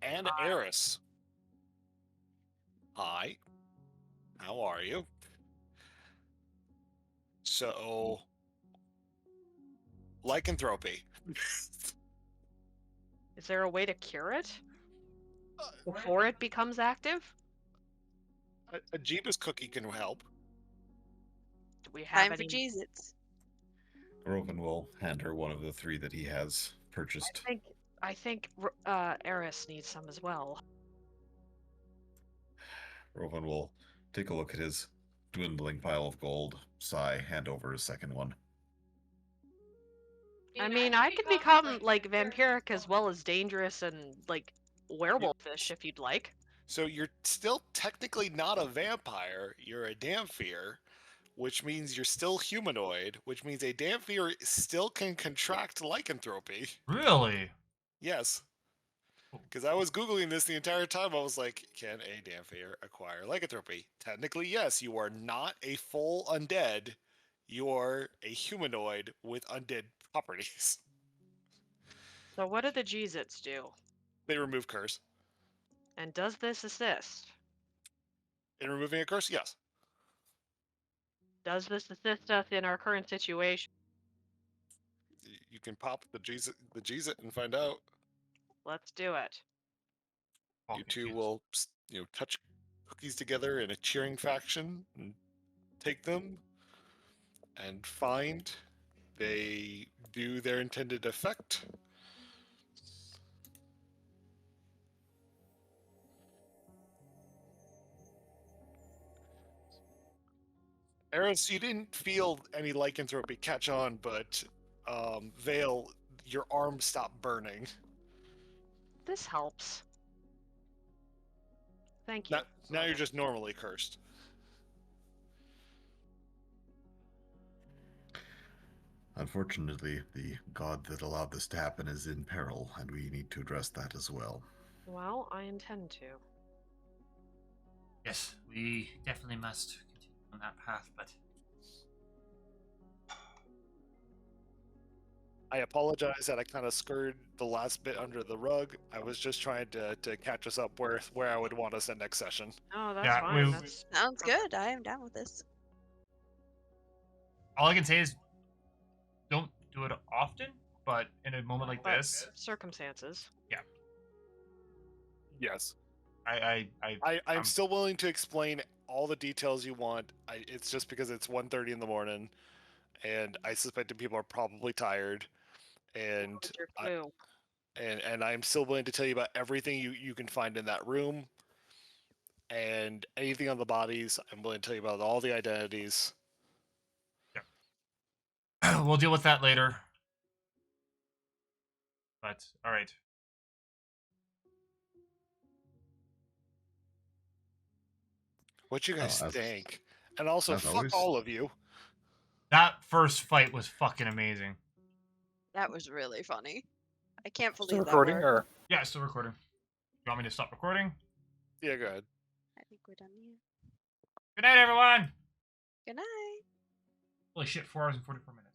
and Eris. Hi. How are you? So, lycanthropy. Is there a way to cure it before it becomes active? A Jeebus cookie can help. Do we have Time for any? Cheez-Its. Groven will hand her one of the 3 that he has purchased. I think Eris needs some as well. Groven will take a look at his dwindling pile of gold, sigh, hand over his second one. I mean, I could become like vampiric as well as dangerous and like werewolfish if you'd like. So you're still technically not a vampire. You're a Damphir, which means you're still humanoid, which means a Damphir still can contract lycanthropy. Really? Yes. Because I was Googling this the entire time. I was like, can a Damphir acquire lycanthropy? Technically, yes. You are not a full undead. You are a humanoid with undead properties. So what do the Jeez-Its do? They remove curse. And does this assist? In removing a curse, yes. Does this assist us in our current situation? You can pop the Jeez-It and find out. Let's do it. You two will, touch cookies together in a cheering faction and take them and find they do their intended effect. Eris, you didn't feel any lycanthropy catch on, but Vale, your arm stopped burning. This helps. Thank you. Now you're just normally cursed. Unfortunately, the god that allowed this to happen is in peril, and we need to address that as well. Well, I intend to. Yes, we definitely must continue on that path, but I apologize that I kind of scurried the last bit under the rug. I was just trying to catch us up where I would want us at next session. Oh, that's Yeah, fine. we- That's Sounds good. I am down with this. all I can say is don't do it often, but in a moment like but this, circumstances. Yes. I'm I'm still willing to explain all the details you want. It's just because it's 1:30 in the morning, and I suspect that people are probably tired, and With your flu. and I'm still willing to tell you about everything you can find in that room, and anything on the bodies. I'm willing to tell you about all the identities. we'll deal with that later. But all right. What you guys as- think, and also as fuck always. all of you. That first fight was fucking amazing. That was really funny. I can't Still believe that recording, worked. or Yeah, still recording. You want me to stop recording? Yeah, go ahead. I think we're done here. Good night, everyone. Good night. Holy shit, 4 hours and 44 minutes.